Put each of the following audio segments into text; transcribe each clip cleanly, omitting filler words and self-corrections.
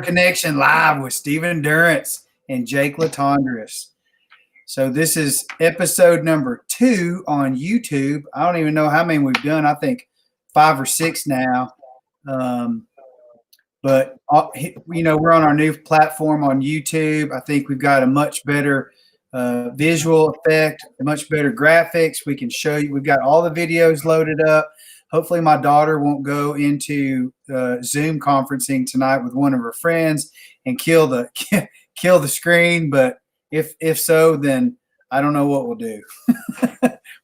Connection live with Stephen Durrance and Jake Latondras. So this is episode number 2 on YouTube. I don't even know how many we've done. I think 5 or 6 now. But we're on our new platform on YouTube. I think we've got a much better visual effect, much better graphics. We can show you. We've got all the videos loaded up. Hopefully my daughter won't go into Zoom conferencing tonight with one of her friends and kill the screen. But if so, then I don't know what we'll do.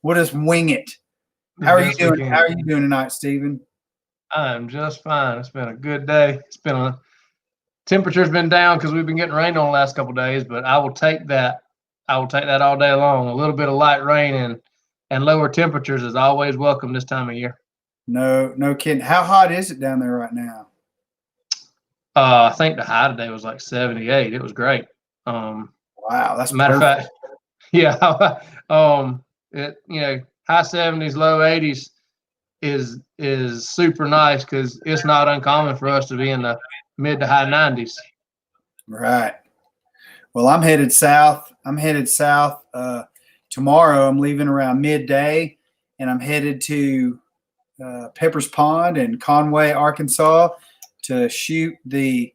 We'll just wing it. How are you doing? How are you doing tonight, Stephen? I'm just fine. It's been a good day. Temperature's been down because we've been getting rain on the last couple of days, but I will take that. I will take that all day long. A little bit of light rain and lower temperatures is always welcome this time of year. No kidding. How hot is it down there right now? I think the high today was like 78. It was great. Wow, that's matter perfect. of fact. Yeah. High 70s, low 80s is super nice because it's not uncommon for us to be in the mid to high 90s. Right. Well, I'm headed south. Tomorrow. I'm leaving around midday, and I'm headed to Peppers Pond in Conway, Arkansas, to shoot the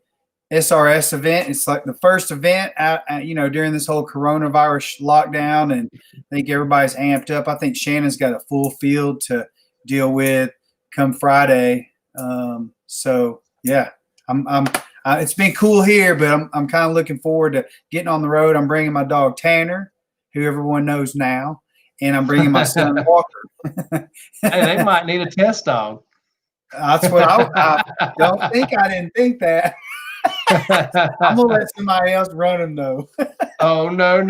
SRS event. It's like the first event out, during this whole coronavirus lockdown, and I think everybody's amped up. I think Shannon's got a full field to deal with come Friday. So yeah, it's been cool here, but I'm kind of looking forward to getting on the road. I'm bringing my dog Tanner, who everyone knows now, and I'm bringing my son Walker. Hey, they might need a test dog. That's what I don't think. I didn't think that. I'm gonna let somebody else run him though. Oh no.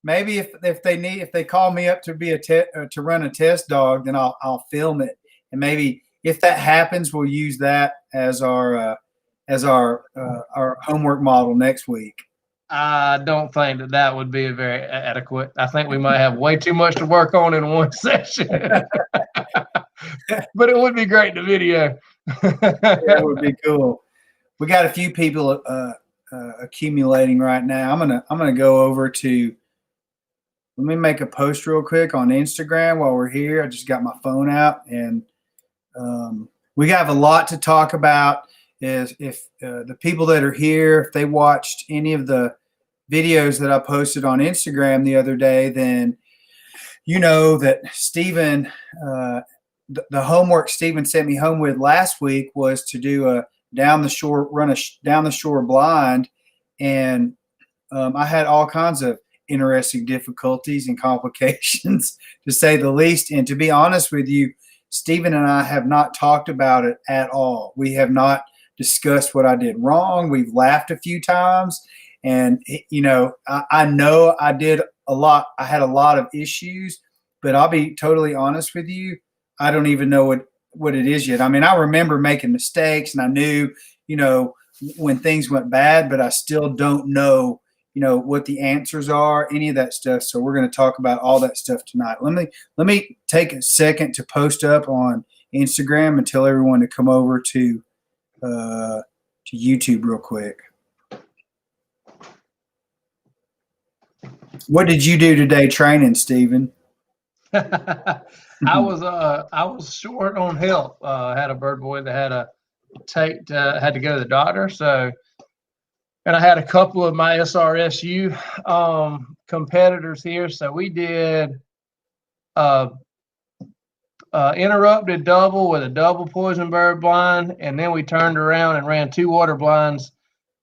Maybe if they call me up to be to run a test dog, then I'll film it, and maybe if that happens, we'll use that as our homework model next week. I don't think that would be very adequate. I think we might have way too much to work on in one session. But it would be great in the video. That would be cool. We got a few people accumulating right now. I'm gonna go over to. Let me make a post real quick on Instagram while we're here. I just got my phone out, and we have a lot to talk about. If the people that are here, if they watched any of the videos that I posted on Instagram the other day, then you know that Stephen, the homework Stephen sent me home with last week was to do run a down the shore blind, and I had all kinds of interesting difficulties and complications, to say the least. And to be honest with you, Stephen and I have not talked about it at all. We have not discussed what I did wrong. We've laughed a few times, and I know I did a lot. I had a lot of issues, but I'll be totally honest with you. I don't even know what it is yet. I mean, I remember making mistakes, and I knew, when things went bad, but I still don't know, what the answers are, any of that stuff. So we're going to talk about all that stuff tonight. Let me take a second to post up on Instagram and tell everyone to come over to YouTube real quick. What did you do today training, Stephen? I was short on help. I had a bird boy that had to go to the doctor. So, and I had a couple of my SRSU competitors here. So we did interrupted double with a double poison bird blind, and then we turned around and ran 2 water blinds.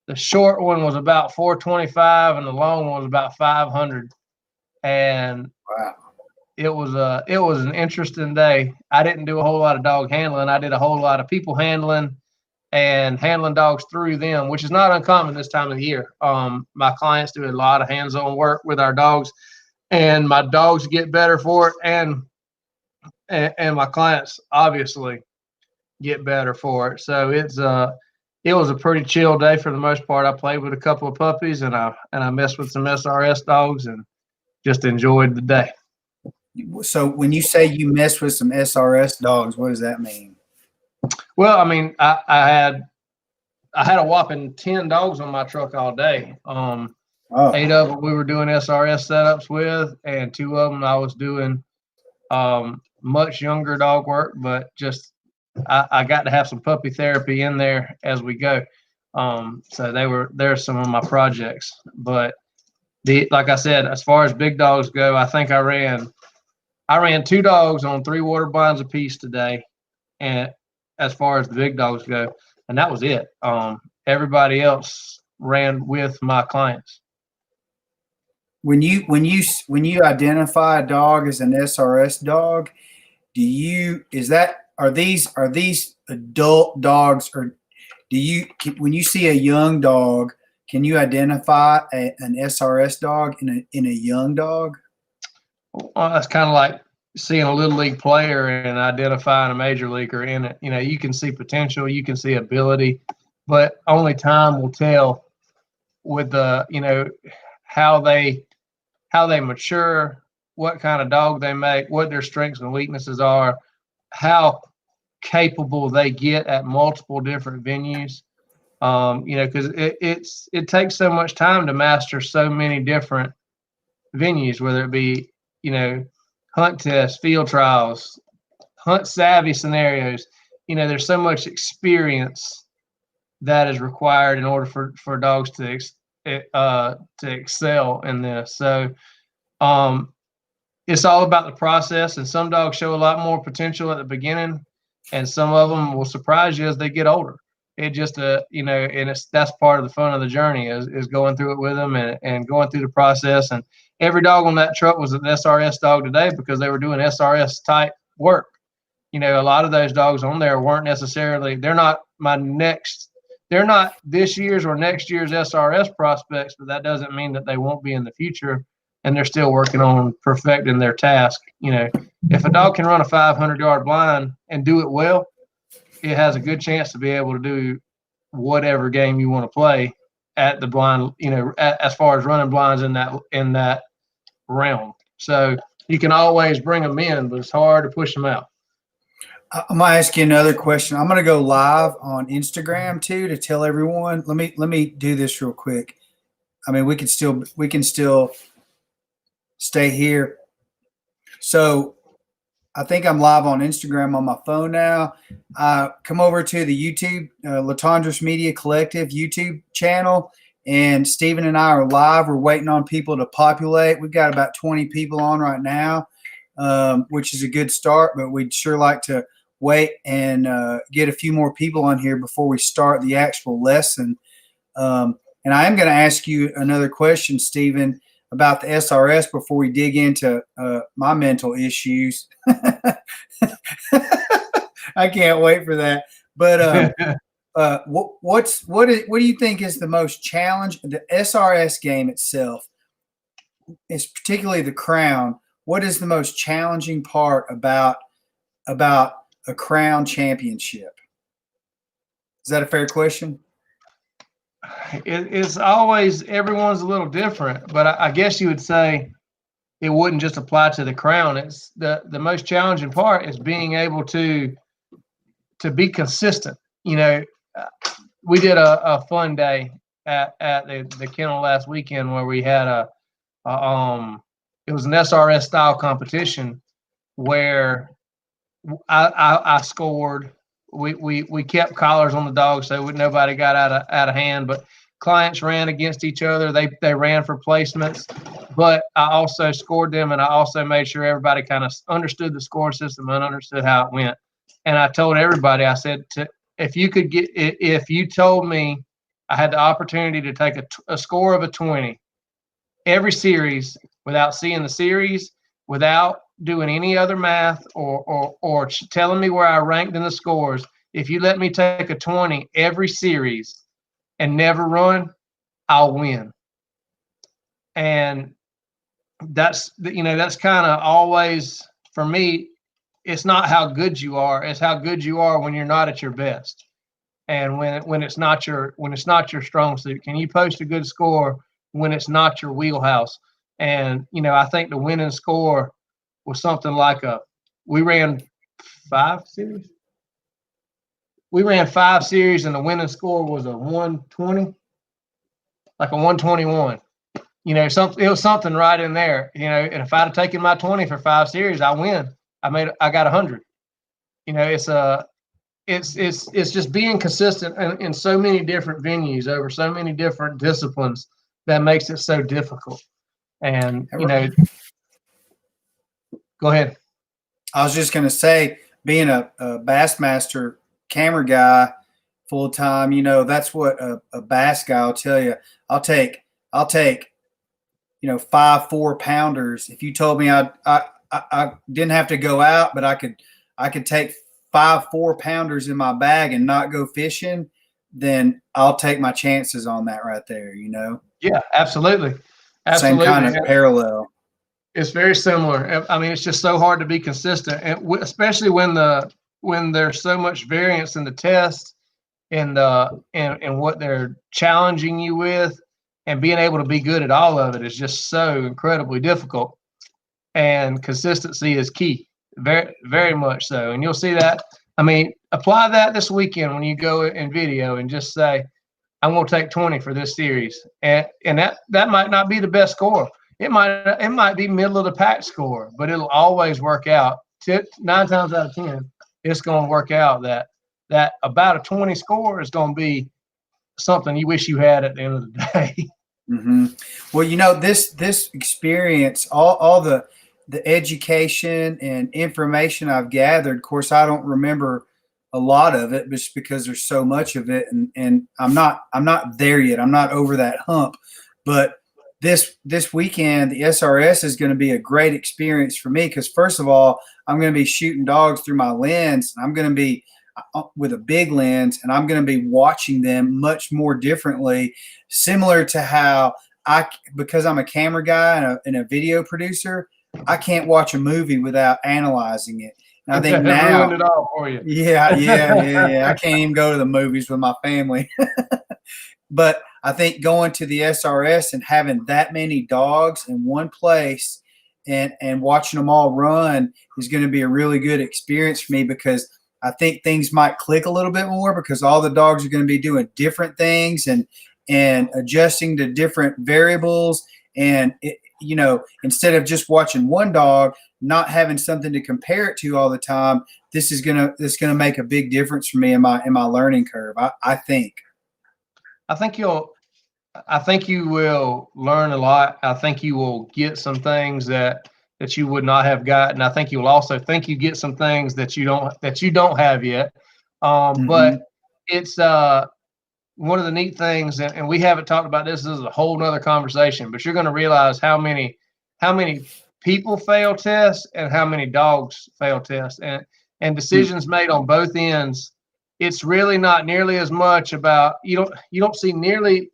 The short one was about 425, and the long one was about 500. And wow. It was an interesting day. I didn't do a whole lot of dog handling. I did a whole lot of people handling and handling dogs through them, which is not uncommon this time of the year. My clients do a lot of hands-on work with our dogs, and my dogs get better for it, and my clients obviously get better for it. So it was a pretty chill day for the most part. I played with a couple of puppies, and I messed with some SRS dogs and just enjoyed the day. So when you say you mess with some SRS dogs, what does that mean? Well, I mean, I had a whopping 10 dogs on my truck all day. 8 of them we were doing SRS setups with, and 2 of them I was doing much younger dog work, but just I got to have some puppy therapy in there as we go. So there's some of my projects. But like I said, as far as big dogs go, I think I ran 2 dogs on 3 water blinds apiece today, and as far as the big dogs go, and that was it. Everybody else ran with my clients. When you identify a dog as an SRS dog, are these adult dogs, or when you see a young dog, can you identify an SRS dog in a young dog? Well, that's kind of like seeing a little league player and identifying a major leaguer in it. You can see potential, you can see ability, but only time will tell with how they mature, what kind of dog they make, what their strengths and weaknesses are, how capable they get at multiple different venues. Because it takes so much time to master so many different venues, whether it be, hunt tests, field trials, hunt savvy scenarios. There's so much experience that is required in order for dogs to excel in this. So it's all about the process, and some dogs show a lot more potential at the beginning, and some of them will surprise you as they get older. It just and that's part of the fun of the journey is going through it with them and going through the process. And every dog on that truck was an SRS dog today because they were doing SRS type work. A lot of those dogs on there weren't necessarily, they're not this year's or next year's SRS prospects, but that doesn't mean that they won't be in the future, and they're still working on perfecting their task. If a dog can run a 500-yard blind and do it well, it has a good chance to be able to do whatever game you want to play at the blind, as far as running blinds in that realm. So you can always bring them in, but it's hard to push them out. I'm gonna ask you another question. I'm gonna go live on Instagram too to tell everyone. Let me do this real quick. I mean, we can still stay here. So I think I'm live on Instagram on my phone now. Come over to the YouTube, Latondras Media Collective YouTube channel, and Stephen and I are live. We're waiting on people to populate. We've got about 20 people on right now, which is a good start, but we'd sure like to wait and get a few more people on here before we start the actual lesson. And I am going to ask you another question, Stephen, about the SRS before we dig into my mental issues. I can't wait for that. But what do you think is the most challenge? The SRS game itself is particularly the crown. What is the most challenging part about a crown championship? Is that a fair question? It's always, everyone's a little different, but I guess you would say it wouldn't just apply to the crown. It's the most challenging part is being able to be consistent. We did a fun day at the kennel last weekend where we had it was an SRS style competition where I scored. We kept collars on the dogs so nobody got out of hand, but clients ran against each other. They ran for placements, but I also scored them, and I also made sure everybody kind of understood the scoring system and understood how it went. And I told everybody, I said, if you told me I had the opportunity to take a score of a 20 every series without seeing the series, without doing any other math or telling me where I ranked in the scores, if you let me take a 20 every series and never run, I'll win. And that's kind of always, for me, it's not how good you are, it's how good you are when you're not at your best. And when it's not your strong suit. Can you post a good score when it's not your wheelhouse? And I think the winning score was something like we ran 5 series. we ran 5 series and the winning score was a 120, like a 121. You know, it was something right in there, you know, and if I'd have taken my 20 for 5 series, I win. I got 100. You know, it's just being consistent in so many different venues over so many different disciplines that makes it so difficult. And, you know, go ahead. I was just going to say, being a Bassmaster camera guy full time, you know, that's what a bass guy will tell you. I'll take, you know, 5 4-pounders. If you told me I didn't have to go out, but I could take 5 4-pounders in my bag and not go fishing, then I'll take my chances on that right there, you know? Yeah, absolutely. Same kind of parallel. It's very similar. I mean, it's just so hard to be consistent, and especially when there's so much variance in the test and what they're challenging you with, and being able to be good at all of it is just so incredibly difficult. And consistency is key, very, very much so. And you'll see that. I mean, apply that this weekend when you go in video and just say, I'm going to take 20 for this series. And that might not be the best score. It might be middle of the pack score, but it'll always work out. 9 times out of 10, it's going to work out that about a 20 score is going to be something you wish you had at the end of the day. Mm-hmm. Well, you know, this experience, all the education and information I've gathered, of course, I don't remember a lot of it just because there's so much of it, and I'm not there yet. I'm not over that hump. But this weekend, the SRS is going to be a great experience for me because, first of all, I'm going to be shooting dogs through my lens. I'm going to be with a big lens, and I'm going to be watching them much more differently, similar to how because I'm a camera guy and a video producer, I can't watch a movie without analyzing it. And I think now, ruined it all for you. Yeah. I can't even go to the movies with my family. But I think going to the SRS and having that many dogs in one place and watching them all run is going to be a really good experience for me, because I think things might click a little bit more because all the dogs are going to be doing different things and adjusting to different variables. And you know, instead of just watching one dog, not having something to compare it to all the time, this is gonna make a big difference for me in my learning curve. I think you will learn a lot. I think you will get some things that you would not have gotten. I think you will also you get some things that you don't have yet. But it's one of the neat things, and we haven't talked about this. This is a whole nother conversation, but you're going to realize how many people fail tests and how many dogs fail tests, and decisions made on both ends. It's really not nearly as much about, you don't see nearly,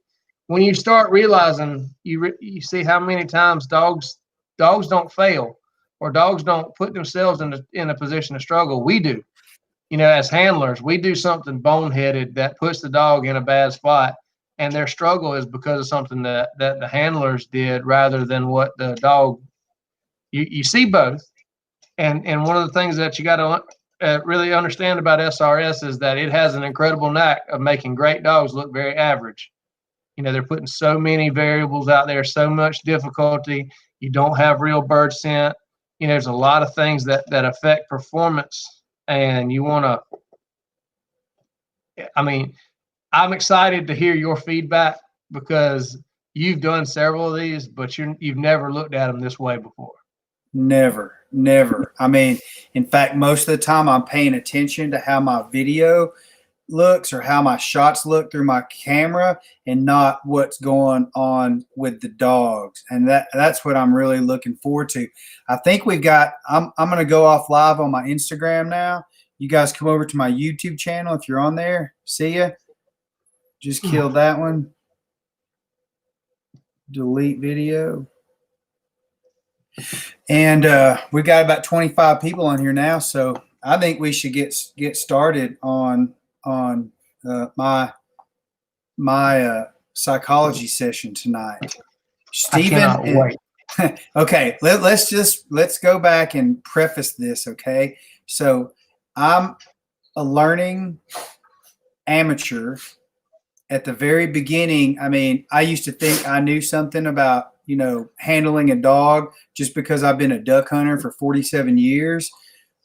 when you start realizing, you see how many times dogs don't fail, or dogs don't put themselves in a position of struggle. We do. You know, as handlers, we do something boneheaded that puts the dog in a bad spot, and their struggle is because of something that the handlers did rather than what the dog. You see both, and one of the things that you got to really understand about SRS is that it has an incredible knack of making great dogs look very average. You know, they're putting so many variables out there, so much difficulty. You don't have real bird scent. You know, there's a lot of things that affect performance. And you want to, I mean, I'm excited to hear your feedback because you've done several of these, but you've never looked at them this way before. Never. I mean, in fact, most of the time I'm paying attention to how my video looks or how my shots look through my camera, and not what's going on with the dogs. And that's what I'm really looking forward to. I think I'm going to go off live on my Instagram now. You guys come over to my YouTube channel if you're on there. See ya. Just killed that one. Delete video. And we've got about 25 people on here now, so I think we should get started on my psychology session tonight. Stephen, okay, let's go back and preface this. Okay, so I'm a learning amateur. At the very beginning, I mean, I used to think I knew something about, handling a dog just because I've been a duck hunter for 47 years.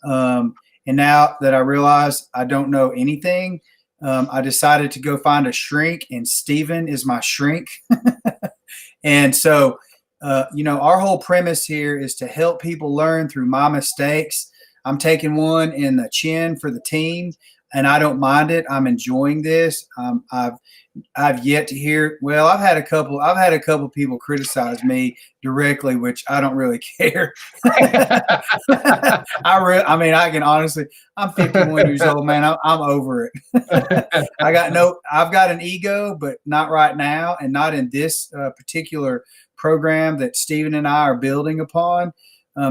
And now that I realize I don't know anything, I decided to go find a shrink, and Steven is my shrink. And so, our whole premise here is to help people learn through my mistakes. I'm taking one in the chin for the team, and I don't mind it. I'm enjoying this. I've yet to hear. Well, I've had a couple people criticize me directly, which I don't really care. I mean, I can honestly. I'm 51 years old, man. I'm over it. I've got an ego, but not right now, and not in this particular program that Stephen and I are building upon.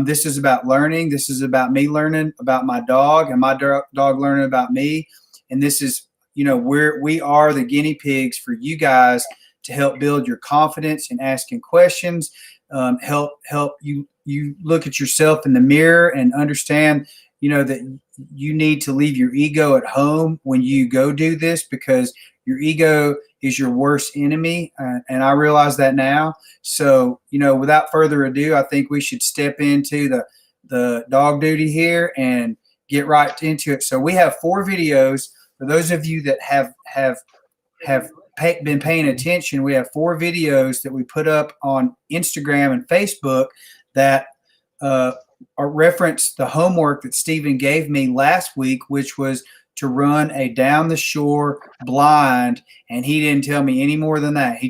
This is about learning. This is about me learning about my dog, and my dog learning about me. And this is, we are the guinea pigs for you guys to help build your confidence in asking questions. Help you look at yourself in the mirror and understand, that you need to leave your ego at home when you go do this, because your ego is your worst enemy. And I realize that now. So, without further ado, I think we should step into the dog duty here and get right into it. So we have 4 videos. For those of you that have been paying attention, we have 4 videos that we put up on Instagram and Facebook that reference the homework that Stephen gave me last week, which was to run a down the shore blind. And he didn't tell me any more than that. He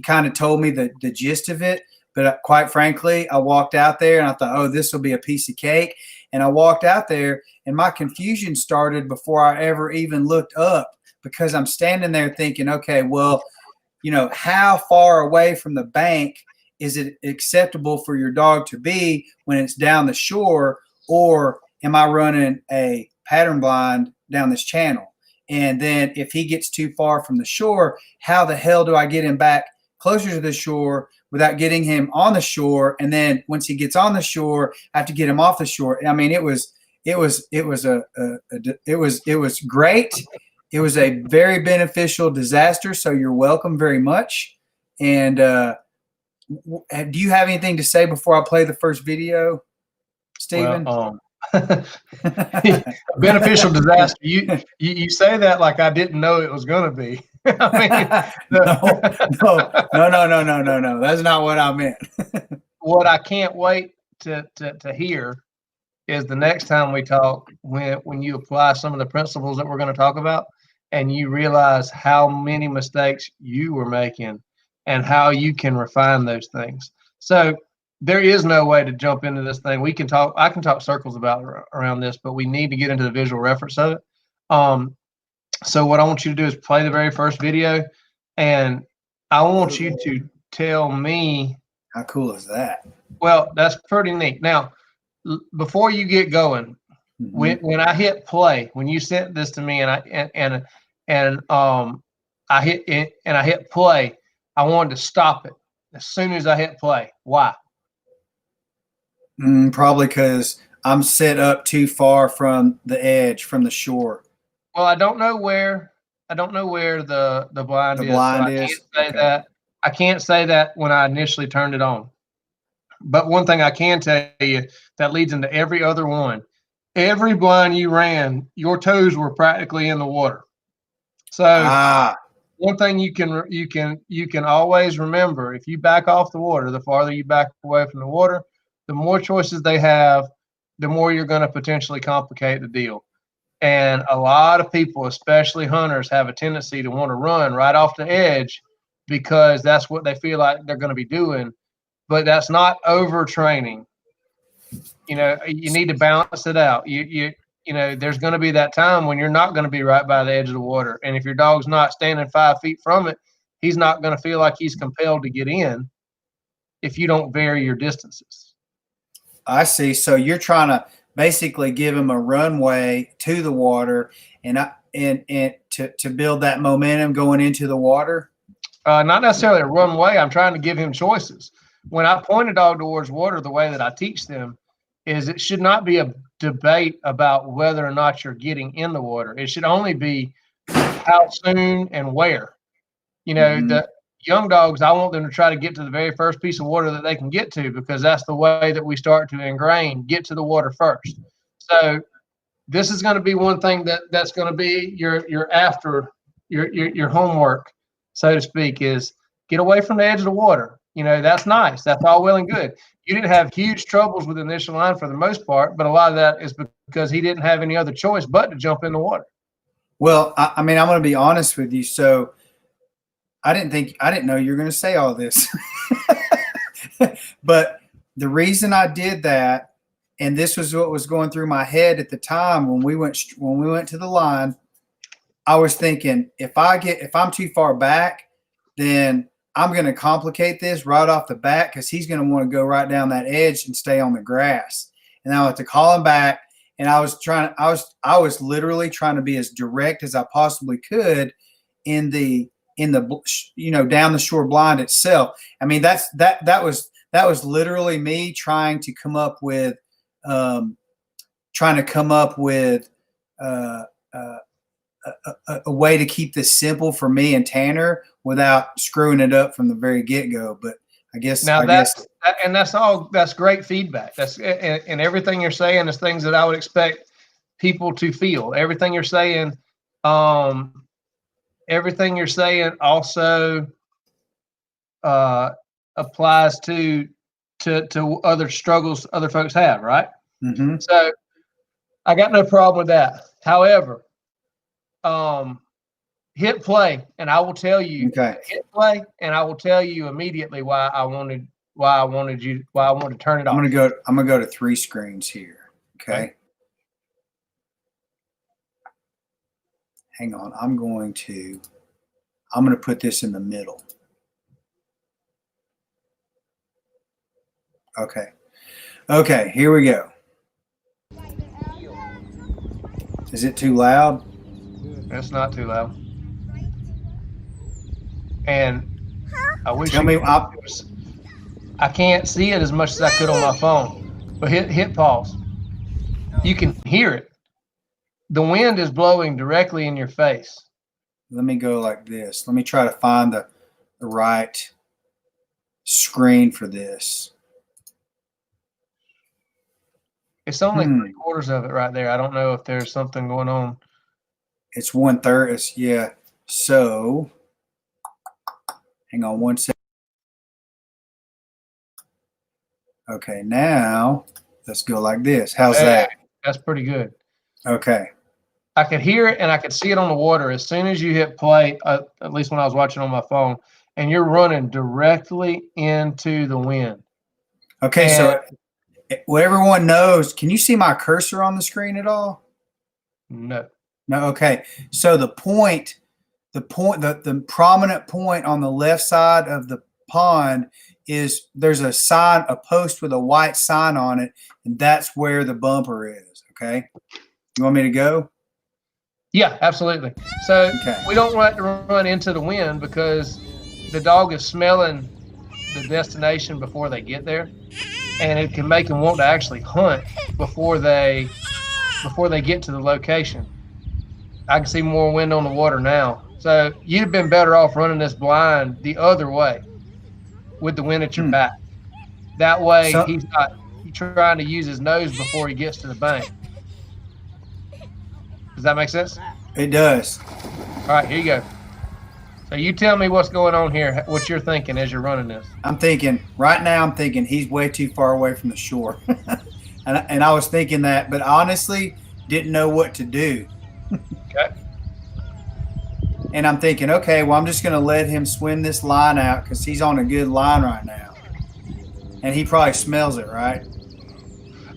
kind of told me the gist of it. But quite frankly, I walked out there and I thought, oh, this will be a piece of cake. And I walked out there and my confusion started before I ever even looked up, because I'm standing there thinking, okay, well, how far away from the bank is it acceptable for your dog to be when it's down the shore? Or am I running a pattern blind down this channel? And then if he gets too far from the shore, how the hell do I get him back closer to the shore without getting him on the shore? And then once he gets on the shore, I have to get him off the shore. I mean, it was great. It was a very beneficial disaster. So you're welcome very much. And do you have anything to say before I play the first video, Stephen? Well, beneficial disaster. You say that like I didn't know it was going to be. I mean, no. That's not what I meant. What I can't wait to hear is the next time we talk, when you apply some of the principles that we're going to talk about, and you realize how many mistakes you were making and how you can refine those things. So there is no way to jump into this thing. I can talk circles around this, but we need to get into the visual reference of it. So what I want you to do is play the very first video, and I want you to tell me. How cool is that? Well, that's pretty neat. Now, before you get going, when I hit play, when you sent this to me, and I hit play, I wanted to stop it as soon as I hit play. Why? Probably because I'm set up too far from the edge, from the shore. Well, I don't know where the blind is. Blind so I is. can't say that. I can't say that when I initially turned it on. But one thing I can tell you that leads into every other one. Every blind you ran, your toes were practically in the water. So one thing you can always remember: if you back off the water, the farther you back away from the water, the more choices they have, the more you're going to potentially complicate the deal. And a lot of people, especially hunters, have a tendency to want to run right off the edge because that's what they feel like they're going to be doing. But that's not overtraining. You need to balance it out. There's going to be that time when you're not going to be right by the edge of the water. And if your dog's not standing 5 feet from it, he's not going to feel like he's compelled to get in if you don't vary your distances. I see. So you're trying to basically give him a runway to the water and to build that momentum going into the water? Not necessarily a runway. I'm trying to give him choices. When I point a dog towards water, the way that I teach them is it should not be a debate about whether or not you're getting in the water. It should only be how soon and where. The young dogs, I want them to try to get to the very first piece of water that they can get to, because that's the way that we start to ingrain, get to the water first. So this is going to be one thing that's going to be your after your homework, so to speak, is get away from the edge of the water. That's nice. That's all well and good. You didn't have huge troubles with the initial line for the most part, but a lot of that is because he didn't have any other choice but to jump in the water. Well, I mean, I'm going to be honest with you. So I didn't know you were going to say all this, but the reason I did that, and this was what was going through my head at the time when we went to the line, I was thinking, if I'm too far back, then I'm going to complicate this right off the bat, because he's going to want to go right down that edge and stay on the grass. And I have to call him back. And I was literally trying to be as direct as I possibly could in the down the shore blind itself. I mean, that was literally me trying to come up with a way to keep this simple for me and Tanner without screwing it up from the very get-go. But I guess that's great feedback. And everything you're saying is things that I would expect people to feel. Everything you're saying also applies to other struggles other folks have, right? Mm-hmm. So I got no problem with that. However, hit play, and I will tell you. Okay. Hit play, and I will tell you immediately why I wanted to turn it off. I'm gonna go to 3 screens here. Okay. Hang on. I'm gonna put this in the middle. Okay. Okay. Here we go. Is it too loud? It's not too loud. And I wish I can't see it as much as I could on my phone, but hit pause. You can hear it. The wind is blowing directly in your face. Let me go like this. Let me try to find the right screen for this. It's only 3/4 of it right there. I don't know if there's something going on. It's 1/3. Yeah. So hang on one second. Okay, now let's go like this. How's that? That's pretty good. Okay. I could hear it and I could see it on the water as soon as you hit play, at least when I was watching on my phone, and you're running directly into the wind. Okay, so what everyone knows, can you see my cursor on the screen at all? No. No, okay. So the prominent point on the left side of the pond is there's a post with a white sign on it, and that's where the bumper is. Okay. You want me to go? Yeah, absolutely. So we don't want to run into the wind because the dog is smelling the destination before they get there, and it can make them want to actually hunt before they get to the location. I can see more wind on the water now. So you'd have been better off running this blind the other way with the wind at your back. That way he's not trying to use his nose before he gets to the bank. Does that make sense? It does. All right, here you go. So you tell me what's going on here, what you're thinking as you're running this. I'm thinking he's way too far away from the shore. and I was thinking that, but honestly didn't know what to do. Okay. And I'm thinking, okay, well, I'm just going to let him swim this line out because he's on a good line right now. And he probably smells it, right?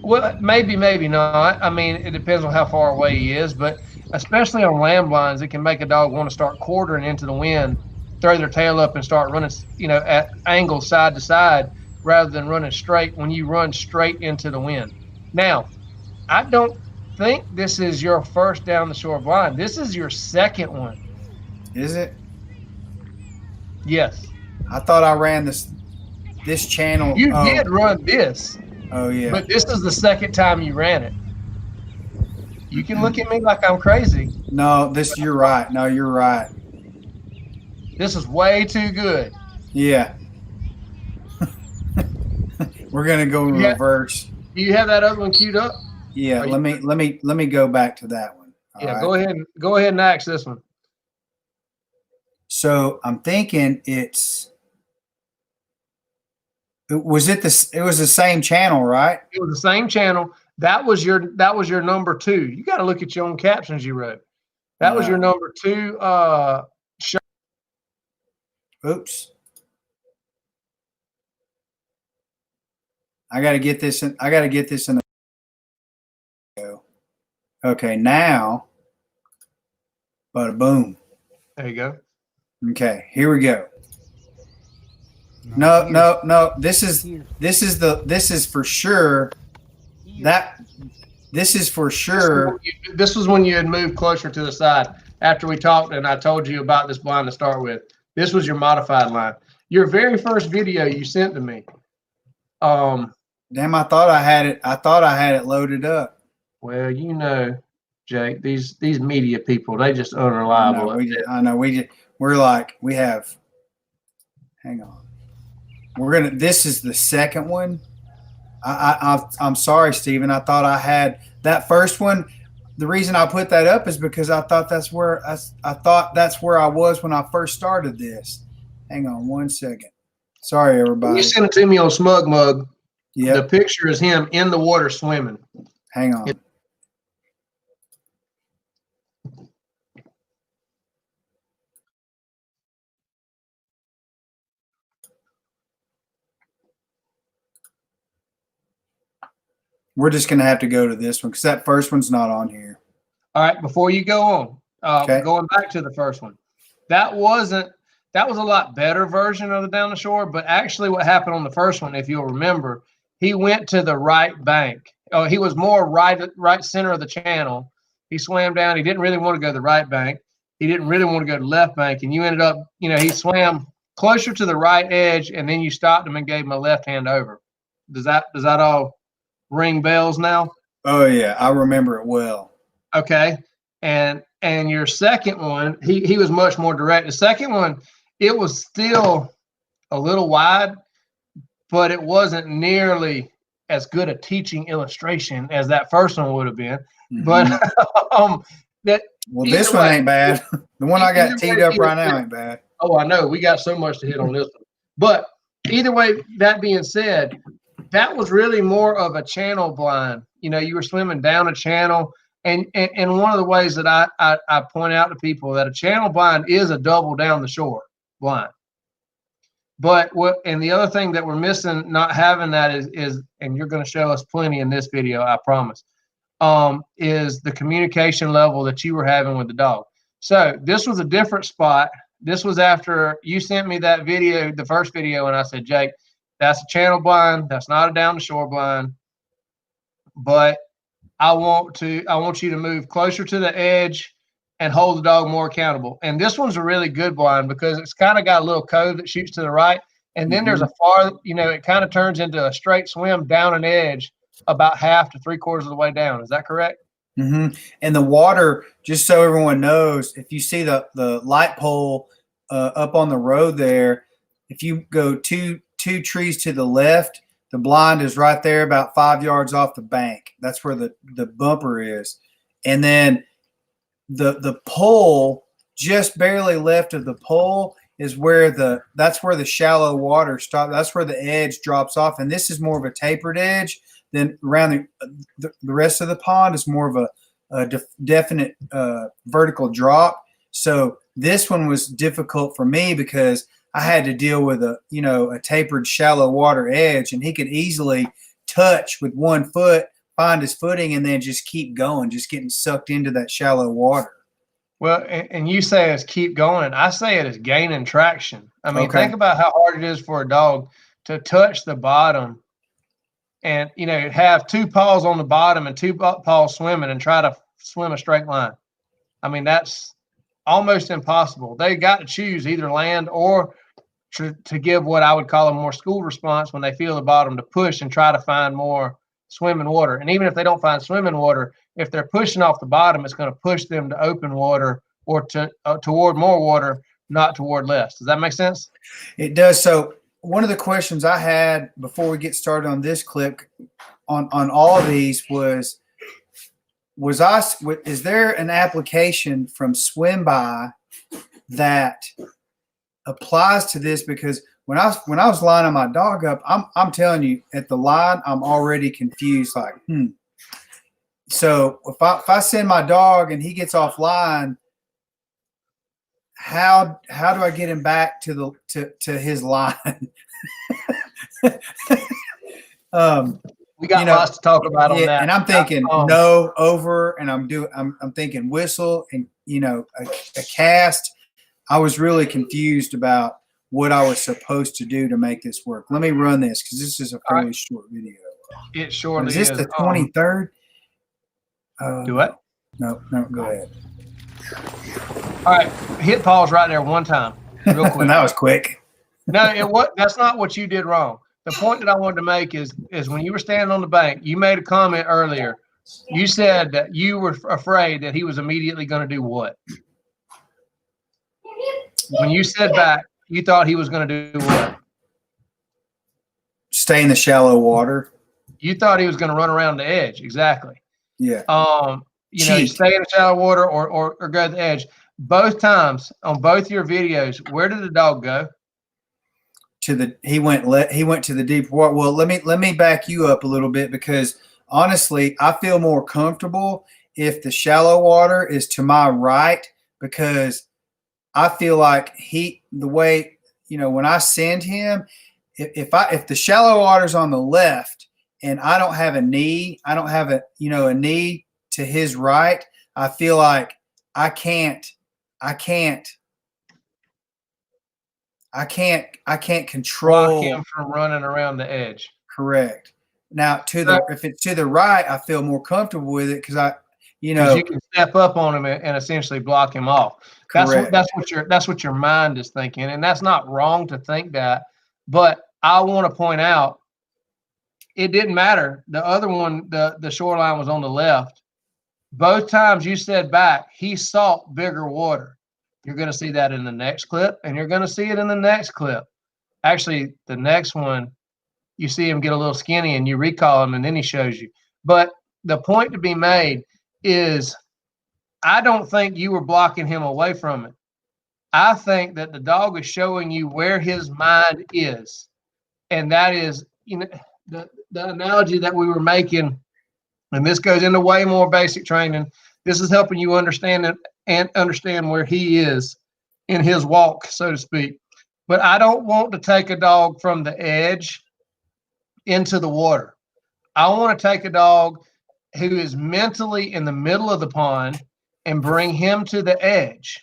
Well, maybe not. I mean, it depends on how far away he is, but especially on land blinds, it can make a dog want to start quartering into the wind, throw their tail up and start running, at angles side to side rather than running straight when you run straight into the wind. Now, I don't think this is your first down the shore blind. This is your second one. Is it? Yes. I thought I ran this channel. You did run this. Oh, yeah. But this is the second time you ran it. You can look at me like I'm crazy. No, you're right. No, you're right. This is way too good. Yeah. We're gonna go in reverse. Do you have that other one queued up? Yeah, let me go back to that one. Yeah, right? Go ahead and axe this one. So I'm thinking it was the same channel, right? It was the same channel. That was your number 2. You got to look at your own captions you wrote. That was your number 2 show. Oops. I got to get this in the Okay, now bada boom. There you go. Okay, here we go. No. This is for sure. This is for sure. This was when you had moved closer to the side after we talked and I told you about this blind to start with. This was your modified line. Your very first video you sent to me. Damn, I thought I had it loaded up. Well, you know, Jake, these media people, they just unreliable. I know. We have. Hang on. This is the second one. I'm sorry, Stephen. I thought I had that first one. The reason I put that up is because I thought that's where I was when I first started this. Hang on one second. Sorry, everybody. You sent it to me on Smug Mug. Yeah. The picture is him in the water swimming. Hang on. We're just going to have to go to this one because that first one's not on here. All right. Before you go on, Okay. Going back to the first one, that was a lot better version of the down the shore. But actually what happened on the first one, if you'll remember, he went to the right bank. Oh, he was more right center of the channel. He swam down. He didn't really want to go to the right bank. He didn't really want to go to the left bank. And you ended up, he swam closer to the right edge and then you stopped him and gave him a left hand over. Does that all ring bells now? Oh yeah, I remember it well. Okay. And your second one, he was much more direct. The second one, it was still a little wide, but it wasn't nearly as good a teaching illustration as that first one would have been. Mm-hmm. But this one ain't bad. The one I got teed up right now ain't bad. Oh, I know. We got so much to hit on this one. But either way, that being said, that was really more of a channel blind. You were swimming down a channel. And one of the ways that I point out to people that a channel blind is a double down the shore blind. But and the other thing that we're missing, not having that is, and you're going to show us plenty in this video, I promise, is the communication level that you were having with the dog. So this was a different spot. This was after you sent me that video, the first video, and I said, Jake, that's a channel blind. That's not a down the shore blind. But I want you to move closer to the edge and hold the dog more accountable. And this one's a really good blind because it's kind of got a little cove that shoots to the right. And then there's a it kind of turns into a straight swim down an edge about half to 3/4 of the way down. Is that correct? Mm-hmm. And the water, just so everyone knows, if you see the light pole up on the road there, if you go two trees to the left, the blind is right there about 5 yards off the bank. That's where the bumper is. And then the pole, just barely left of the pole, is that's where the shallow water stops. That's where the edge drops off. And this is more of a tapered edge than around the rest of the pond is more of a definite vertical drop. So this one was difficult for me because I had to deal with a tapered shallow water edge, and he could easily touch with 1 foot, find his footing, and then just keep going, just getting sucked into that shallow water. Well, and you say it's keep going. I say it is gaining traction. I mean, Think about how hard it is for a dog to touch the bottom and, have 2 paws on the bottom and 2 paws swimming and try to swim a straight line. I mean, that's almost impossible. They got to choose either land or to give what I would call a more school response when they feel the bottom to push and try to find more swimming water. And even if they don't find swimming water, if they're pushing off the bottom, it's going to push them to open water or to toward more water, not toward less. Does that make sense? It does. So one of the questions I had before we get started on this clip on all of these was is there an application from Swim By that applies to this? Because when I was lining my dog up, I'm telling you, at the line, I'm already confused. Like, So if I send my dog and he gets offline, how do I get him back to his line? We got lots to talk about on that. And I'm thinking no, over, and I'm thinking whistle, and a cast. I was really confused about what I was supposed to do to make this work. Let me run this because this is a fairly short video. It surely is. Is this the 23rd? Do what? No, go ahead. All right, hit pause right there one time, real quick. And that was quick. No, that's not what you did wrong. The point that I wanted to make is when you were standing on the bank, you made a comment earlier. You said that you were afraid that he was immediately going to do what? When you said back, you thought he was going to do what? Stay in the shallow water. You thought he was going to run around the edge. Exactly. Yeah. Stay in the shallow water or go to the edge. Both times on both your videos, where did the dog go? He went to the deep water. Well, let me back you up a little bit, because honestly, I feel more comfortable if the shallow water is to my right, because I feel like the way, when I send him, if the shallow water's on the left and I don't have a knee to his right, I feel like I can't control him from running around the edge. Correct. Now if it's to the right, I feel more comfortable with it because you can step up on him and essentially block him off. Correct. That's what your mind is thinking, and that's not wrong to think that. But I want to point out, it didn't matter. The other one, the shoreline was on the left. Both times you said back, he sought bigger water. You're going to see that in the next clip, and you're going to see it in the next clip. Actually, the next one, you see him get a little skinny, and you recall him, and then he shows you. But the point to be made is, I don't think you were blocking him away from it. I think that the dog is showing you where his mind is. And that is, the analogy that we were making, and this goes into way more basic training. This is helping you understand it and understand where he is in his walk, so to speak. But I don't want to take a dog from the edge into the water. I want to take a dog who is mentally in the middle of the pond and bring him to the edge.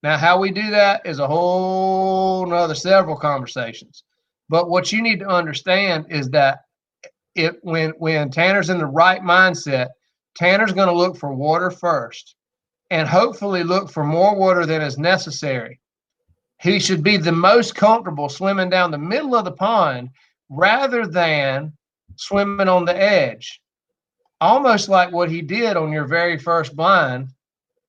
Now, how we do that is a whole nother several conversations. But what you need to understand is that when Tanner's in the right mindset, Tanner's going to look for water first and hopefully look for more water than is necessary. He should be the most comfortable swimming down the middle of the pond rather than swimming on the edge. Almost like what he did on your very first blind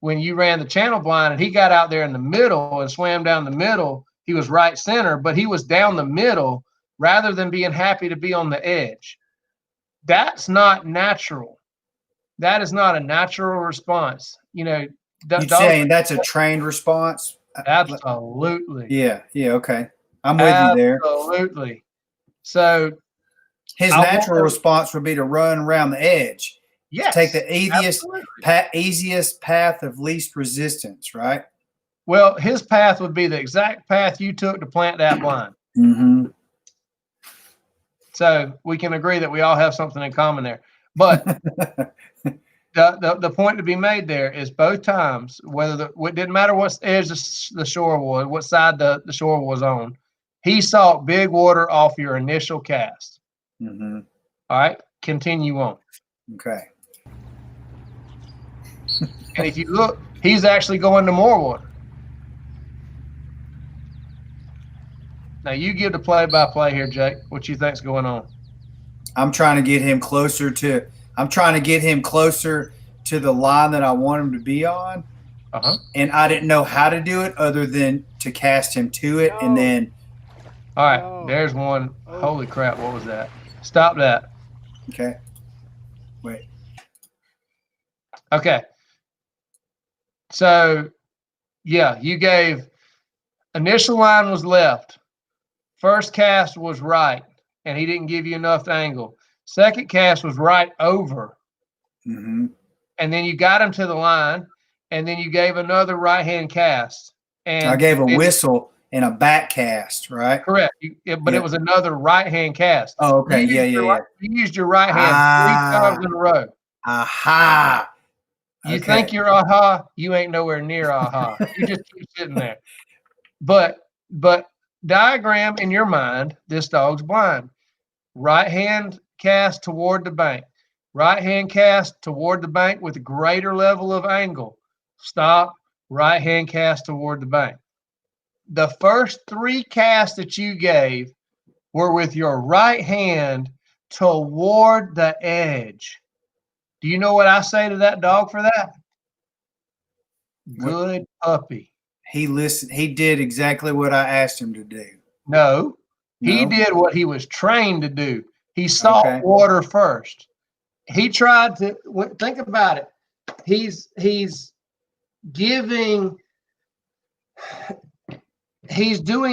when you ran the channel blind, and he got out there in the middle and swam down the middle. He was right center, but he was down the middle rather than being happy to be on the edge. That's not natural. That is not a natural response. You're saying that's a trained response? Absolutely. Yeah, okay. I'm with you there. Absolutely. So his natural response would be to run around the edge. Yes. Take the easiest path of least resistance, right? Well, his path would be the exact path you took to plant that blind. Mm-hmm. So we can agree that we all have something in common there. But the point to be made there is both times, it didn't matter what edge the shore was, what side the shore was on, he sought big water off your initial cast. Mm-hmm. All right, continue on. Okay. And if you look, he's actually going to more water. Now you give the play-by-play here, Jake. What you think's going on? I'm trying to get him closer to the line that I want him to be on. And I didn't know how to do it other than to cast him to it. And then. All right, there's one. Holy crap, what was that? Stop that. Okay. Wait. Okay. So, yeah, you gave initial line was left. First cast was right, and he didn't give you enough angle. Second cast was right over. Mm-hmm. And then you got him to the line, and then you gave another right-hand cast. And I gave a whistle and a back cast, right? Correct. But it was another right-hand cast. Oh, okay. Yeah. You used your right hand 3 times in a row. Aha. You think you're aha? You ain't nowhere near aha. You just keep sitting there. But diagram in your mind, this dog's blind. Right hand cast toward the bank. Right hand cast toward the bank with a greater level of angle. Stop. Right hand cast toward the bank. The first 3 casts that you gave were with your right hand toward the edge. Do you know what I say to that dog for that? Good puppy. He listened. He did exactly what I asked him to do. No, he did what he was trained to do. He sought water first. He tried to think about it. He's doing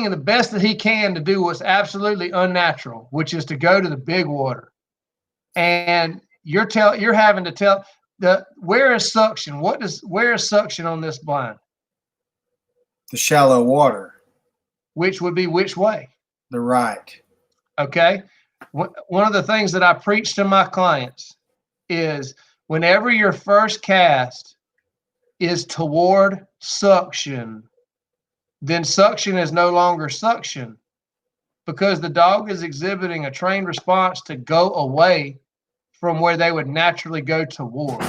the best that he can to do what's absolutely unnatural, which is to go to the big water. And you're having to tell where is suction? Where is suction on this blind? The shallow water. Which would be which way? The right. Okay. One of the things that I preach to my clients is whenever your first cast is toward suction, then suction is no longer suction because the dog is exhibiting a trained response to go away from where they would naturally go toward.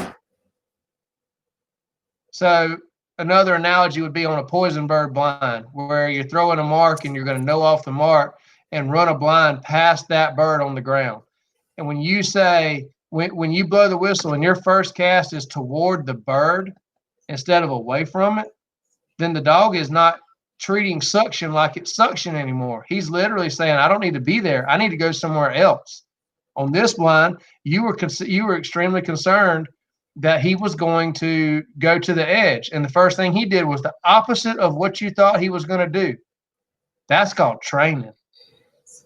So another analogy would be on a poison bird blind where you're throwing a mark and you're going to know off the mark and run a blind past that bird on the ground. And when you say, when you blow the whistle and your first cast is toward the bird instead of away from it, then the dog is not treating suction like it's suction anymore. He's literally saying, I don't need to be there. I need to go somewhere else. On this blind, you were extremely concerned that he was going to go to the edge. And the first thing he did was the opposite of what you thought he was going to do. That's called training. Does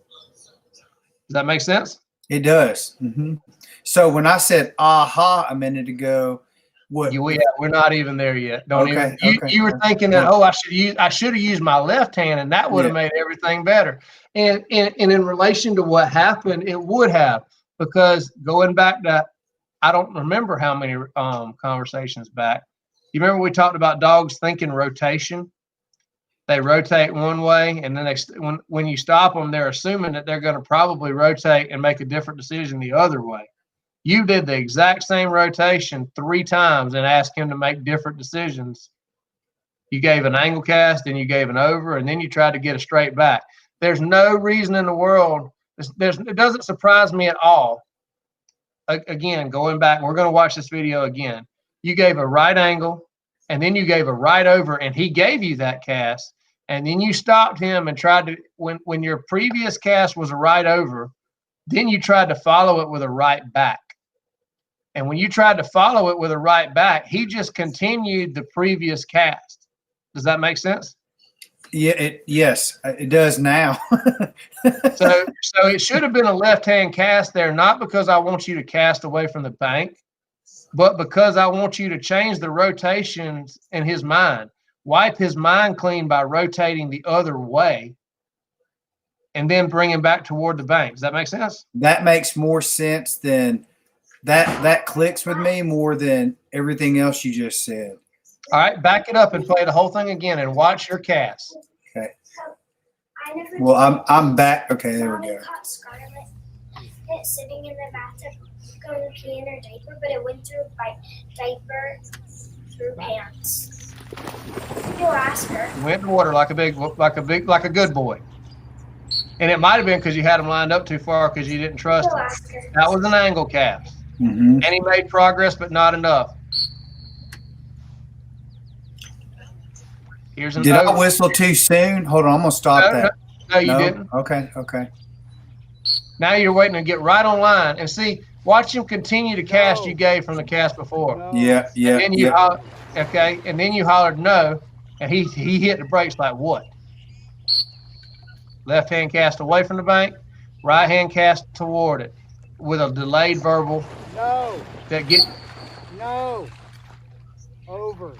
that make sense? It does. Mm-hmm. So when I said aha a minute ago, what? We're not even there yet. You were thinking that I should have used my left hand and that would have made everything better. And in relation to what happened, it would have, because going back to, I don't remember how many conversations back. You remember we talked about dogs thinking rotation? They rotate one way, and then when you stop them, they're assuming that they're going to probably rotate and make a different decision the other way. You did the exact same rotation 3 times and asked him to make different decisions. You gave an angle cast, and you gave an over, and then you tried to get a straight back. There's no reason in the world. It doesn't surprise me at all. Again, going back, we're going to watch this video again. You gave a right angle, and then you gave a right over, and he gave you that cast. And then you stopped him and tried to, when your previous cast was a right over, then you tried to follow it with a right back. And when you tried to follow it with a right back, he just continued the previous cast. Does that make sense? Yeah, yes, it does now. So it should have been a left-hand cast there, not because I want you to cast away from the bank, but because I want you to change the rotations in his mind. Wipe his mind clean by rotating the other way and then bring him back toward the bank. Does that make sense? That makes more sense than that clicks with me more than everything else you just said. All right, back it up and play the whole thing again and watch your cast. Okay. Well, I'm back. Okay, there we go. It's sitting in the bathtub going to pee in her diaper, but it went through diaper through pants. You'll ask her. Went in water like a good boy. And it might have been because you had him lined up too far because you didn't trust him. That was an angle cast. Mm-hmm. And he made progress, but not enough. Here's an Did I over. whistle too soon? Hold on, I'm gonna stop that. No, you didn't. Okay. Now you're waiting to get right on line and see. Watch him continue to cast you gave from the cast before. No. Yeah. And then you okay, and then you hollered no, and he hit the brakes like what? Left hand cast away from the bank, right hand cast toward it, with a delayed verbal. No. That get. No. Over.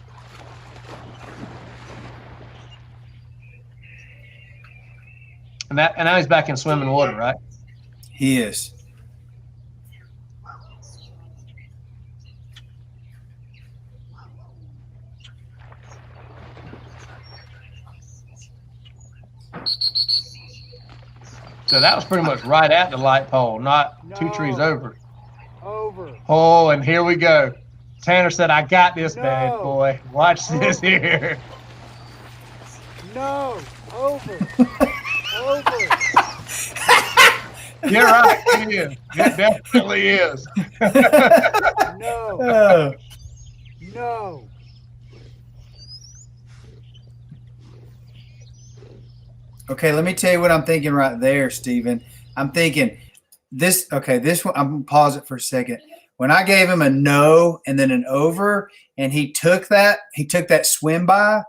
And now he's back in swimming water, right? He is. So that was pretty much right at the light pole, not two trees over. Over. Oh, and here we go. Tanner said, "I got this No. bad boy. Watch this here." No. Over. Over. You're right. It is. It definitely is. No. Oh. No. Okay, let me tell you what I'm thinking right there, Stephen. I'm thinking this. Okay, this one. I'm gonna pause it for a second. When I gave him a no and then an over, and he took that swim by,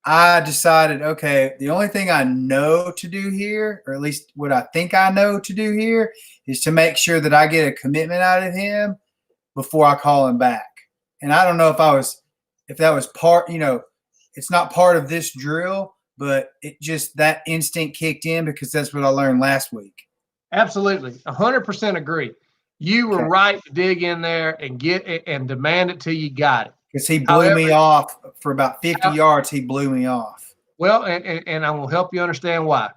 I decided, okay, the only thing I know to do here, or at least what I think I know to do here, is to make sure that I get a commitment out of him before I call him back. And I don't know if that was part, it's not part of this drill, but it just, that instinct kicked in because that's what I learned last week. Absolutely. 100% agree. You were right to dig in there and get it and demand it till you got it. Because he blew me off for about 50 yards. He blew me off. Well, and I will help you understand why.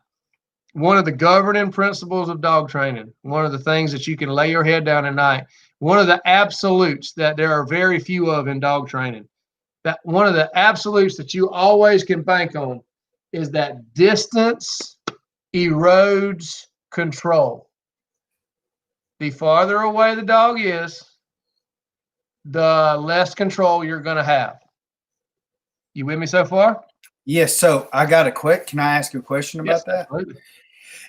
One of the governing principles of dog training, one of the things that you can lay your head down at night, one of the absolutes that there are very few of in dog training, that one of the absolutes that you always can bank on is that distance erodes control. The farther away the dog is, the less control you're going to have. You with me so far? Yes. So I got can I ask you a question about that? Absolutely.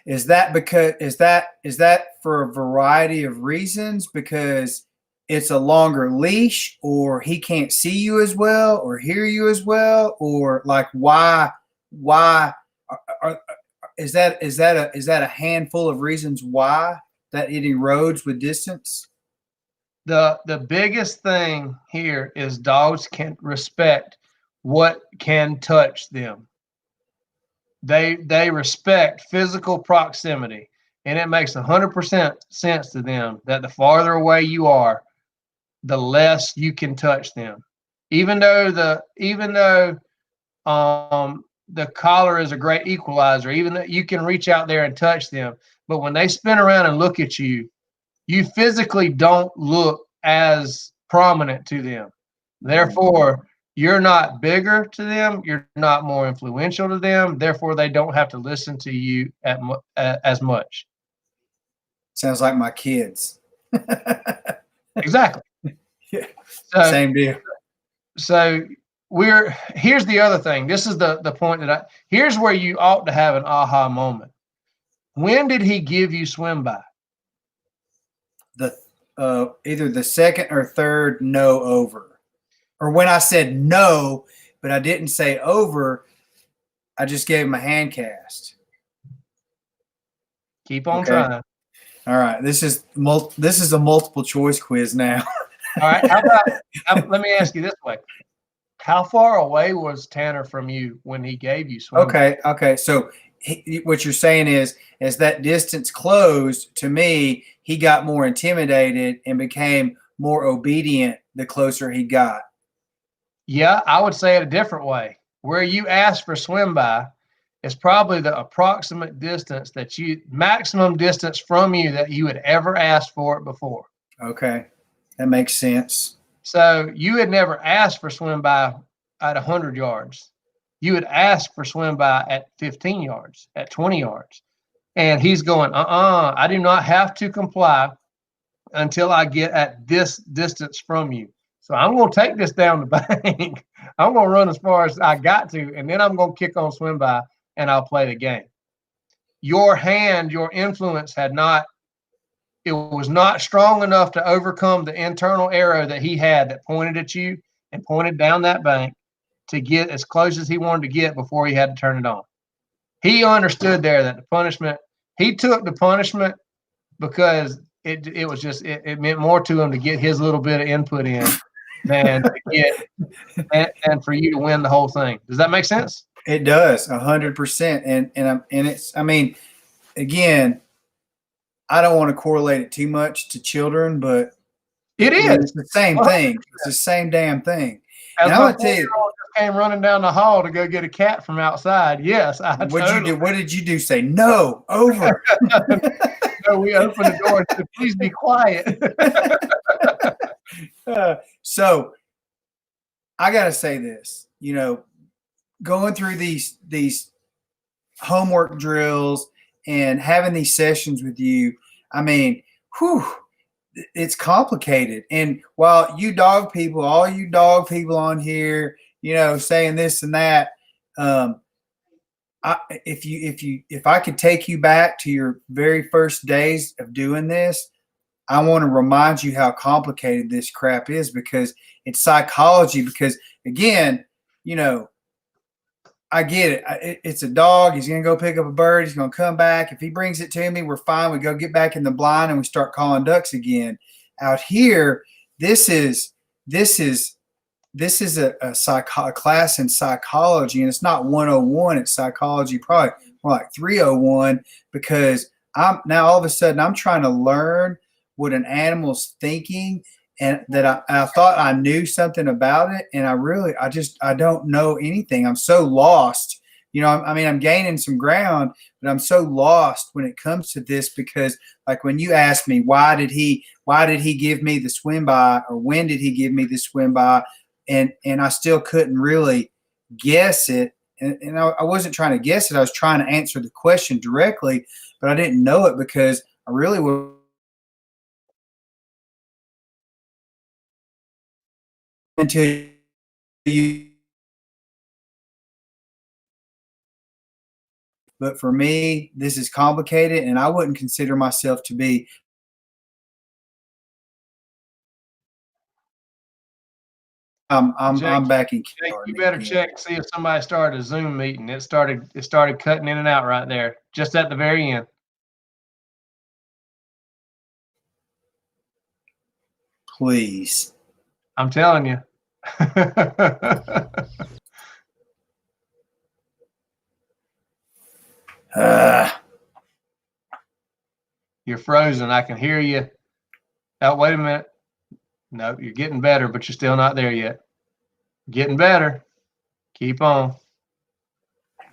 Is that for a variety of reasons? Because it's a longer leash, or he can't see you as well or hear you as well, or like why is that a handful of reasons why that it erodes with distance? The biggest thing here is dogs can respect what can touch them. They respect physical proximity, and it makes 100% sense to them that the farther away you are, the less you can touch them. Even though the collar is a great equalizer, even though you can reach out there and touch them, but when they spin around and look at you, you physically don't look as prominent to them. Therefore, you're not bigger to them. You're not more influential to them. Therefore, they don't have to listen to you as much. Sounds like my kids. Exactly. Yeah. So, same deal. So here's the other thing. This is the point here's where you ought to have an aha moment. When did he give you swim by? Either the second or third no over. Or when I said no, but I didn't say over, I just gave him a hand cast. Keep on trying. All right. This is a multiple choice quiz now. All right. Let me ask you this way. How far away was Tanner from you when he gave you swim? Okay. So what you're saying is, as that distance closed to me, he got more intimidated and became more obedient the closer he got. Yeah, I would say it a different way. Where you asked for swim by is probably the approximate distance maximum distance from you that you had ever asked for it before. Okay. That makes sense. So you had never asked for swim by at 100 yards. You would ask for swim by at 15 yards, at 20 yards. And he's going, I do not have to comply until I get at this distance from you. So I'm going to take this down the bank. I'm going to run as far as I got to, and then I'm going to kick on swim by, and I'll play the game. Your hand, your influence it was not strong enough to overcome the internal arrow that he had that pointed at you and pointed down that bank to get as close as he wanted to get before he had to turn it on. He understood there that the punishment, he took the punishment because it was just, it meant more to him to get his little bit of input in than to get, and for you to win the whole thing. Does that make sense? It does, 100%. And it's, I mean, again, I don't want to correlate it too much to children, but it is. It's the same thing. It's the same damn thing. As and I'm gonna tell you, came running down the hall to go get a cat from outside. Yes, you do? What did you do? Say no, over. So we opened the door and said, "Please be quiet." So I gotta say this. You know, going through these homework drills and having these sessions with you, I mean, it's complicated. And while you dog people, all you dog people on here, you know, saying this and that, if I could take you back to your very first days of doing this, I want to remind you how complicated this crap is, because it's psychology. Because again, you know, I get it. It's a dog. He's going to go pick up a bird. He's going to come back. If he brings it to me, we're fine. We go get back in the blind and we start calling ducks again. Out here, this is a class in psychology, and it's not 101. It's psychology, probably more like 301, because I'm now all of a sudden I'm trying to learn what an animal's thinking, and that I thought I knew something about it, and I don't know anything. I'm so lost. You know, I mean, I'm gaining some ground, but I'm so lost when it comes to this, because like when you asked me, why did he give me the swim by, or when did he give me the swim by? And I still couldn't really guess it. And I wasn't trying to guess it. I was trying to answer the question directly, but I didn't know it because I really was. Until you. But for me, this is complicated, and I wouldn't consider myself to be. I'm back in kindergarten. You better check and see if somebody started a Zoom meeting. It started cutting in and out right there, just at the very end. Please. I'm telling you. You're frozen. I can hear you. Oh, wait a minute. No, you're getting better, but you're still not there yet. Getting better. Keep on.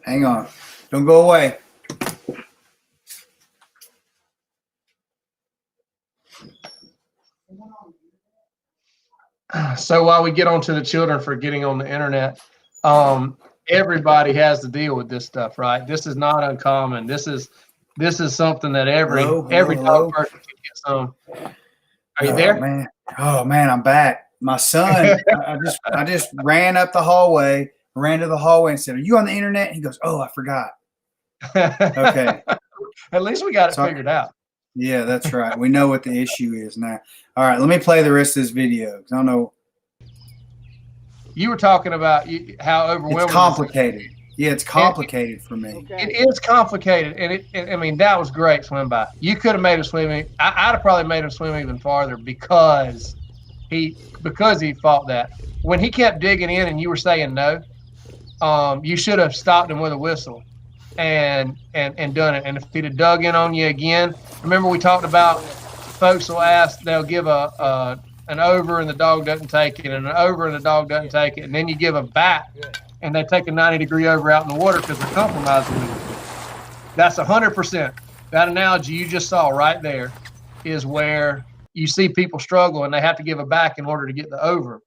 Hang on. Don't go away. So while we get on to the children for getting on the internet, everybody has to deal with this stuff, right? This is not uncommon. This is something that every dog person can get some. Are you there? Man. Oh man, I'm back. My son, I just ran up the hallway, ran to the hallway and said, "Are you on the internet?" And he goes, "Oh, I forgot." Okay. At least we got it figured out. Yeah, that's right. We know what the issue is now. All right, let me play the rest of this video, because I don't know. You were talking about how overwhelming. It's complicated. Yeah, it's complicated for me. Okay. It is complicated, and I mean, that was great swim by. You could have made him swim. I'd have probably made him swim even farther because he fought that. When he kept digging in and you were saying no, you should have stopped him with a whistle and done it. And if he'd have dug in on you again, remember we talked about folks will ask, they'll give an over and the dog doesn't take it, and an over and the dog doesn't take it, and then you give a back and they take a 90-degree over out in the water because they're compromising with it. That's 100%. That analogy you just saw right there is where you see people struggle and they have to give a back in order to get the over.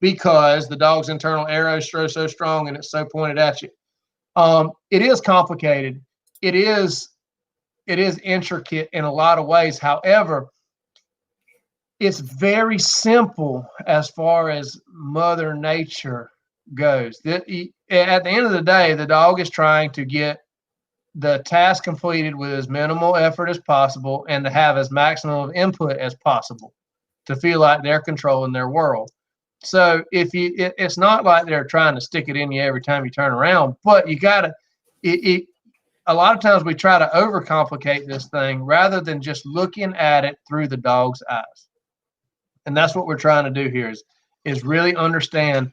because the dog's internal arrow is so strong and it's so pointed at you. It is complicated. It is intricate in a lot of ways. However, it's very simple as far as Mother Nature goes. At the end of the day, the dog is trying to get the task completed with as minimal effort as possible and to have as maximum input as possible to feel like they're controlling their world. So it's not like they're trying to stick it in you every time you turn around, but you gotta, a lot of times we try to overcomplicate this thing rather than just looking at it through the dog's eyes. And that's what we're trying to do here is really understand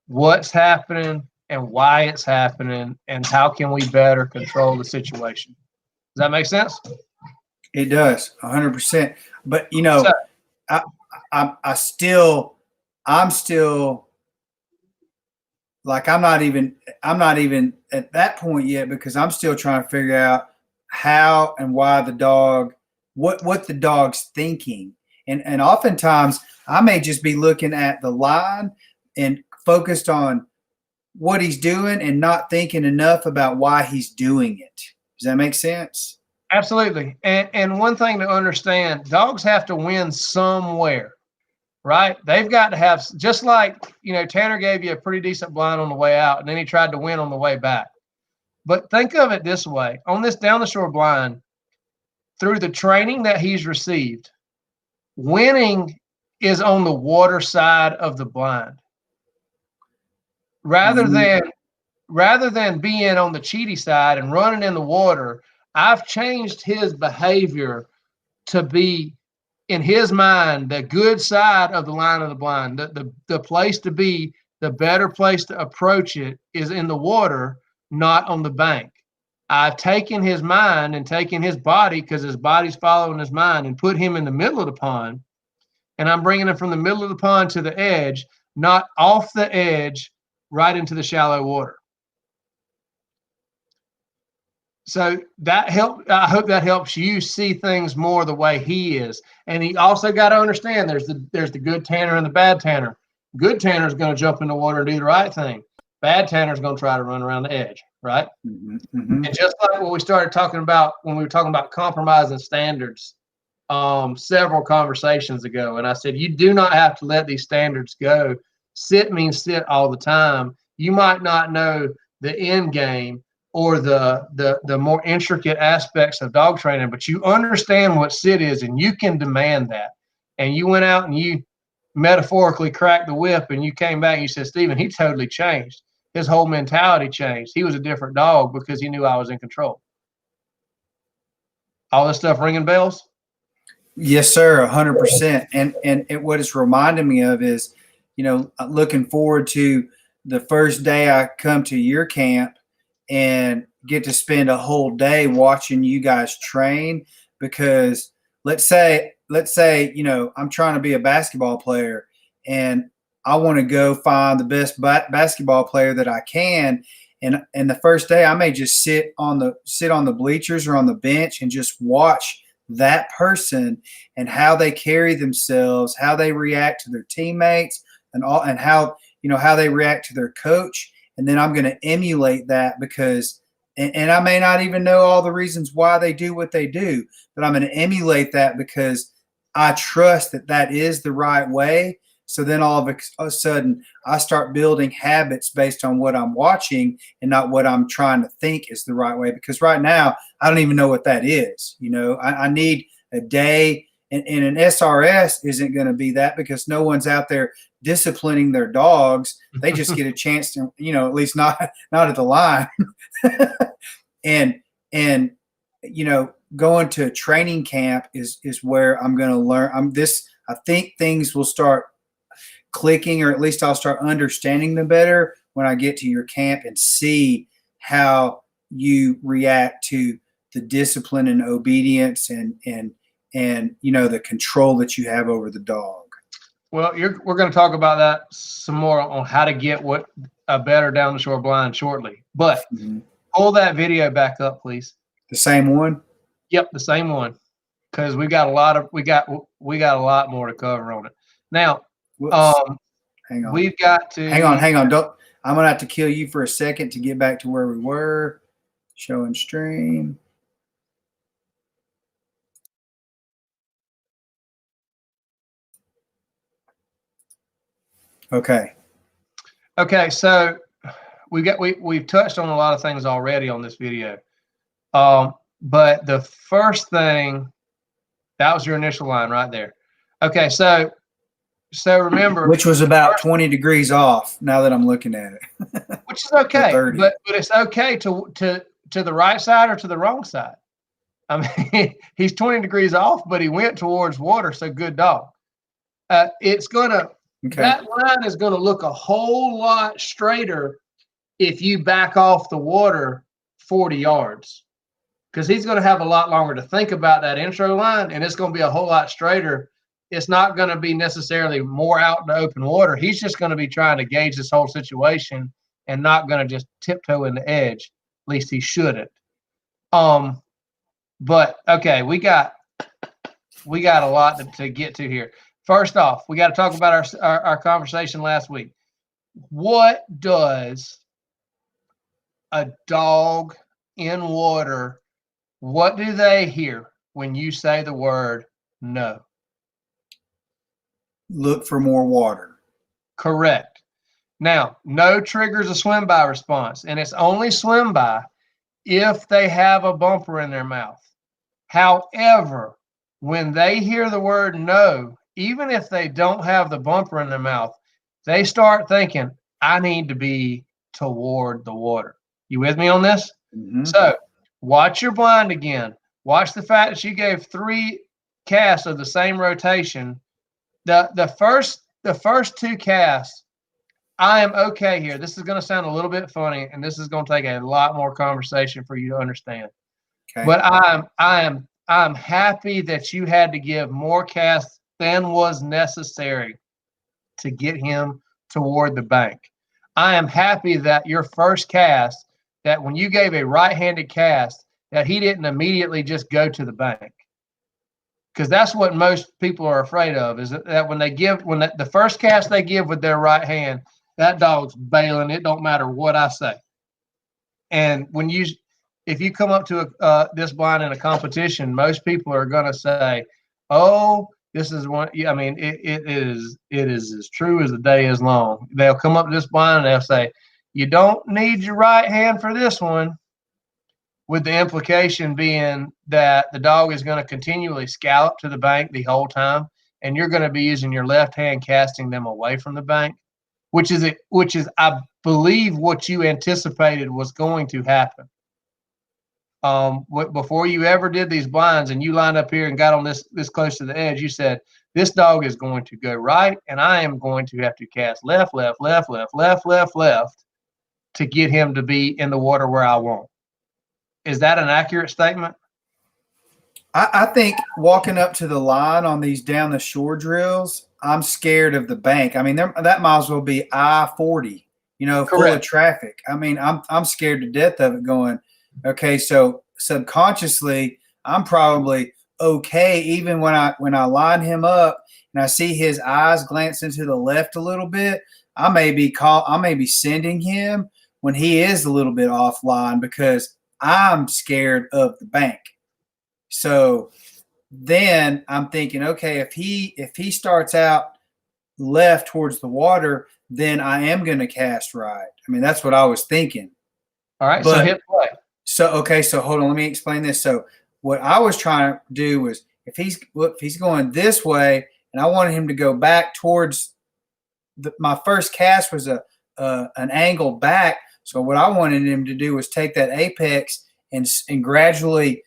what's happening and why it's happening and how can we better control the situation. Does that make sense? It does, 100%. But you know, so, I'm still like I'm not even at that point yet because I'm still trying to figure out how and why the dog, what the dog's thinking. And oftentimes I may just be looking at the line and focused on what he's doing and not thinking enough about why he's doing it. Does that make sense? Absolutely. And one thing to understand, dogs have to win somewhere, right? They've got to have, just like, you know, Tanner gave you a pretty decent blind on the way out and then he tried to win on the way back. But think of it this way, on this down the shore blind, through the training that he's received, winning is on the water side of the blind. Rather than being on the cheaty side and running in the water, I've changed his behavior to be, in his mind, the good side of the line of the blind. The place to be, the better place to approach it is in the water, not on the bank. I've taken his mind and taken his body, because his body's following his mind, and put him in the middle of the pond. And I'm bringing him from the middle of the pond to the edge, not off the edge, right into the shallow water. So that helped. I hope that helps you see things more the way he is. And he also got to understand there's the good Tanner and the bad Tanner. Good Tanner is going to jump in the water and do the right thing. Bad Tanner is going to try to run around the edge, right? Mm-hmm, mm-hmm. And just like what we started talking about when we were talking about compromising standards several conversations ago, and I said you do not have to let these standards go. Sit means sit all the time. You might not know the end game or the more intricate aspects of dog training, but you understand what sit is and you can demand that. And you went out and you metaphorically cracked the whip and you came back and you said, Stephen, he totally changed. His whole mentality changed. He was a different dog because he knew I was in control. All this stuff ringing bells? Yes, sir, 100%. And what it's reminding me of is, you know, looking forward to the first day I come to your camp and get to spend a whole day watching you guys train. Because let's say, you know, I'm trying to be a basketball player and I want to go find the best basketball player that I can. And the first day I may just sit on the bleachers or on the bench and just watch that person and how they carry themselves, how they react to their teammates, and how, you know, how they react to their coach. And then I'm going to emulate that because, and I may not even know all the reasons why they do what they do, but I'm going to emulate that because I trust that that is the right way. So then all of a sudden I start building habits based on what I'm watching and not what I'm trying to think is the right way. Because right now I don't even know what that is. You know, I need a day, and an SRS isn't going to be that because no one's out there disciplining their dogs. They just get a chance to, you know, at least not at the line. and you know, going to training camp is where I'm going to learn. I think things will start clicking, or at least I'll start understanding them better when I get to your camp and see how you react to the discipline and obedience and you know, the control that you have over the dog. Well, we're going to talk about that some more on how to get a better down the shore blind shortly. But pull that video back up, please. The same one? Yep, the same one. Because we got a lot more to cover on it. Now, Hang on. We've got to Hang on. Don't. I'm gonna have to kill you for a second to get back to where we were. Show and stream. Okay. Okay, so we've touched on a lot of things already on this video. But the first thing, that was your initial line right there. Okay, so remember, Which was about 20 degrees off now that I'm looking at it. which is okay, 30. but it's okay to the right side or to the wrong side. I mean, he's 20 degrees off, but he went towards water, so good dog. It's gonna that line is gonna look a whole lot straighter if you back off the water 40 yards, because he's going to have a lot longer to think about that intro line, and it's going to be a whole lot straighter. It's not going to be necessarily more out in the open water. He's just going to be trying to gauge this whole situation and not going to just tiptoe in the edge. At least he shouldn't. But okay, we got a lot to get to here. First off, we got to talk about our conversation last week. What does a dog in water, what do they hear when you say the word no? Look for more water. Correct. Now, no triggers a swim by response, and it's only swim by if they have a bumper in their mouth. However, when they hear the word no, even if they don't have the bumper in their mouth, they start thinking, I need to be toward the water. You with me on this? Mm-hmm. So watch your blind again. Watch the fact that you gave 3 casts of the same rotation. The first 2 casts, I am okay here. This is going to sound a little bit funny, and this is going to take a lot more conversation for you to understand. Okay. But I'm happy that you had to give more casts than was necessary to get him toward the bank. I am happy that your first cast, that when you gave a right-handed cast, that he didn't immediately just go to the bank. Because that's what most people are afraid of, is that when the first cast they give with their right hand, that dog's bailing. It don't matter what I say. And if you come up to this blind in a competition, most people are going to say, oh, this is one. I mean, it is as true as the day is long. They'll come up to this blind and they'll say, you don't need your right hand for this one, with the implication being that the dog is going to continually scallop to the bank the whole time, and you're going to be using your left hand casting them away from the bank, which is I believe what you anticipated was going to happen. Before you ever did these blinds and you lined up here and got on this close to the edge, you said, this dog is going to go right, and I am going to have to cast left, left, left, left, left, left, left to get him to be in the water where I want. Is that an accurate statement? I think walking up to the line on these down the shore drills, I'm scared of the bank. I mean, that might as well be I-40, full of traffic. I mean, I'm scared to death of it going, okay, so subconsciously, I'm probably okay even when I line him up and I see his eyes glancing to the left a little bit. I may be sending him when he is a little bit offline because I'm scared of the bank. So then I'm thinking, okay, if he starts out left towards the water, then I am going to cast right. I mean, that's what I was thinking. All right, so hit play. So hold on, let me explain this. So what I was trying to do was if he's going this way and I wanted him to go back towards my first cast was an angle back. So what I wanted him to do was take that apex and gradually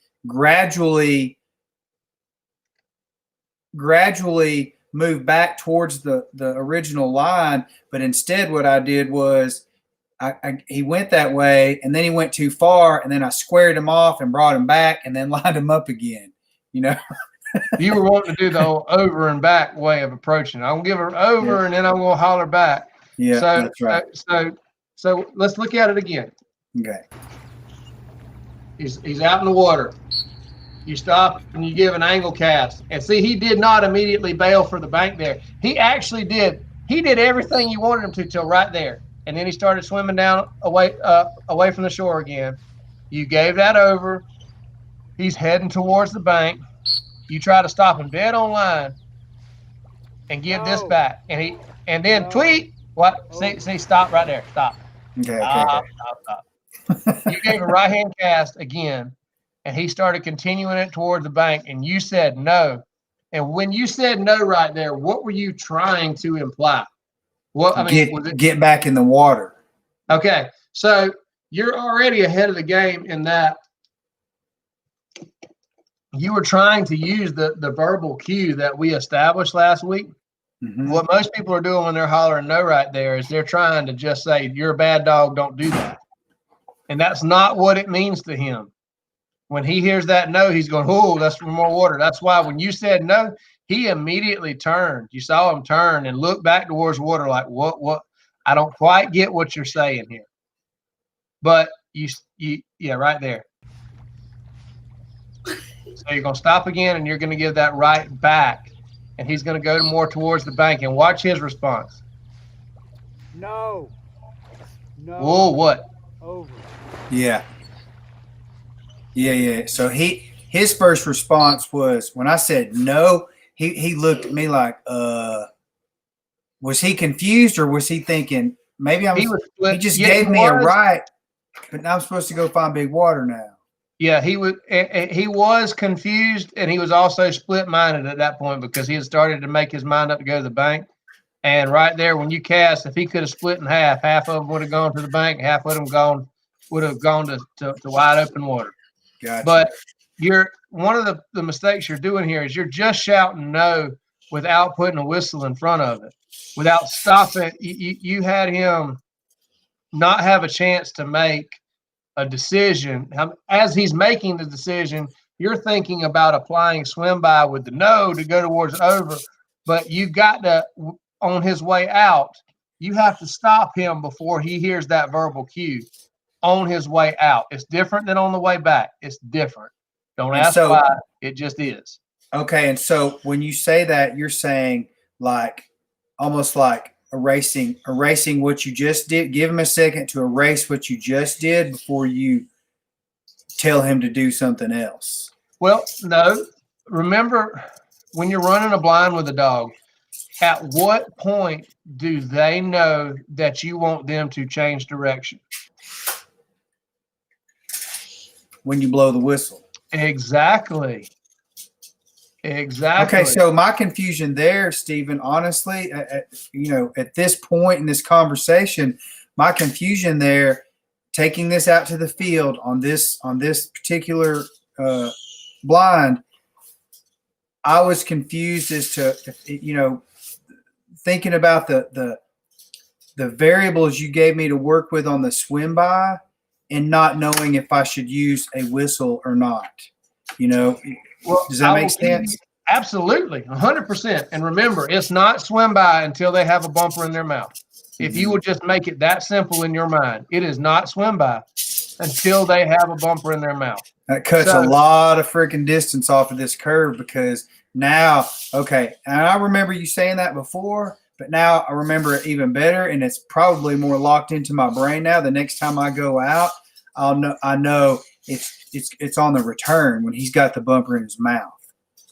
move back towards the original line. But instead what I did was he went that way and then he went too far and then I squared him off and brought him back and then lined him up again, You were wanting to do the whole over and back way of approaching. I'm going to give her over and then I'm going to holler back. Yeah, that's right. So let's look at it again. Okay. He's out in the water. You stop and you give an angle cast. And see, he did not immediately bail for the bank there. He actually did. He did everything you wanted him to till right there. And then he started swimming down away from the shore again. You gave that over. He's heading towards the bank. You try to stop him dead on line and give this back. And then tweet. What? See, stop right there. Stop. Okay. Stop. You gave a right-hand cast again, and he started continuing it towards the bank, and you said no. And when you said no right there, what were you trying to imply? What I mean, get back in the water. Okay, so you're already ahead of the game in that you were trying to use the verbal cue that we established last week. Mm-hmm. What most people are doing when they're hollering no right there is they're trying to just say, you're a bad dog, don't do that. And that's not what it means to him. When he hears that no, he's going, oh, that's for more water. That's why when you said no, he immediately turned. You saw him turn and look back towards water like, what? I don't quite get what you're saying here. But yeah, right there. So you're going to stop again, and you're going to give that right back, and he's going to go more towards the bank, and watch his response. No. Whoa, what? Over. Yeah. So his first response was when I said no, he looked at me like, was he confused or was he thinking maybe he just gave me a right, but now I'm supposed to go find big water now. Yeah, he was confused, and he was also split-minded at that point because he had started to make his mind up to go to the bank. And right there, when you cast, if he could have split in half of them would have gone to the bank, half of them would have gone to wide open water. Gotcha. But one of the mistakes you're doing here is you're just shouting no without putting a whistle in front of it, without stopping. You had him not have a chance to make a decision. As he's making the decision, you're thinking about applying swim by with the no to go towards over, but you've got to, on his way out, you have to stop him before he hears that verbal cue on his way out. It's different than on the way back. It's different. Don't ask why. It just is. Okay. And so when you say that, you're saying like almost like erasing what you just did. Give him a second to erase what you just did before you tell him to do something else. Well, no. Remember, when you're running a blind with a dog, at what point do they know that you want them to change direction? When you blow the whistle. Exactly. Okay, so my confusion there, Stephen, honestly, at this point in this conversation, my confusion there, taking this out to the field on this particular blind, I was confused as to, thinking about the variables you gave me to work with on the swim by and not knowing if I should use a whistle or not. Well, does that make sense? Absolutely, 100%. And remember, it's not swim by until they have a bumper in their mouth. If you would just make it that simple in your mind, it is not swim by until they have a bumper in their mouth. That cuts a lot of freaking distance off of this curve because now, okay, and I remember you saying that before, but now I remember it even better, and it's probably more locked into my brain now. The next time I go out, I know it's on the return when he's got the bumper in his mouth.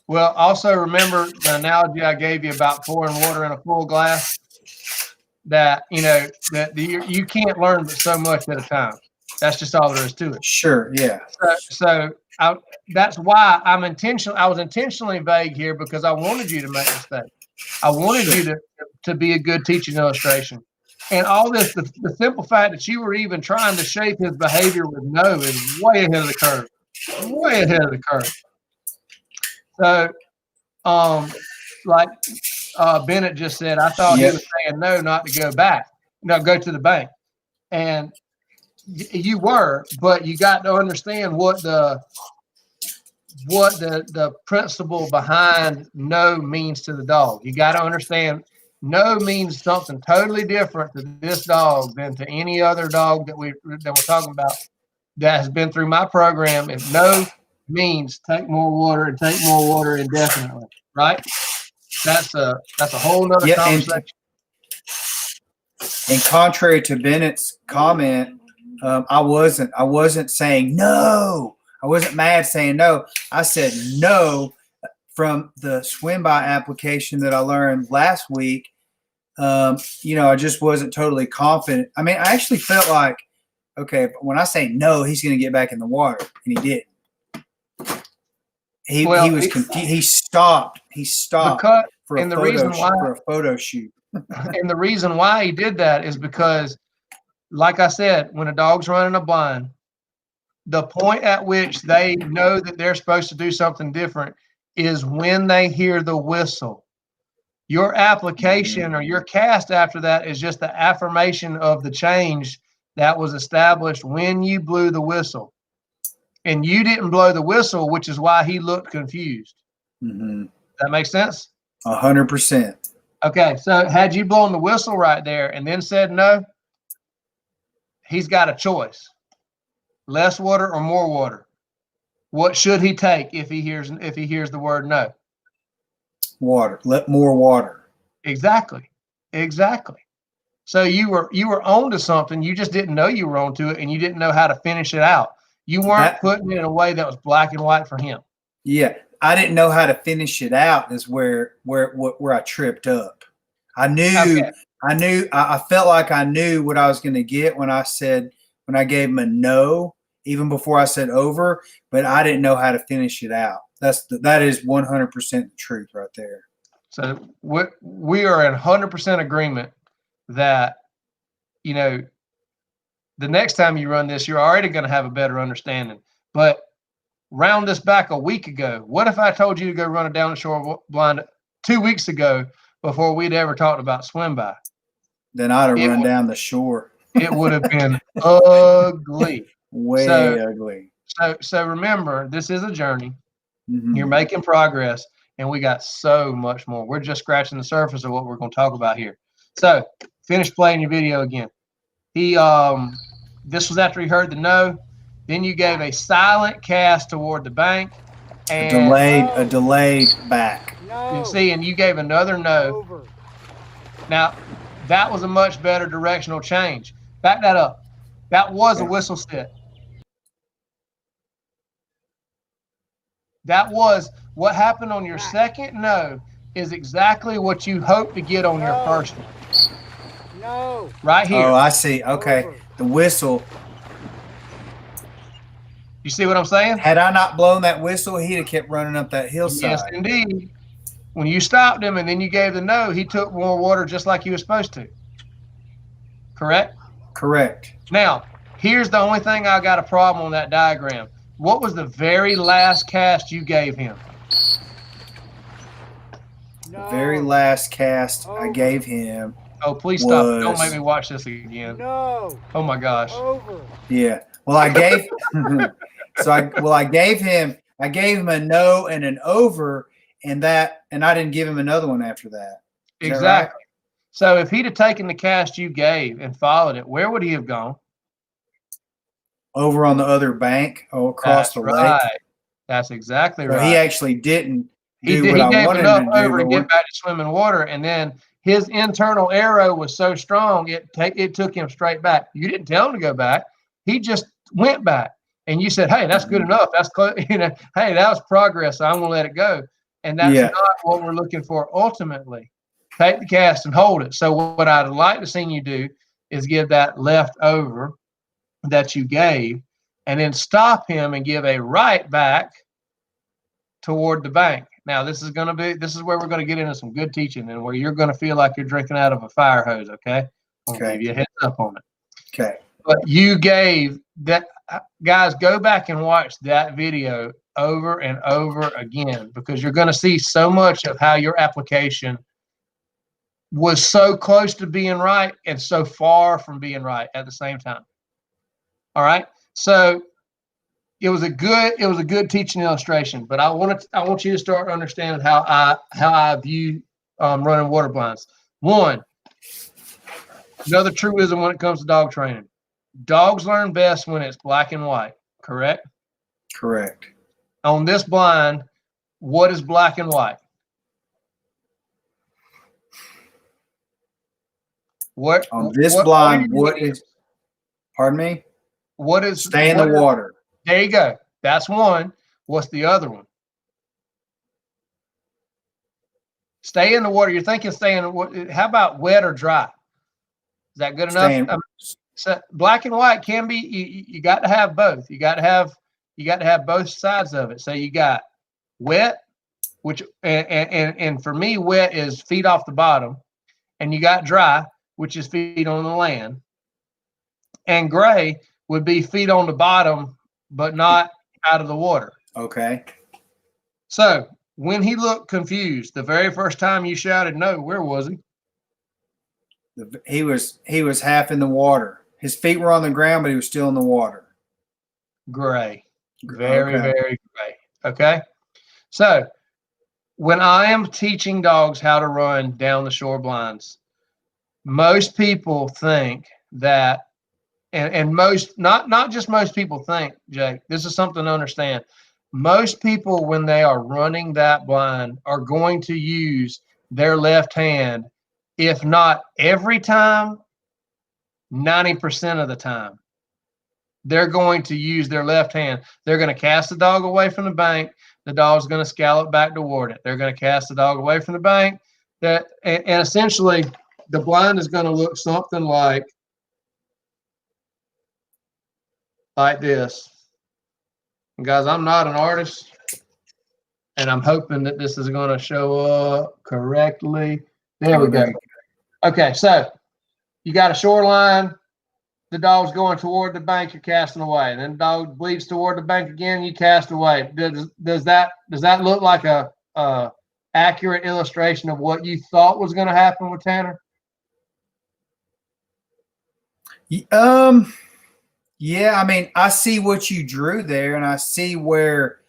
Well, also remember the analogy I gave you about pouring water in a full glass, that you can't learn but so much at a time. That's just all there is to it. Sure, yeah. That's why I was intentionally vague here because I wanted you to make mistakes. I wanted you to be a good teaching illustration. And all this, the simple fact that you were even trying to shape his behavior with no is way ahead of the curve. Way ahead of the curve. So, like Bennett just said, I thought he was saying no, not to go back. No, go to the bank. And you were, but you got to understand what the principle behind no means to the dog. You got to understand no means something totally different to this dog than to any other dog that we're talking about that has been through my program. If no means take more water and take more water indefinitely, right? That's a whole nother conversation. And contrary to Bennett's comment, I wasn't saying no. I wasn't mad saying no. I said no from the swim by application that I learned last week. I just wasn't totally confident. I mean, I actually felt like, okay, when I say no, he's going to get back in the water, and he didn't. He was confused. He stopped for a photo shoot. And the reason why he did that is because, like I said, when a dog's running a blind, the point at which they know that they're supposed to do something different is when they hear the whistle. Your application or your cast after that is just the affirmation of the change that was established when you blew the whistle. And you didn't blow the whistle, which is why he looked confused. Mm-hmm. That makes sense? 100%. Okay, so had you blown the whistle right there and then said no, he's got a choice. Less water or more water. What should he take if he hears the word no? Water. Let more water. Exactly. So you were on to something. You just didn't know you were on to it, and you didn't know how to finish it out. You weren't putting it in a way that was black and white for him. Yeah, I didn't know how to finish it out. Is where I tripped up. I felt like I knew what I was going to get when I gave him a no, even before I said over, but I didn't know how to finish it out. That is 100% the truth right there. So we are in 100% agreement that, the next time you run this, you're already going to have a better understanding. But round this back a week ago, what if I told you to go run a down the shore blind 2 weeks ago before we'd ever talked about swim by? Then I'd have run down the shore. It would have been ugly. Ugly. So remember, this is a journey. Mm-hmm. You're making progress, and we got so much more. We're just scratching the surface of what we're going to talk about here. So finish playing your video again. This was after he heard the no. Then you gave a silent cast toward the bank. And a delayed back. You see, and you gave another no. Over. Now, that was a much better directional change. Back that up. That was a whistle sit. That was what happened on your second no is exactly what you hope to get on your first one. No. Right here. Oh, I see. Okay. Over. The whistle. You see what I'm saying? Had I not blown that whistle, he'd have kept running up that hillside. Yes, indeed. When you stopped him and then you gave the no, he took more water just like he was supposed to. Correct? Correct. Now, here's the only thing I got a problem on that diagram. What was the very last cast you gave him? No. The very last cast I gave him. Oh, please stop. Don't make me watch this again. No. Oh my gosh. Over. Yeah. Well, I gave I gave him a no and an over, and I didn't give him another one after that. Is Exactly. that right? So if he'd have taken the cast you gave and followed it, where would he have gone? Over on the other bank, across the lake. That's exactly So right. he actually didn't He do what I gave wanted enough him to do. over to get back to swimming water, and then his internal arrow was so strong it took him straight back. You didn't tell him to go back; he just went back, and you said, "Hey, that's good enough. That's close. Hey, that was progress. So I'm going to let it go." And that's not what we're looking for. Ultimately, take the cast and hold it. So what I'd like to see you do is give that left over that you gave, and then stop him and give a right back toward the bank. Now, this is where we're going to get into some good teaching and where you're going to feel like you're drinking out of a fire hose, okay? I'll give you a heads up on it. Okay. But you gave that, guys, go back and watch that video over and over again, because you're going to see so much of how your application was so close to being right and so far from being right at the same time. All right? So it was a good teaching illustration, but I want you to start understanding how I view running water blinds. One, another truism when it comes to dog training: dogs learn best when it's black and white. Correct? Correct. On this blind, what is black and white? On this what blind, are your what mediums? is, pardon me? What is Stay in the water. There you go. That's one. What's the other one? Stay in the water. You're thinking stay in the water. How about wet or dry? Is that good enough? So black and white can be. You got to have both. You got to have both sides of it. So you got wet, which and for me, wet is feet off the bottom, and you got dry, which is feet on the land, and gray would be feet on the bottom, but not out of the water. Okay. So when he looked confused, the very first time you shouted no, where was he? He was half in the water. His feet were on the ground, but he was still in the water. Gray. Very gray. Okay. So when I am teaching dogs how to run down the shore blinds, most people think that, and most, not just most people think, Jake, this is something to understand. Most people, when they are running that blind, are going to use their left hand, if not every time, 90% of the time. They're going to use their left hand. They're going to cast the dog away from the bank. The dog's going to scallop back toward it. They're going to cast the dog away from the bank. And essentially, the blind is going to look something like this. And guys, I'm not an artist, and I'm hoping that this is going to show up correctly. There we go. Okay, so you got a shoreline. The dog's going toward the bank, you're casting away. And then the dog bleeds toward the bank again, you cast away. Does that look like a accurate illustration of what you thought was going to happen with Tanner? Yeah, I mean, I see what you drew there, and I see where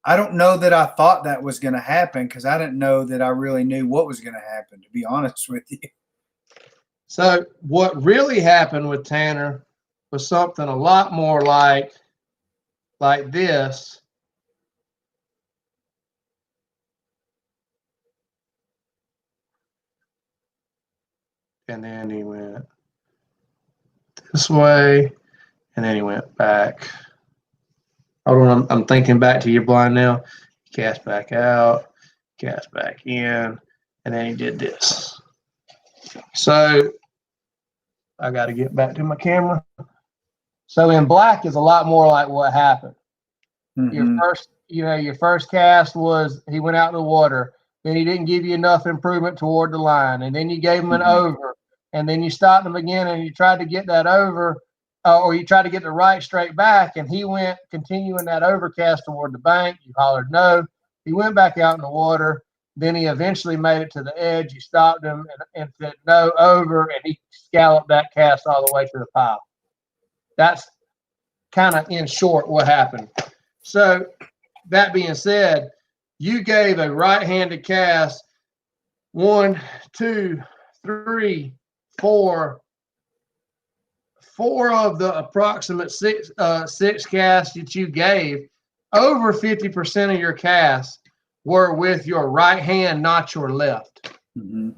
I don't know that I thought that was going to happen, because I didn't know that I really knew what was going to happen, to be honest with you. So what really happened with Tanner was something a lot more like this. And then he went this way, and then he went back. Hold on, I'm thinking back to your blind now. Cast back out, cast back in, and then he did this. So I got to get back to my camera. So in black is a lot more like what happened. Mm-hmm. Your first cast was he went out in the water. Then he didn't give you enough improvement toward the line, and then you gave him an over, and then you stopped him again, and you tried to get that over, or you tried to get the right straight back, and he went continuing that overcast toward the bank. You hollered no. He went back out in the water. Then he eventually made it to the edge. You stopped him and said no, over, and he scalloped that cast all the way to the pile. That's kind of in short what happened. So that being said, you gave a right-handed cast 1, 2, 3, 4 of the approximate six casts that you gave. Over 50% of your casts were with your right hand, not your left. Mm-hmm.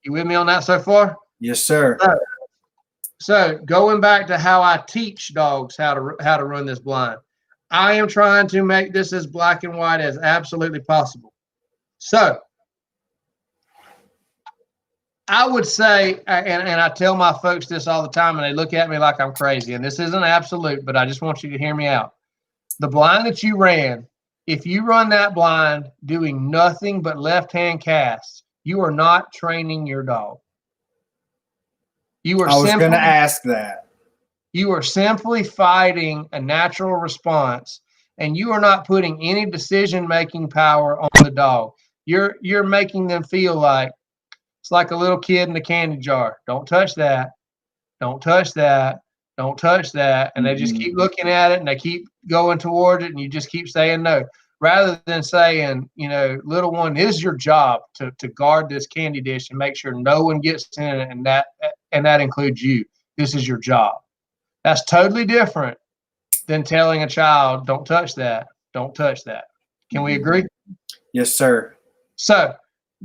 You with me on that so far? Yes, sir. So going back to how I teach dogs how to run this blind, I am trying to make this as black and white as absolutely possible. So I would say, and I tell my folks this all the time, and they look at me like I'm crazy, and this isn't absolute, but I just want you to hear me out. The blind that you ran, if you run that blind doing nothing but left-hand casts, you are not training your dog. I was going to ask that. You are simply fighting a natural response, and you are not putting any decision-making power on the dog. You're making them feel like it's like a little kid in a candy jar. Don't touch that. Don't touch that. Don't touch that. And they just keep looking at it, and they keep going toward it, and you just keep saying no. Rather than saying, little one, it is your job to guard this candy dish and make sure no one gets in it, and that includes you. This is your job. That's totally different than telling a child, don't touch that. Don't touch that. Can we agree? Yes, sir. So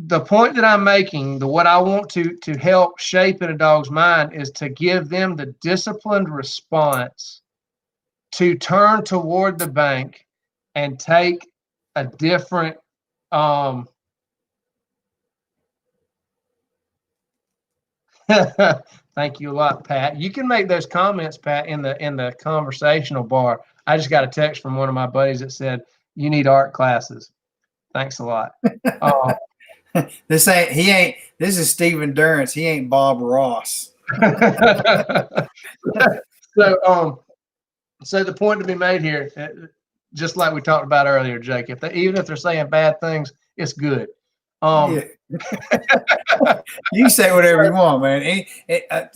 the point that I'm making, what I want to help shape in a dog's mind is to give them the disciplined response to turn toward the bank and take a different thank you a lot, Pat. You can make those comments, Pat, in the conversational bar. I just got a text from one of my buddies that said, "You need art classes." Thanks a lot. This is Stephen Durrance. He ain't Bob Ross. So the point to be made here, just like we talked about earlier, Jake, even if they're saying bad things, it's good. Yeah. You can say whatever you want, man.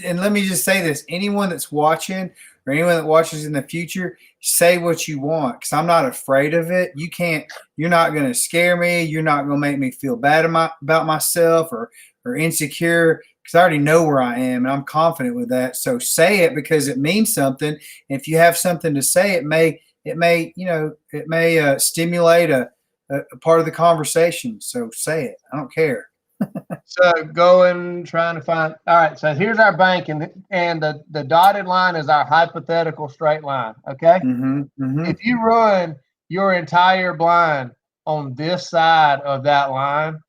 And let me just say this: anyone that's watching or anyone that watches in the future, say what you want, because I'm not afraid of it. You're not going to scare me. You're not going to make me feel bad about myself or insecure, because I already know where I am and I'm confident with that. So say it because it means something. And if you have something to say, it may stimulate a part of the conversation. So say it. I don't care. So trying to find. All right. So here's our bank, and the dotted line is our hypothetical straight line. Okay. If you run your entire blind on this side of that line,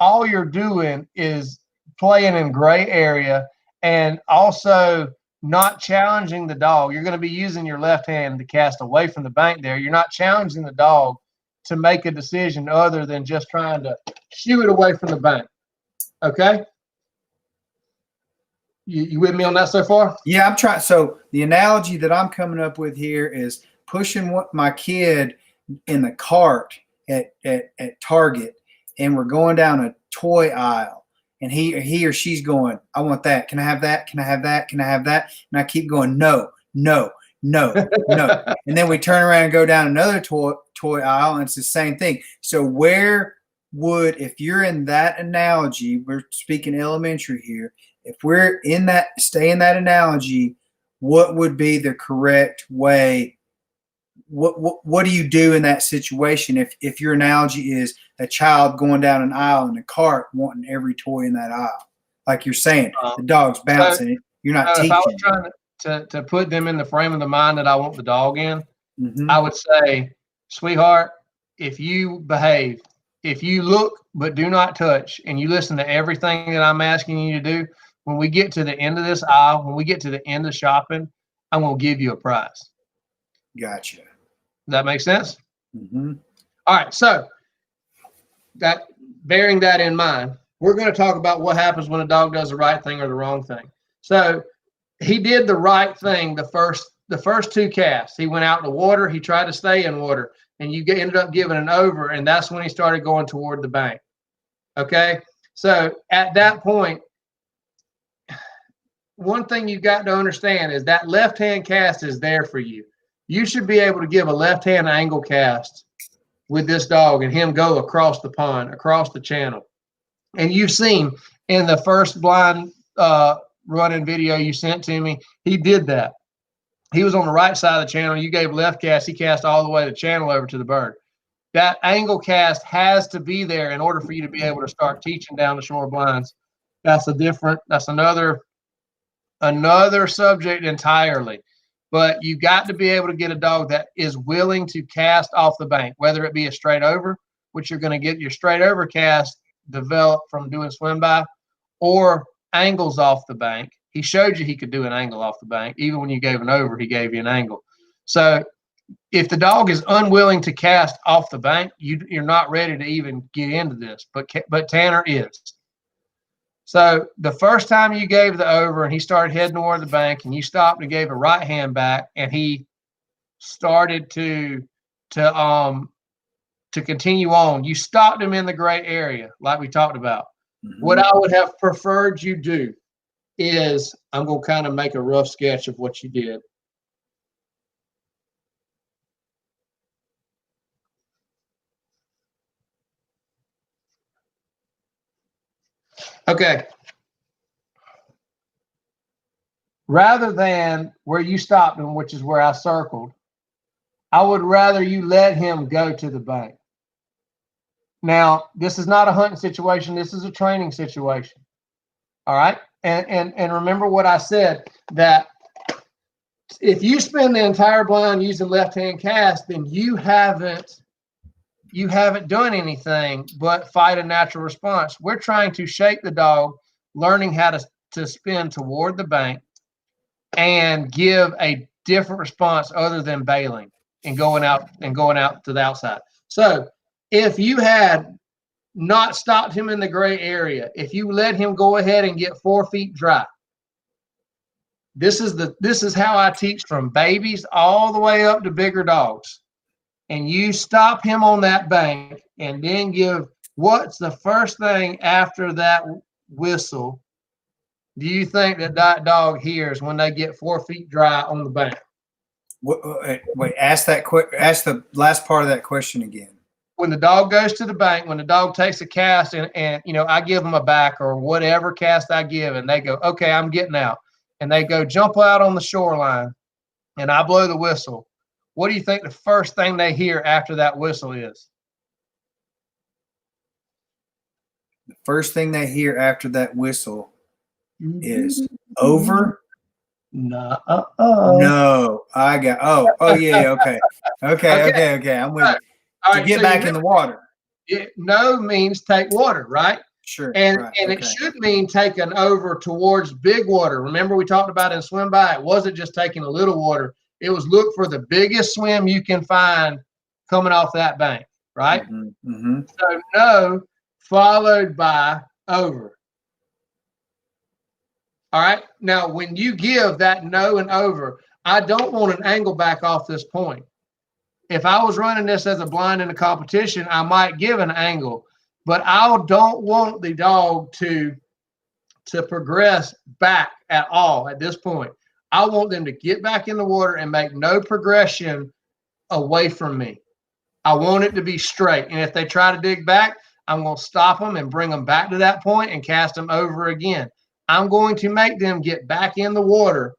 all you're doing is playing in gray area and also not challenging the dog. You're going to be using your left hand to cast away from the bank there. You're not challenging the dog to make a decision other than just trying to shoo it away from the bank. Okay? You with me on that so far? Yeah, I'm trying. So the analogy that I'm coming up with here is pushing my kid in the cart at Target, and we're going down a toy aisle, and he or she's going, "I want that. Can I have that? Can I have that? Can I have that?" And I keep going, "No, no, no, no." And then we turn around and go down another toy aisle, and it's the same thing. So if you're in that analogy, we're speaking elementary here. If we're stay in that analogy, what would be the correct way? What do you do in that situation if your analogy is a child going down an aisle in a cart wanting every toy in that aisle? Like you're saying, the dog's bouncing. You're not teaching. If I was trying to put them in the frame of the mind that I want the dog in, I would say, "Sweetheart, if you behave, if you look but do not touch, and you listen to everything that I'm asking you to do, when we get to the end of this aisle, when we get to the end of shopping, I'm going to give you a prize." Gotcha. Does that make sense? All right. So bearing that in mind, we're going to talk about what happens when a dog does the right thing or the wrong thing. So he did the right thing the first two casts. He went out in the water. He tried to stay in water, and you ended up giving an over, and that's when he started going toward the bank. Okay? So at that point, one thing you've got to understand is that left-hand cast is there for you. You should be able to give a left-hand angle cast with this dog and him go across the pond, across the channel. And you've seen in the first blind running video you sent to me, he did that. He was on the right side of the channel. You gave left cast. He cast all the way the channel over to the bird. That angle cast has to be there in order for you to be able to start teaching down the shore blinds. That's another subject entirely. But you got to be able to get a dog that is willing to cast off the bank, whether it be a straight over, which you're going to get your straight over cast developed from doing swim by, or angles off the bank. He showed you he could do an angle off the bank. Even when you gave an over, he gave you an angle. So if the dog is unwilling to cast off the bank, you're not ready to even get into this. But Tanner is. So the first time you gave the over and he started heading toward the bank, and you stopped and gave a right hand back, and he started to continue on, you stopped him in the gray area like we talked about. What I would have preferred you do is, I'm going to kind of make a rough sketch of what you did. Okay. Rather than where you stopped him, which is where I circled, I would rather you let him go to the bank. Now, this is not a hunting situation. This is a training situation. All right. And remember what I said, that if you spend the entire blind using left-hand cast, then you haven't done anything but fight a natural response. We're trying to shape the dog, learning how to spin toward the bank and give a different response other than bailing and going out to the outside. So if you had not stopped him in the gray area, if you let him go ahead and get 4 feet dry, this is how I teach from babies all the way up to bigger dogs. And you stop him on that bank and then give, what's the first thing after that whistle do you think that dog hears when they get 4 feet dry on the bank? Wait, ask the last part of that question again. When the dog goes to the bank, when the dog takes a cast and I give them a back or whatever cast I give, and they go, okay, I'm getting out. And they go jump out on the shoreline and I blow the whistle. What do you think the first thing they hear after that whistle is? The first thing they hear after that whistle is over. No, I got. Oh yeah. Okay. I'm with you. All to right, get so back in the water. No means take water, right? Sure. And right, it should mean taking over towards big water. Remember we talked about in swim by, it wasn't just taking a little water. It was look for the biggest swim you can find coming off that bank, right? So no followed by over. All right. Now, when you give that no and over, I don't want an angle back off this point. If I was running this as a blind in a competition, I might give an angle, but I don't want the dog to progress back at all at this point. I want them to get back in the water and make no progression away from me. I want it to be straight. And if they try to dig back, I'm going to stop them and bring them back to that point and cast them over again. I'm going to make them get back in the water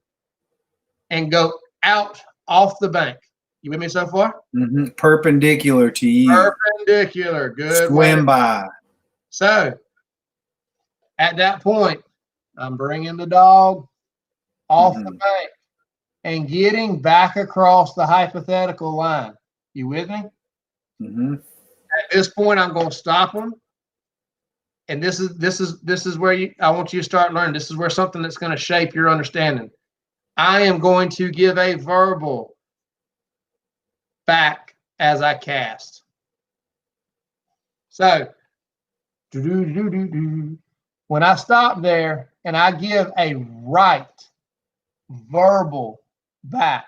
and go out off the bank. You with me so far? Perpendicular to you. Perpendicular. Good. Swim by. So at that point, I'm bringing the dog off the bank and getting back across the hypothetical line. You with me? At this point, I'm going to stop them. And this is where I want you to start learning. This is where something that's going to shape your understanding. I am going to give a verbal back as I cast. So when I stop there and I give a right verbal back,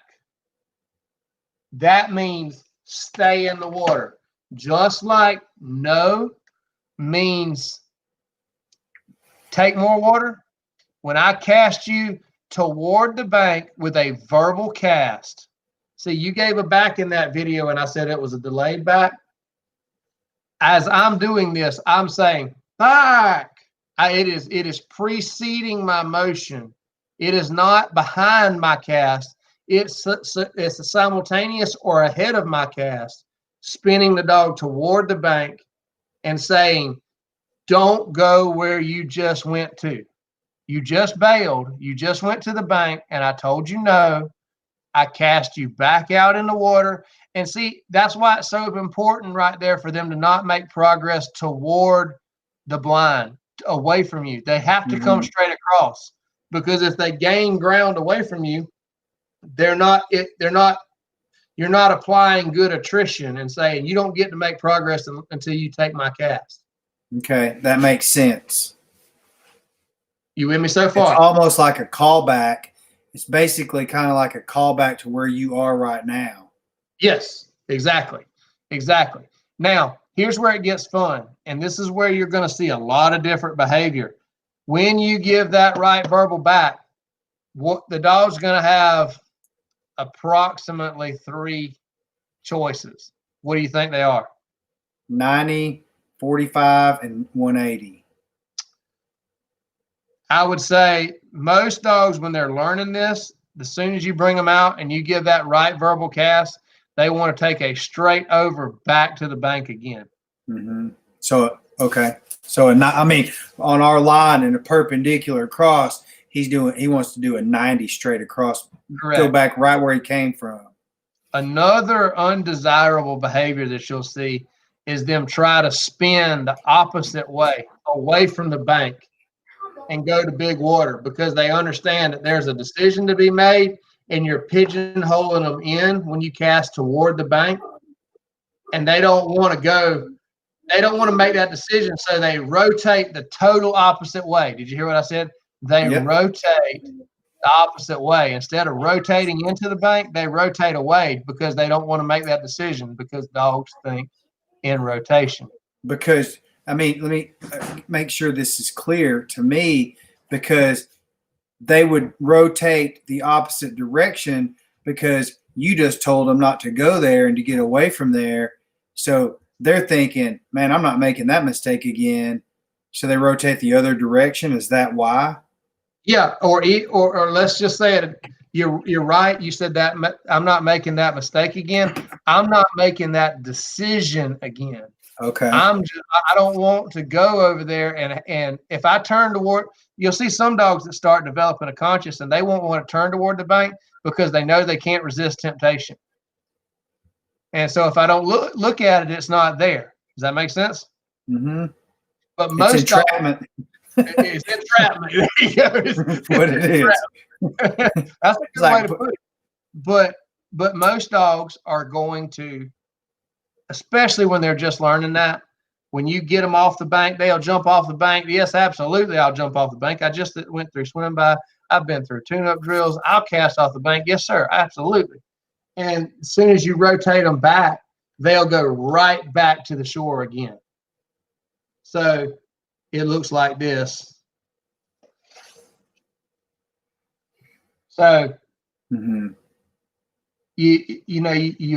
that means stay in the water. Just like no means take more water, when I cast you toward the bank with a verbal cast, see, you gave a back in that video and I said it was a delayed back. As I'm doing this, I'm saying back. It is preceding my motion. It is not behind my cast. It's a simultaneous or ahead of my cast, spinning the dog toward the bank and saying, don't go where you just went to. You just bailed. You just went to the bank and I told you no. I cast you back out in the water. And see, that's why it's so important right there for them to not make progress toward the blind, away from you. They have to come straight across, because if they gain ground away from you, you're not applying good attrition and saying you don't get to make progress until you take my cast. Okay, that makes sense. You with me so far? It's almost like a callback. It's basically kind of like a callback to where you are right now. Yes, exactly. Now, here's where it gets fun. And this is where you're going to see a lot of different behavior. When you give that right verbal back, what the dog's going to have approximately 3 choices. What do you think they are? 90, 45, and 180. I would say most dogs, when they're learning this, as soon as you bring them out and you give that right verbal cast, they want to take a straight over back to the bank again. So, okay. So, I mean, on our line in a perpendicular across, he wants to do a 90 straight across. Correct. Go back right where he came from. Another undesirable behavior that you'll see is them try to spin the opposite way, away from the bank, and go to big water, because they understand that there's a decision to be made and you're pigeonholing them in when you cast toward the bank. And they don't want to make that decision. So they rotate the total opposite way. Did you hear what I said? They rotate the opposite way. Instead of rotating into the bank, they rotate away because they don't want to make that decision, because dogs think in rotation. Because, I mean, let me make sure this is clear to me, because they would rotate the opposite direction because you just told them not to go there and to get away from there. So they're thinking, man, I'm not making that mistake again. So they rotate the other direction. Is that why? Yeah, or let's just say it. You're right. You said that I'm not making that mistake again. I'm not making that decision again. Okay. I don't want to go over there, and if I turn toward, you'll see some dogs that start developing a conscience, and they won't want to turn toward the bank because they know they can't resist temptation. And so if I don't look at it, it's not there. Does that make sense? Mm-hmm. But most it's entrapment. It's entrapment. There you go. It's what it is. That's a good way to put it. But most dogs are going to, especially when they're just learning that, when you get them off the bank, they'll jump off the bank. Yes, absolutely, I'll jump off the bank. I just went through swim by. I've been through tune-up drills. I'll cast off the bank. Yes, sir, absolutely. And as soon as you rotate them back, they'll go right back to the shore again. So it looks like this. So you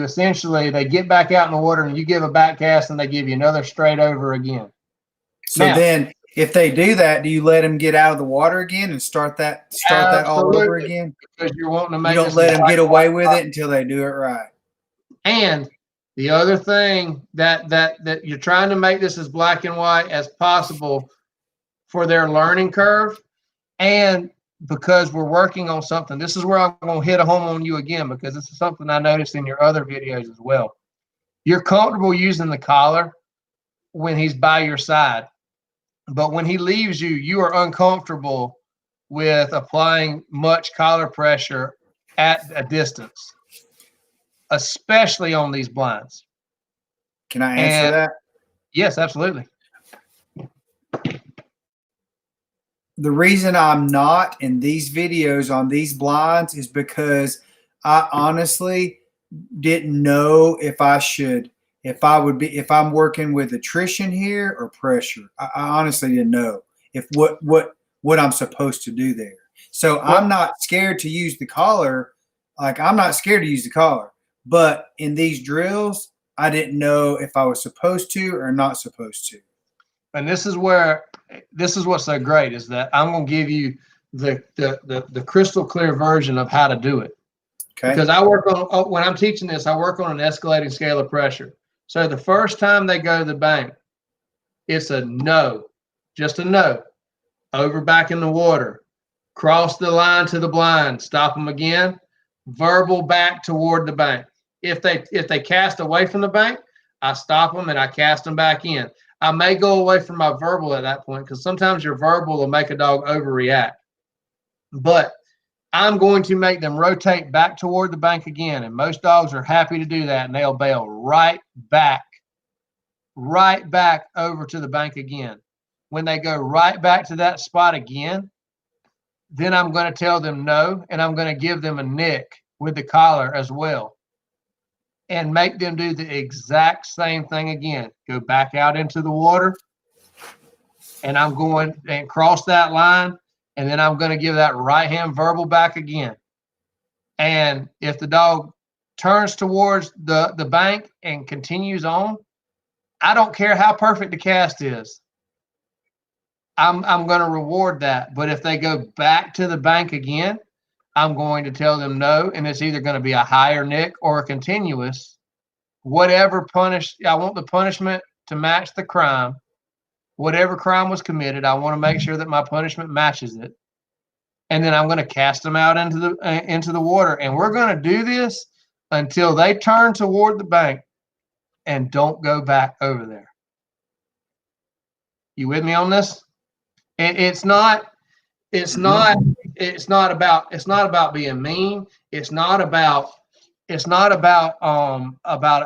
essentially, they get back out in the water and you give a back cast and they give you another straight over again. So now, then if they do that, do you let them get out of the water again and start that all over again? Because you're wanting to make, you don't let them get away with it until they do it right. And the other thing that you're trying to make this as black and white as possible for their learning curve, and because we're working on something, this is where I'm going to hit a home on you again, because this is something I noticed in your other videos as well. You're comfortable using the collar when he's by your side, but when he leaves you, you are uncomfortable with applying much collar pressure at a distance, especially on these blinds. Can I answer that? Yes, absolutely. The reason I'm not in these videos on these blinds is because I honestly didn't know if I'm working with attrition here or pressure. I honestly didn't know if what I'm supposed to do there. So I'm not scared to use the collar. Like, I'm not scared to use the collar, but in these drills, I didn't know if I was supposed to or not supposed to. And this is what's so great, is that I'm going to give you the crystal clear version of how to do it. Okay. Because when I'm teaching this, I work on an escalating scale of pressure. So the first time they go to the bank, it's a no, just a no. Over back in the water, cross the line to the blind, stop them again, verbal back toward the bank. If they cast away from the bank, I stop them and I cast them back in. I may go away from my verbal at that point, because sometimes your verbal will make a dog overreact. But I'm going to make them rotate back toward the bank again, and most dogs are happy to do that, and they'll bail right back over to the bank again. When they go right back to that spot again, then I'm going to tell them no, and I'm going to give them a nick with the collar as well, and make them do the exact same thing again. Go back out into the water, and I'm going and cross that line, and then I'm going to give that right hand verbal back again. And if the dog turns towards the bank and continues on, I don't care how perfect the cast is. I'm going to reward that. But if they go back to the bank again, I'm going to tell them no, and it's either going to be a higher nick or a continuous. Whatever I want the punishment to match the crime. Whatever crime was committed, I want to make sure that my punishment matches it. And then I'm going to cast them out into the water. And we're going to do this until they turn toward the bank and don't go back over there. You with me on this? It's not about being mean. It's not about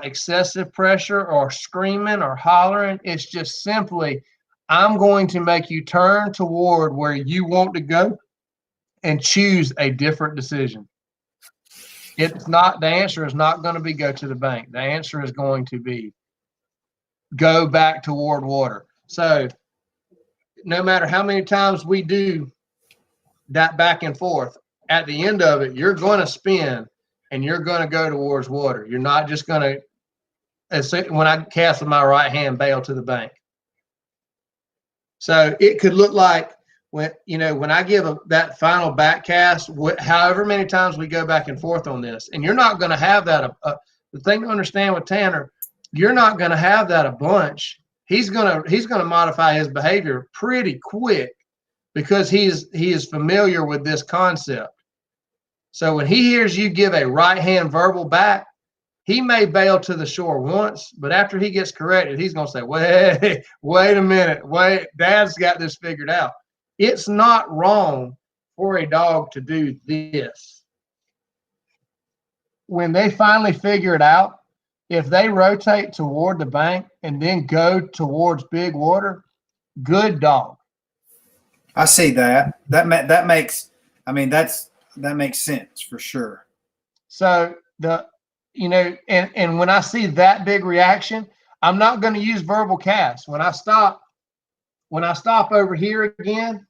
excessive pressure or screaming or hollering. It's just simply, I'm going to make you turn toward where you want to go and choose a different decision. It's not, the answer is not going to be go to the bank. The answer is going to be go back toward water. So no matter how many times we do that back and forth, at the end of it, you're going to spin and you're going to go towards water. You're not just going to, when I cast with my right hand, bail to the bank. So it could look like when I give that final back cast, however many times we go back and forth on this, and you're not going to have that. The thing to understand with Tanner, you're not going to have that a bunch. He's going to modify his behavior pretty quick because he is familiar with this concept. So when he hears you give a right hand verbal back, he may bail to the shore once, but after he gets corrected, he's going to say, wait a minute, Dad's got this figured out. It's not wrong for a dog to do this. When they finally figure it out, if they rotate toward the bank and then go towards big water, good dog. I see that. That makes sense for sure. So and when I see that big reaction, I'm not going to use verbal cast. When I stop over here again,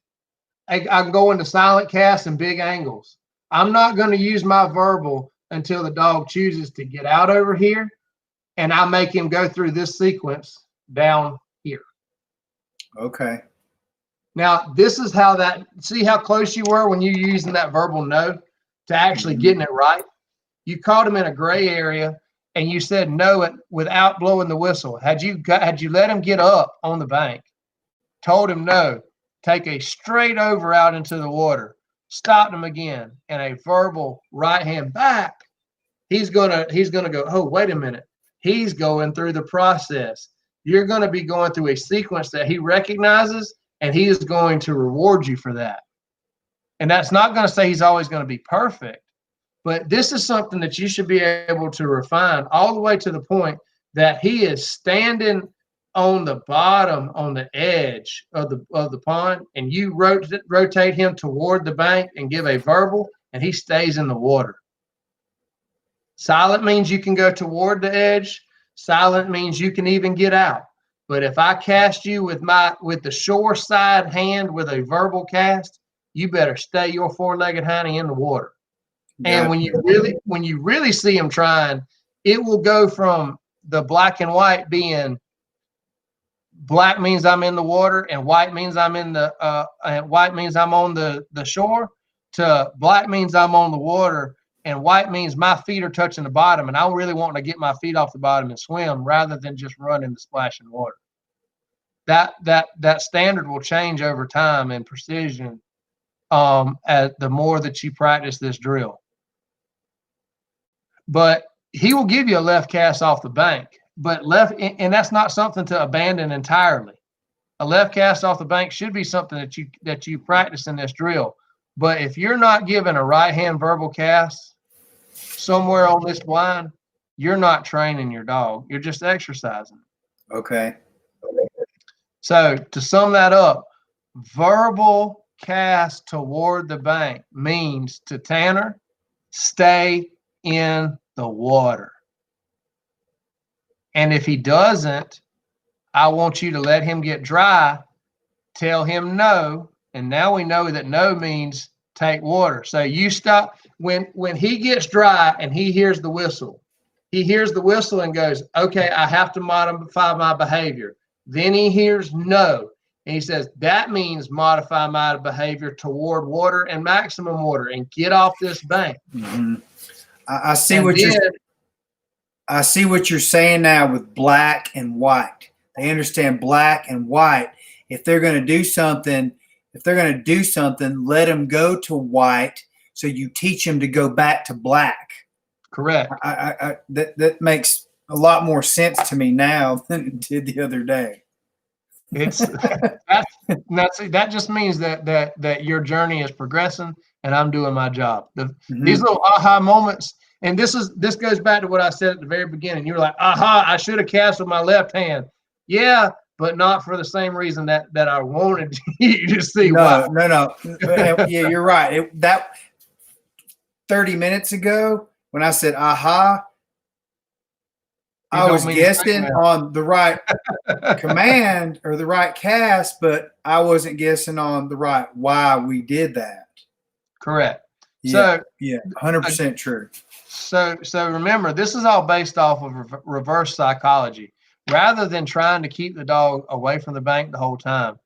I can go into silent cast and big angles. I'm not going to use my verbal until the dog chooses to get out over here, and I make him go through this sequence down here. Okay. Now, this is how see how close you were when you were using that verbal no to actually getting it right? You caught him in a gray area and you said no without blowing the whistle. Had you let him get up on the bank, told him no, take a straight over out into the water, stopped him again, and a verbal right hand back, he's gonna go, oh, wait a minute. He's going through the process. You're going to be going through a sequence that he recognizes, and he is going to reward you for that. And that's not going to say he's always going to be perfect, but this is something that you should be able to refine all the way to the point that he is standing on the bottom, on the edge of the pond, and you rotate him toward the bank and give a verbal, and he stays in the water. Silent means you can go toward the edge. Silent means you can even get out. But if I cast you with the shore side hand with a verbal cast, you better stay your four-legged hiney in the water. Yeah. And when you really see him trying, it will go from the black and white being black means I'm in the water and white means I'm on the shore, to black means I'm on the water and white means my feet are touching the bottom, and I really want to get my feet off the bottom and swim rather than just run in the splashing water. That standard will change over time and precision as the more that you practice this drill. But he will give you a left cast off the bank, but and that's not something to abandon entirely. A left cast off the bank should be something that you practice in this drill. But if you're not given a right hand verbal cast somewhere on this line, you're not training your dog. You're just exercising. Okay. So to sum that up, verbal cast toward the bank means to Tanner, stay in the water. And if he doesn't, I want you to let him get dry, tell him no, and now we know that no means take water. So you stop when he gets dry and he hears the whistle. He hears the whistle and goes, okay, I have to modify my behavior. Then he hears no. And he says, that means modify my behavior toward water and maximum water and get off this bank. Mm-hmm. I see what you're saying now with black and white. They understand black and white. If they're going to do something, let them go to white. So you teach them to go back to black. Correct. That makes a lot more sense to me now than it did the other day. It's that just means that your journey is progressing and I'm doing my job. These little aha moments, and this goes back to what I said at the very beginning. You're like, aha, I should have cast with my left hand. Yeah, but not for the same reason that I wanted you to see. No. Yeah, you're right. That 30 minutes ago when I said aha, I was guessing on the right command or the right cast, but I wasn't guessing on the right why we did that. Correct. Yeah, 100% true. So remember, this is all based off of reverse psychology. Rather than trying to keep the dog away from the bank the whole time,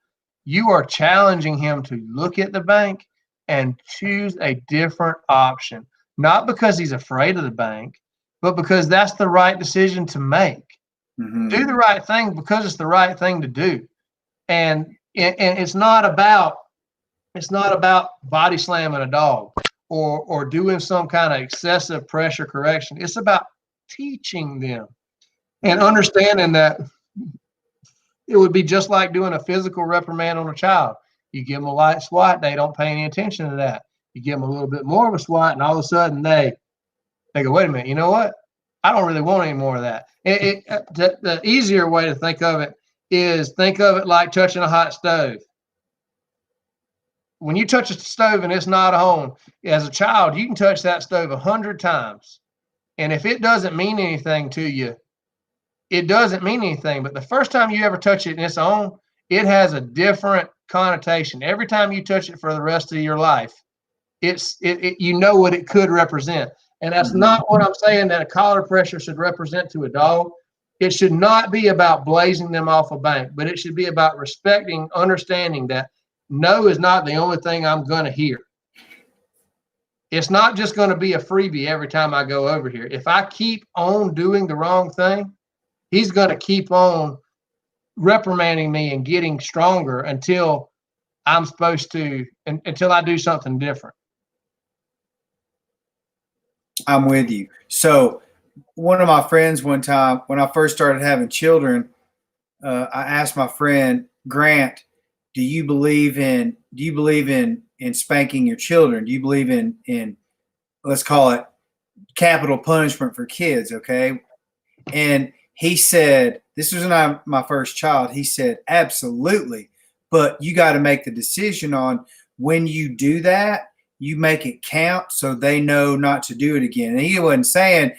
you are challenging him to look at the bank and choose a different option. Not because he's afraid of the bank, but because that's the right decision to make. Mm-hmm. Do the right thing because it's the right thing to do. And it's not about body slamming a dog or doing some kind of excessive pressure correction. It's about teaching them and understanding that it would be just like doing a physical reprimand on a child. You give them a light swat, they don't pay any attention to that. You give them a little bit more of a swat, and all of a sudden they go, wait a minute, you know what? I don't really want any more of that. The easier way to think of it is think of it like touching a hot stove. When you touch a stove and it's not on, as a child, you can touch that stove 100 times. And if it doesn't mean anything to you, it doesn't mean anything. But the first time you ever touch it and it's on, it has a different connotation. Every time you touch it for the rest of your life, you know what it could represent. And that's not what I'm saying that a collar pressure should represent to a dog. It should not be about blazing them off a bank, but it should be about respecting, understanding that no is not the only thing I'm going to hear. It's not just going to be a freebie every time I go over here. If I keep on doing the wrong thing, he's going to keep on reprimanding me and getting stronger until I'm supposed to, until I do something different. I'm with you. So one of my friends one time, when I first started having children, I asked my friend Grant, do you believe in spanking your children? Do you believe in let's call it capital punishment for kids? Okay. And he said, this was not my first child. He said, absolutely. But you got to make the decision on when you do that, you make it count so they know not to do it again. And he wasn't saying,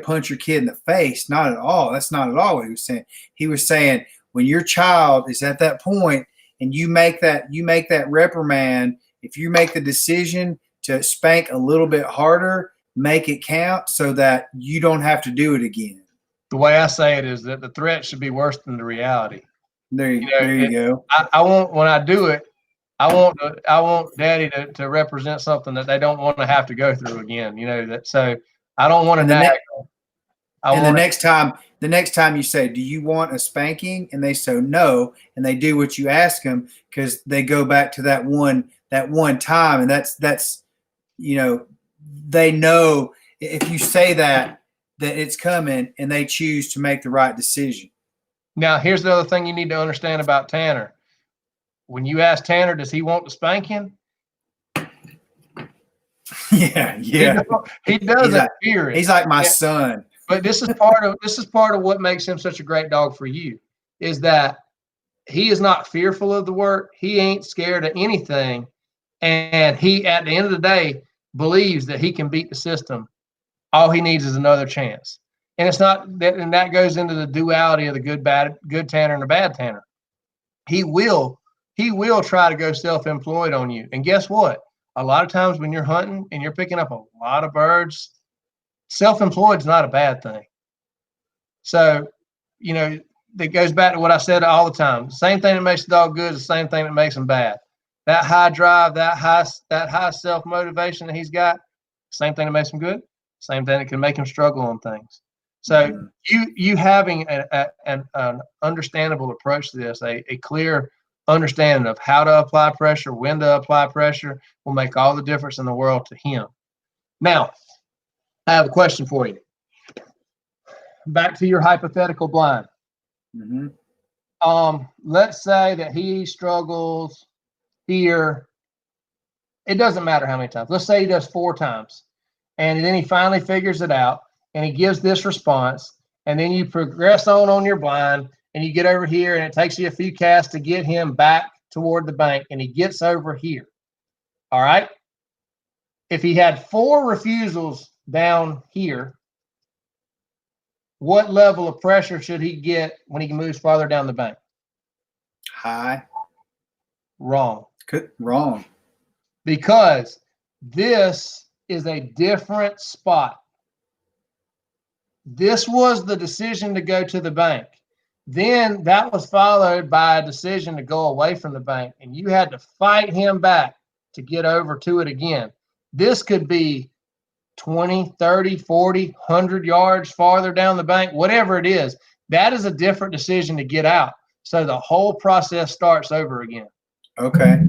punch your kid in the face. Not at all. That's not at all what he was saying. He was saying when your child is at that point and you make that reprimand, if you make the decision to spank a little bit harder, make it count so that you don't have to do it again. The way I say it is that the threat should be worse than the reality. There you go. I want, when I do it, I want daddy to represent something that they don't want to have to go through again. So I don't want to nag them. The next time you say, do you want a spanking? And they say no, and they do what you ask them because they go back to that one time. And that's, they know if you say that it's coming and they choose to make the right decision. Now, here's the other thing you need to understand about Tanner. When you ask Tanner, does he want to spank him? Yeah. He doesn't fear it. He's like my son. But this is part of what makes him such a great dog for you, is that he is not fearful of the work. He ain't scared of anything. And he, at the end of the day, believes that he can beat the system. All he needs is another chance. And it's not that, and that goes into the duality of the good Tanner and the bad Tanner. He will try to go self-employed on you. And guess what? A lot of times when you're hunting and you're picking up a lot of birds, self-employed is not a bad thing. So, that goes back to what I said all the time. The same thing that makes the dog good is the same thing that makes him bad. That high drive, that high self-motivation that he's got, same thing that makes him good, same thing that can make him struggle on things. So you having an understandable approach to this, a clear understanding of how to apply pressure, when to apply pressure, will make all the difference in the world to him. Now, I have a question for you. Back to your hypothetical blind. Let's say that he struggles here. It doesn't matter how many times. Let's say he does 4 times, and then he finally figures it out, and he gives this response, and then you progress on your blind, and you get over here, and it takes you a few casts to get him back toward the bank, and he gets over here. All right? If he had 4 refusals down here, what level of pressure should he get when he moves farther down the bank? High. Wrong. Wrong. Because this is a different spot. This was the decision to go to the bank. Then that was followed by a decision to go away from the bank, and you had to fight him back to get over to it again. This could be 20, 30, 40, 100 yards farther down the bank, whatever it is. That is a different decision to get out. So the whole process starts over again. Okay.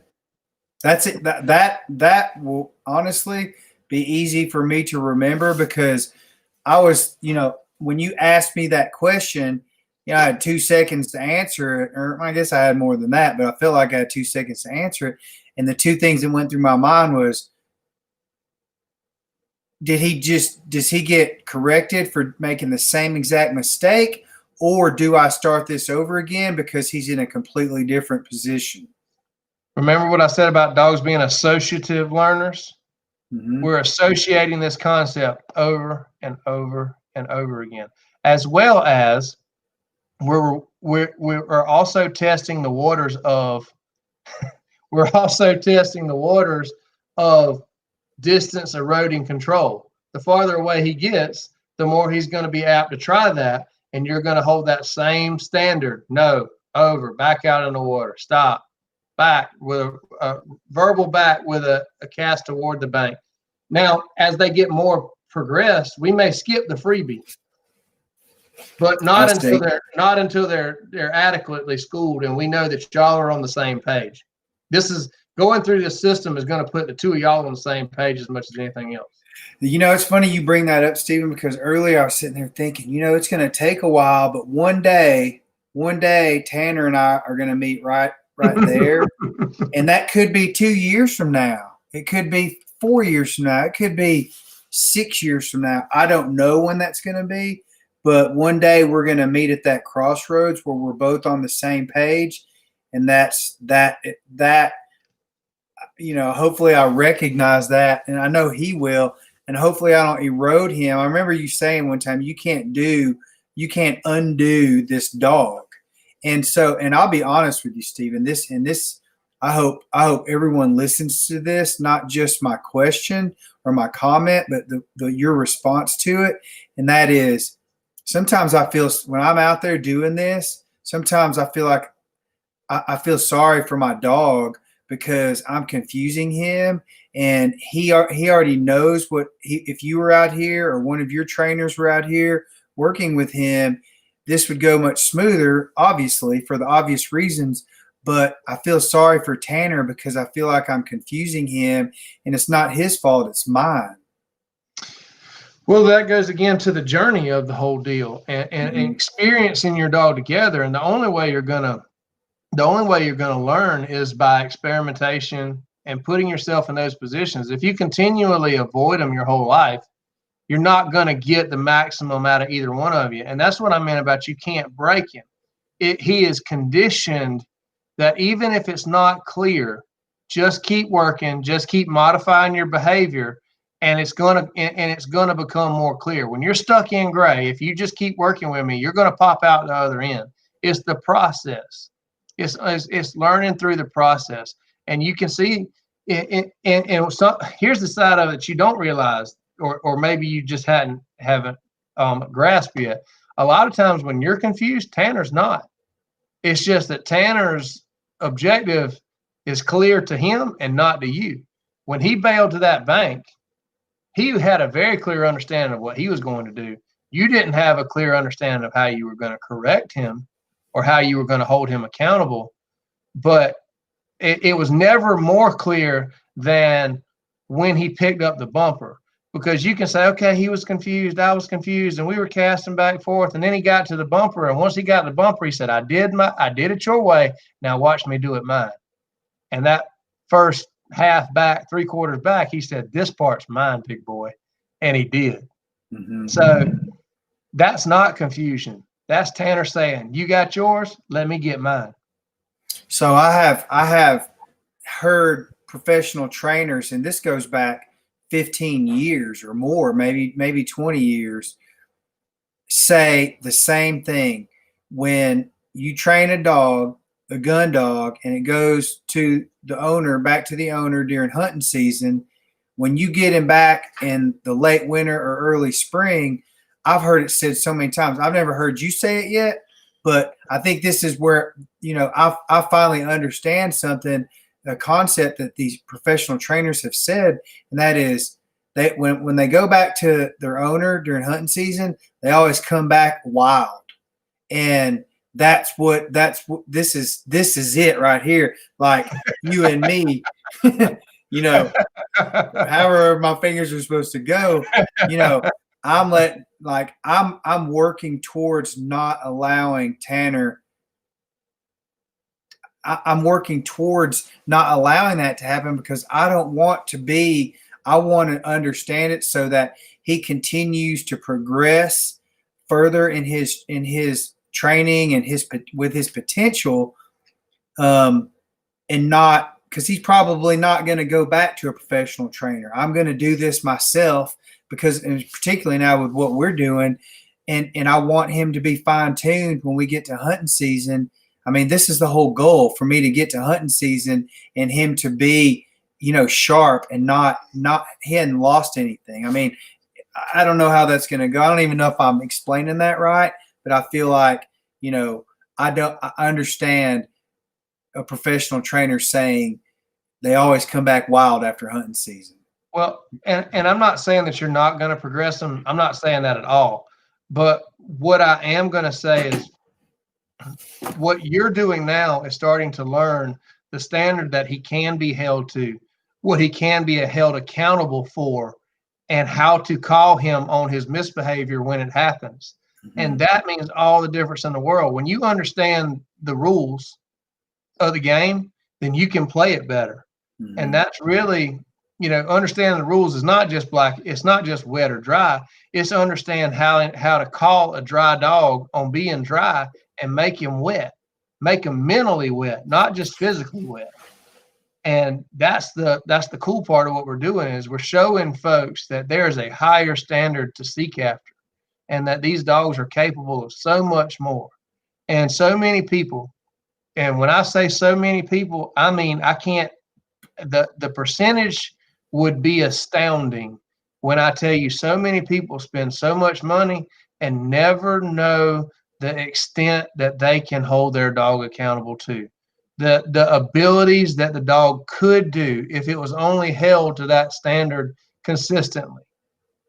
That's it. That will honestly be easy for me to remember, because I was, when you asked me that question, I had 2 seconds to answer it, or I guess I had more than that, but I feel like I had 2 seconds to answer it. And the 2 things that went through my mind was, does he get corrected for making the same exact mistake, or do I start this over again because he's in a completely different position? Remember what I said about dogs being associative learners? Mm-hmm. We're associating this concept over and over and over again, as well as we're also testing the waters of distance eroding control. The farther away he gets, the more he's going to be apt to try that, and you're going to hold that same standard. No, over, back out in the water, stop, back with a verbal back with a cast toward the bank. Now, as they get more progressed, we may skip the freebie, but not until they're adequately schooled, and we know that y'all are on the same page. This is going through this system is going to put the 2 of y'all on the same page as much as anything else. It's funny you bring that up, Stephen, because earlier I was sitting there thinking, it's going to take a while, but one day, Tanner and I are going to meet right there. And that could be 2 years from now. It could be 4 years from now. It could be 6 years from now. I don't know when that's going to be, but one day we're going to meet at that crossroads where we're both on the same page. And hopefully I recognize that, and I know he will, and hopefully I don't erode him. I remember you saying one time, you can't undo this dog. And I'll be honest with you, Stephen, I hope everyone listens to this, not just my question or my comment, but your response to it. And that is, sometimes I feel when I'm out there doing this, sometimes I feel like I feel sorry for my dog, because I'm confusing him, and he already knows if you were out here or one of your trainers were out here working with him, this would go much smoother, obviously, for the obvious reasons. But I feel sorry for Tanner because I feel like I'm confusing him, and it's not his fault, it's mine. Well, that goes again to the journey of the whole deal and experiencing your dog together. And the only way you're going to learn is by experimentation and putting yourself in those positions. If you continually avoid them your whole life, you're not going to get the maximum out of either one of you. And that's what I meant about you can't break him. He is conditioned that even if it's not clear, just keep working, just keep modifying your behavior, and it's going to become more clear. When you're stuck in gray, if you just keep working with me, you're going to pop out the other end. It's the process. It's learning through the process, and you can see here's the side of it you don't realize, or maybe you just haven't grasped yet. A lot of times when you're confused, Tanner's not. It's just that Tanner's objective is clear to him and not to you. When he bailed to that bank, he had a very clear understanding of what he was going to do, You didn't have a clear understanding of how you were going to correct him or how you were going to hold him accountable. But it was never more clear than when he picked up the bumper, because you can say, okay, he was confused, I was confused, and we were casting back and forth, and then he got to the bumper, and once he got to the bumper, he said, I did it your way, now watch me do it mine. And that first half back, 3/4 back, he said, this part's mine, big boy, and he did. Mm-hmm. So that's not confusion. That's Tanner saying, you got yours, let me get mine. So I have heard professional trainers, and this goes back 15 years or more, maybe 20 years, say the same thing. When you train a dog, a gun dog, and it goes to the owner, back to the owner during hunting season, when you get him back in the late winter or early spring, I've heard it said so many times. I've never heard you say it yet, but I think this is where, I finally understand something, a concept that these professional trainers have said, and that is they when they go back to their owner during hunting season, they always come back wild. And this is it right here. Like you and me, however my fingers are supposed to go, I'm working towards not allowing Tanner. I'm working towards not allowing that to happen, because I want to understand it so that he continues to progress further in his training and with his potential, and not, because he's probably not going to go back to a professional trainer. I'm going to do this myself, because, and particularly now with what we're doing, and I want him to be fine-tuned when we get to hunting season. I mean, this is the whole goal for me, to get to hunting season and him to be, sharp and not he hadn't lost anything. I mean, I don't know how that's going to go. I don't even know if I'm explaining that right, but I feel like, I understand a professional trainer saying they always come back wild after hunting season. Well, and I'm not saying that you're not going to progress them. I'm not saying that at all. But what I am going to say is what you're doing now is starting to learn the standard that he can be held to, what he can be held accountable for, and how to call him on his misbehavior when it happens. Mm-hmm. And that means all the difference in the world. When you understand the rules of the game, then you can play it better. Mm-hmm. And that's really, understanding the rules is not just it's not just wet or dry. It's understand how to call a dry dog on being dry and make him wet, make him mentally wet, not just physically wet. And that's the cool part of what we're doing, is we're showing folks that there is a higher standard to seek after, and that these dogs are capable of so much more. And so many people, and when I say so many people, I mean, the percentage would be astounding when I tell you so many people spend so much money and never know the extent that they can hold their dog accountable to. The abilities that the dog could do if it was only held to that standard consistently.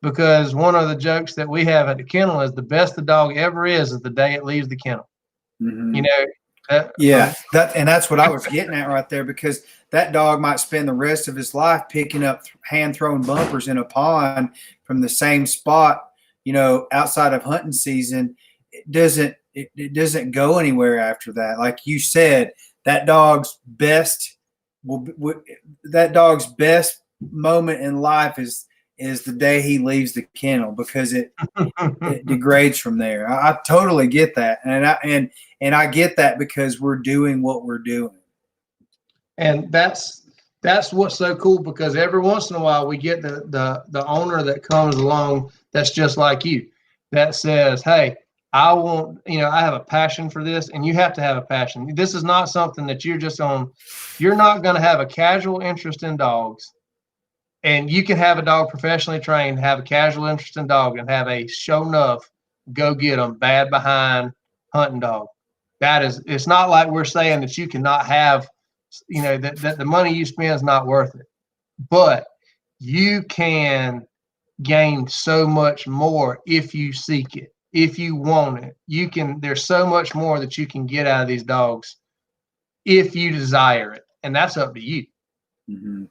Because one of the jokes that we have at the kennel is the best the dog ever is the day it leaves the kennel. Mm-hmm. That's what I was getting at right there, because that dog might spend the rest of his life picking up hand-thrown bumpers in a pond from the same spot, outside of hunting season. It doesn't go anywhere after that. Like you said, that dog's best moment in life is the day he leaves the kennel, because it degrades from there. I totally get that, and I get that because we're doing what we're doing. And that's what's so cool, because every once in a while we get the owner that comes along that's just like you, that says, hey, I want, I have a passion for this, and you have to have a passion. This is not something that you're just on. You're not going to have a casual interest in dogs, and you can have a dog professionally trained, have a casual interest in dog, and have a show enough, go get them, bad behind hunting dog. It's not like we're saying that you cannot have, that the money you spend is not worth it, but you can gain so much more if you seek it, if you want it. There's so much more that you can get out of these dogs if you desire it, and that's up to you. Mm-hmm.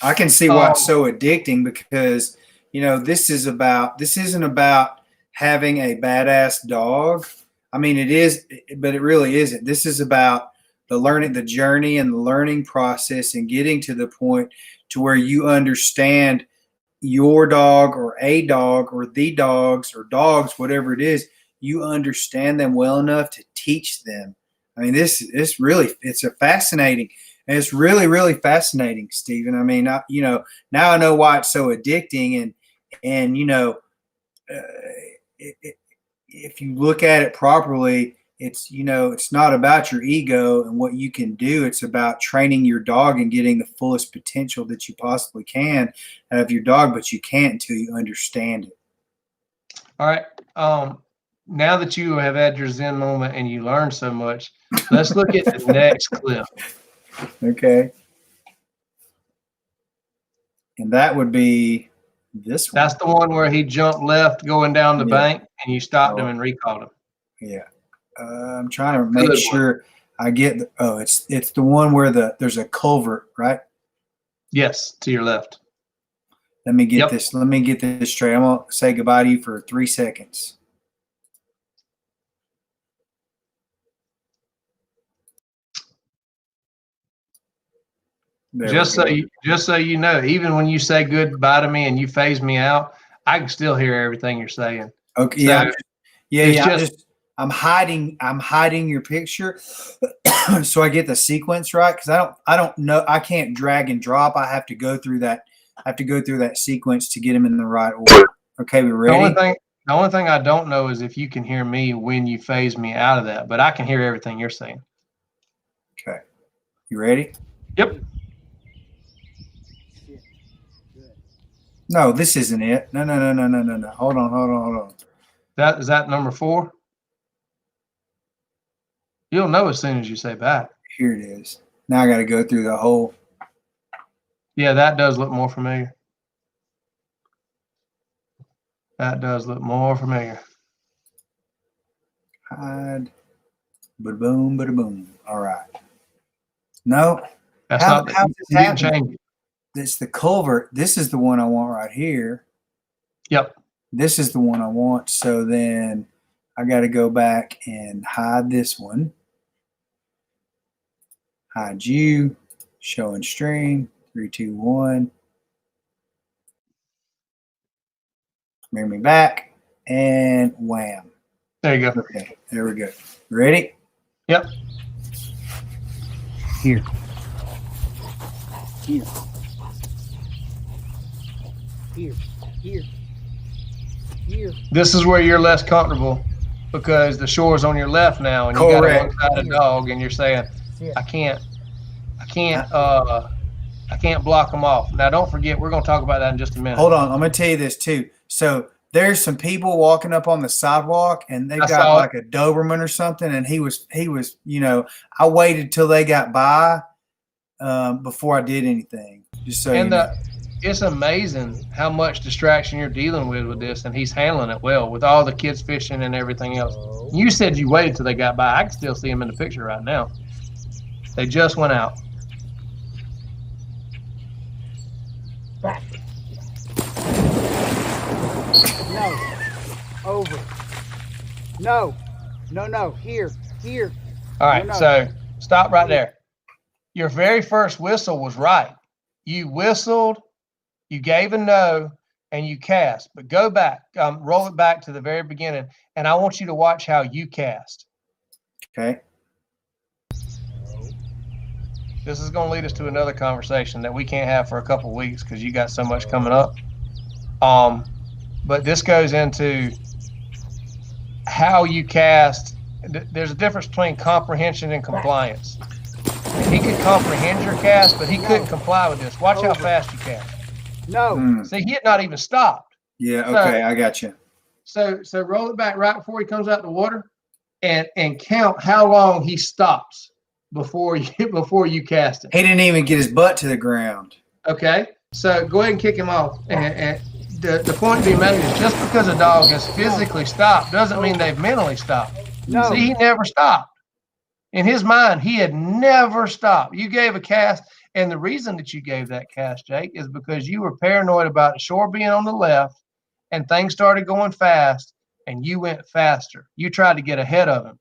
I can see why it's so addicting, because this isn't about having a badass dog. I mean, it is, but it really isn't. This is about the journey and the learning process, and getting to the point to where you understand your dog or a dog or the dogs or dogs, whatever it is. You understand them well enough to teach them. I mean, it's a fascinating. And it's really, really fascinating, Stephen. I mean, now I know why it's so addicting, and if you look at it properly, it's not about your ego and what you can do. It's about training your dog and getting the fullest potential that you possibly can out of your dog, but you can't until you understand it. All right. Now that you have had your Zen moment and you learned so much, let's look at the next clip. Okay. And that would be this one. That's the one where he jumped left going down the bank, and you stopped him and recalled him. Yeah. I'm trying to make sure I get it's the one where there's a culvert, right? Yes, to your left. Let me get this straight. I'm going to say goodbye to you for 3 seconds. Just so you know, even when you say goodbye to me and you phase me out, I can still hear everything you're saying. Okay. So, I'm hiding your picture so I get the sequence right, because I don't know. I can't drag and drop. I have to go through that. Sequence to get them in the right order. Okay, we ready? The only thing I don't know is if you can hear me when you phase me out of that, but I can hear everything you're saying. Okay. You ready? Yep. No, this isn't it. No. Hold on. Is that number 4? You'll know as soon as you say back. Here it is. Now I got to go through the whole. Yeah, that does look more familiar. Hide. Bada boom, bada boom. All right. No. That's not. You didn't change it. It's the culvert. This is the one I want right here. Yep. This is the one I want. So then I got to go back and hide this one. Hide you. Show and stream. 3, 2, 1. Bring me back. And wham. There you go. Okay. There we go. Ready? Yep. Here. This is where you're less comfortable, because the shore's on your left now, and you got a one-sided dog, and you're saying, I can't block them off. Now, don't forget, we're going to talk about that in just a minute. Hold on. I'm going to tell you this too. So there's some people walking up on the sidewalk, and they've got like a Doberman or something. And he was, I waited till they got by before I did anything. Just so it's amazing how much distraction you're dealing with this, and he's handling it well with all the kids fishing and everything else. You said you waited till they got by. I can still see them in the picture right now. They just went out. Back. No. Over. No. Here. All right, so stop right there. Your very first whistle was right. You whistled, you gave a no, and you cast. But go back, roll it back to the very beginning, and I want you to watch how you cast. Okay. This is going to lead us to another conversation that we can't have for a couple of weeks because you got so much coming up. But this goes into how you cast. There's a difference between comprehension and compliance. He could comprehend your cast, but he couldn't comply with this. Watch how fast you cast. No. See, he had not even stopped. Yeah, okay, I got you. So roll it back right before he comes out the water, and count how long he stops before you cast it. He didn't even get his butt to the ground. Okay. So go ahead and kick him off. And the point being made is just because a dog has physically stopped doesn't mean they've mentally stopped. No. See, he never stopped. In his mind, he had never stopped. You gave a cast, and the reason that you gave that cast, Jake, is because you were paranoid about the shore being on the left, and things started going fast, and you went faster. You tried to get ahead of him.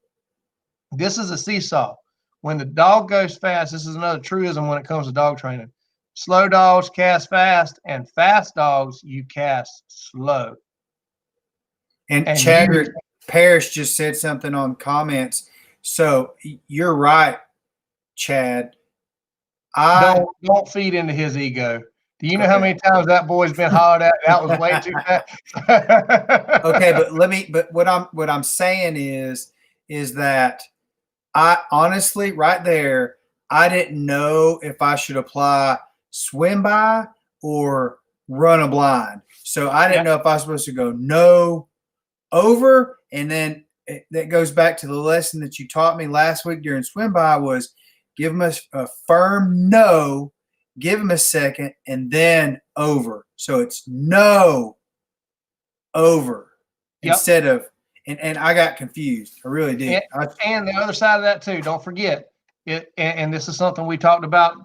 This is a seesaw. When the dog goes fast, this is another truism when it comes to dog training. Slow dogs cast fast, and fast dogs you cast slow. And And Chadwick Parrish just said something on comments. So you're right, Chad. Don't feed into his ego. Do you know how many times that boy's been hollered at? That was way too fast. Okay, but what I'm saying is that I honestly right there, I didn't know if I should apply swim by or run a blind. So I didn't know if I was supposed to go no over, and then that goes back to the lesson that you taught me last week during swim by was give them a firm no, give them a second, and then over. So it's no over instead of, and I got confused. I really did. And the other side of that too, don't forget it. And this is something we talked about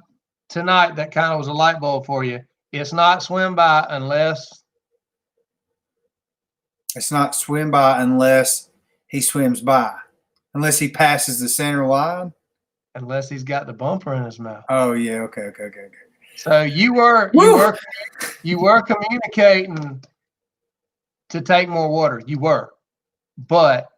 tonight that kind of was a light bulb for you. It's not swim by unless he swims by, unless he passes the center line, unless he's got the bumper in his mouth. Oh yeah, okay. So you were communicating to take more water. You were, but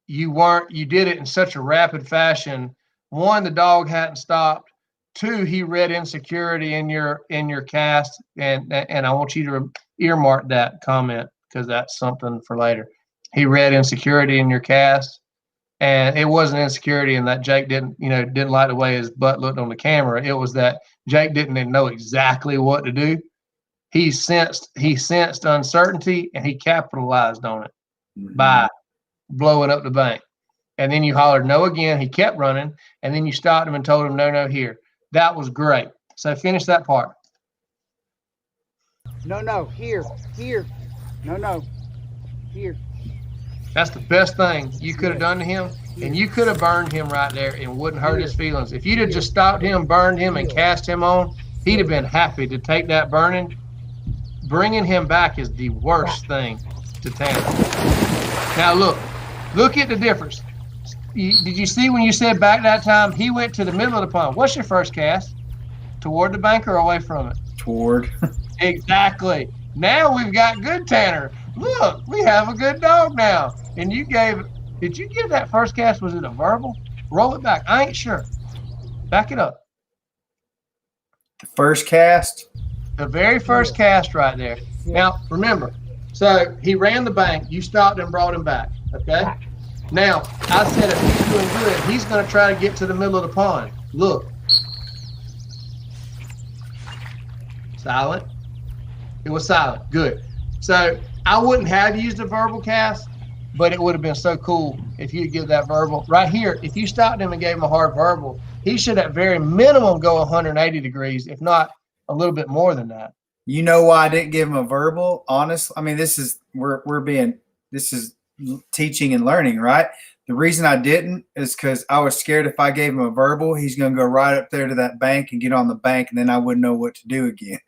you weren't. You did it in such a rapid fashion. One, the dog hadn't stopped. Two, he read insecurity in your cast, and I want you to earmark that comment because that's something for later. He read insecurity in your cast, and it wasn't insecurity in that Jake didn't like the way his butt looked on the camera. It was that Jake didn't know exactly what to do. He sensed uncertainty, and he capitalized on it by blowing up the bank. And then you hollered no again. He kept running, and then you stopped him and told him no here. That was great. So finish that part. No, here. No, here. That's the best thing you could have done to him, and you could have burned him right there and wouldn't hurt his feelings. If you'd have just stopped him, burned him, and cast him on, he'd have been happy to take that burning. Bringing him back is the worst thing to Tanner. Now look at the difference. Did you see when you said back that time, he went to the middle of the pond? What's your first cast? Toward the bank or away from it? Toward. Exactly. Now we've got good Tanner. Look, we have a good dog now. And did you give that first cast? Was it a verbal? Roll it back. I ain't sure. Back it up. The first cast? The very first cast right there. Now, remember, so he ran the bank. You stopped and brought him back. Okay? Now, I said if he's doing good, he's going to try to get to the middle of the pond. Look. Silent. It was silent. Good. So I wouldn't have used a verbal cast, but it would have been so cool if you give that verbal. Right here, if you stopped him and gave him a hard verbal, he should at very minimum go 180 degrees, if not a little bit more than that. You know why I didn't give him a verbal? Honestly, I mean, this is teaching and learning, right? The reason I didn't is because I was scared if I gave him a verbal, he's going to go right up there to that bank and get on the bank, and then I wouldn't know what to do again.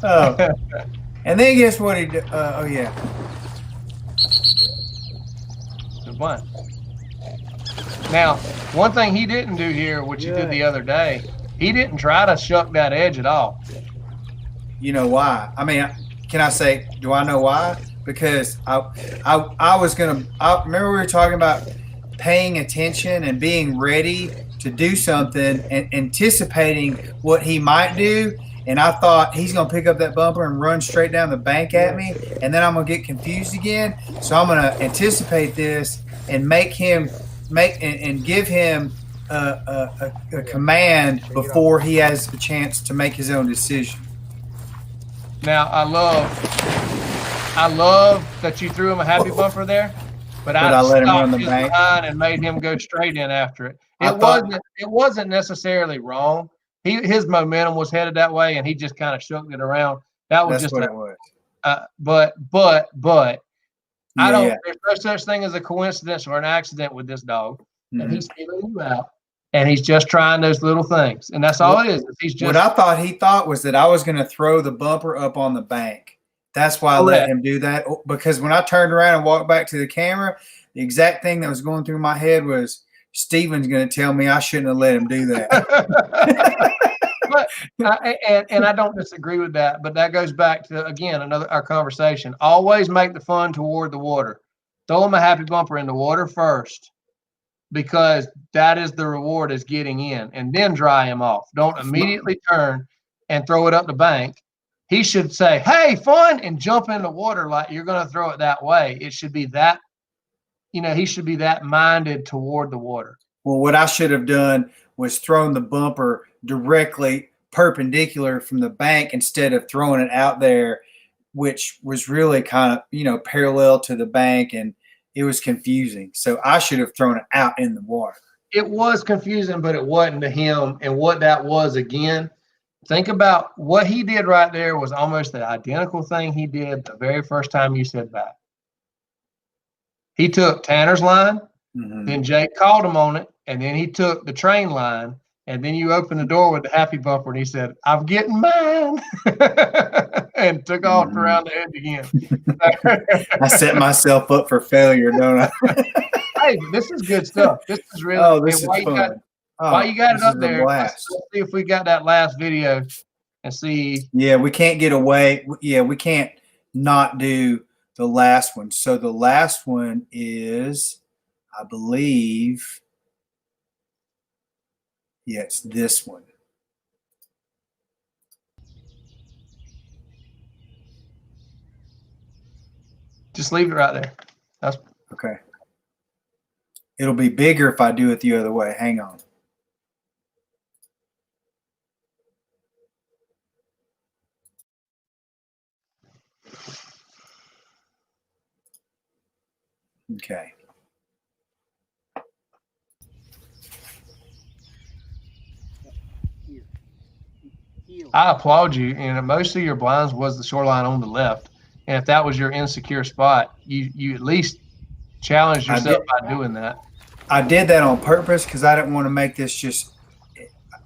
Oh, and then guess what he did? Oh yeah. Good one. Now, one thing he didn't do here, which he did the other day, he didn't try to shuck that edge at all. You know why? I mean, can I say, do I know why? Because I remember we were talking about paying attention and being ready to do something and anticipating what he might do. And I thought he's going to pick up that bumper and run straight down the bank at me. And then I'm going to get confused again. So I'm going to anticipate this and give him a command before he has a chance to make his own decision. Now, I love that you threw him a happy bumper there, but I I let him run stopped the his bank. line and made him go straight in after it. I thought- It wasn't necessarily wrong. His momentum was headed that way, and he just kind of shook it around. That was That's just what it was. but I Yeah, don't. yeah. There's no such thing as a coincidence or an accident with this dog, and Mhm. he's feeling you out, and he's just trying those little things, and that's all it is. He's just What I thought he thought was that I was going to throw the bumper up on the bank. That's why I let Correct. him do that. Because when I turned around and walked back to the camera, the exact thing that was going through my head was Steven's going to tell me I shouldn't have let him do that. But and I don't disagree with that, but that goes back to again our conversation. Always make the fun toward the water. Throw them a happy bumper in the water first, because that is the reward is getting in, and then dry him off. Don't immediately turn and throw it up the bank. He should say, "Hey, fun," and jump in the water like you're going to throw it that way. It should be that, he should be that minded toward the water. Well, what I should have done was thrown the bumper directly perpendicular from the bank instead of throwing it out there, which was really kind of, parallel to the bank, and it was confusing. So I should have thrown it out in the water. It was confusing, but it wasn't to him. And what that was, again, think about what he did right there was almost the identical thing he did the very first time you said back. He took Tanner's line, then Jake called him on it, and then he took the train line, and then you opened the door with the happy bumper, and he said, "I'm getting mine," and took off around the edge again. I set myself up for failure, don't I? Hey, this is good stuff. This is really. Oh, this is fun. While you got it up there, let's blast. see if we got that last video and see. Yeah, we can't get away. Yeah, we can't not do the last one. So the last one is, I believe, yeah, it's this one. Just leave it right there. That's Okay. It'll be bigger if I do it the other way. Hang on. Okay. I applaud you. And most of your blinds was the shoreline on the left. And if that was your insecure spot, you at least challenged yourself by doing that. I did that on purpose because I didn't want to make this just,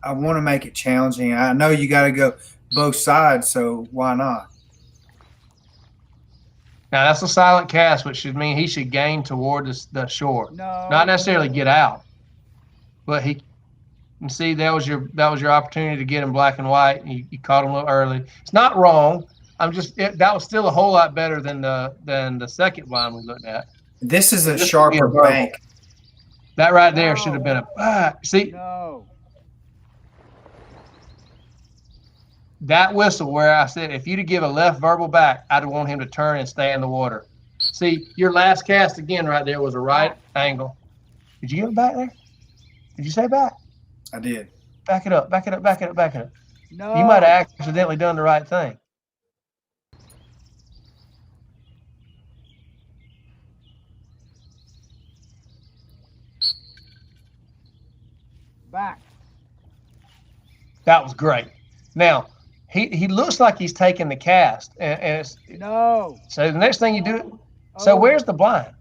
I want to make it challenging. I know you got to go both sides, so why not? Now, that's a silent cast, which should mean he should gain toward the shore. No. Not necessarily get out, but he can see that was your opportunity to get him black and white. You caught him a little early. It's not wrong. That was still a whole lot better than the second line we looked at. This is a This sharper would be a bank. That right there should have been a see. No. That whistle where I said, if you'd have give a left verbal back, I'd want him to turn and stay in the water. See, your last cast again right there was a right angle. Did you give it back there? Did you say back? I did. Back it up, back it up, back it up, back it up. No. You might have accidentally done the right thing. Back. That was great. Now, he looks like he's taking the cast. And it's, No. so the next thing you do, so Oh. where's the blind?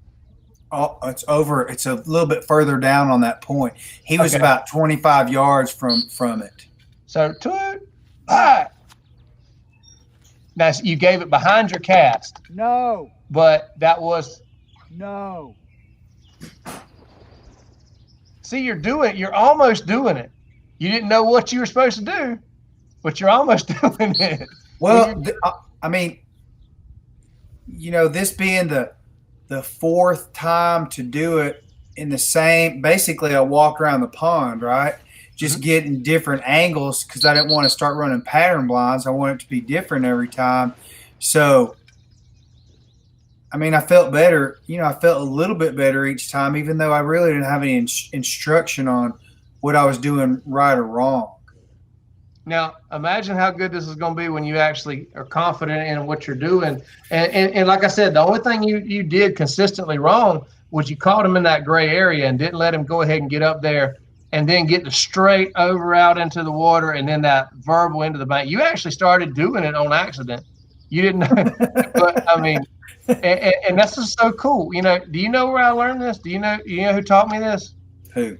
Oh, it's over. It's a little bit further down on that point. He was Okay. about 25 yards from it. So back. Now, you gave it behind your cast, No. but that was, No. see, you're almost doing it. You didn't know what you were supposed to do, but you're almost doing it. Well, I mean, this being the fourth time to do it in the same, basically I walked around the pond, right? Just getting different angles because I didn't want to start running pattern blinds. I want it to be different every time. So, I mean, I felt better. I felt a little bit better each time, even though I really didn't have any instruction on what I was doing right or wrong. Now, imagine how good this is going to be when you actually are confident in what you're doing. And like I said, the only thing you did consistently wrong was you caught him in that gray area and didn't let him go ahead and get up there and then get the straight over out into the water and then that verbal into the bank. You actually started doing it on accident. You didn't know, but I mean, and that's just so cool. You know, do you know where I learned this? Do you know who taught me this? Who?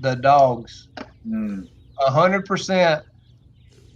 The dogs. 100%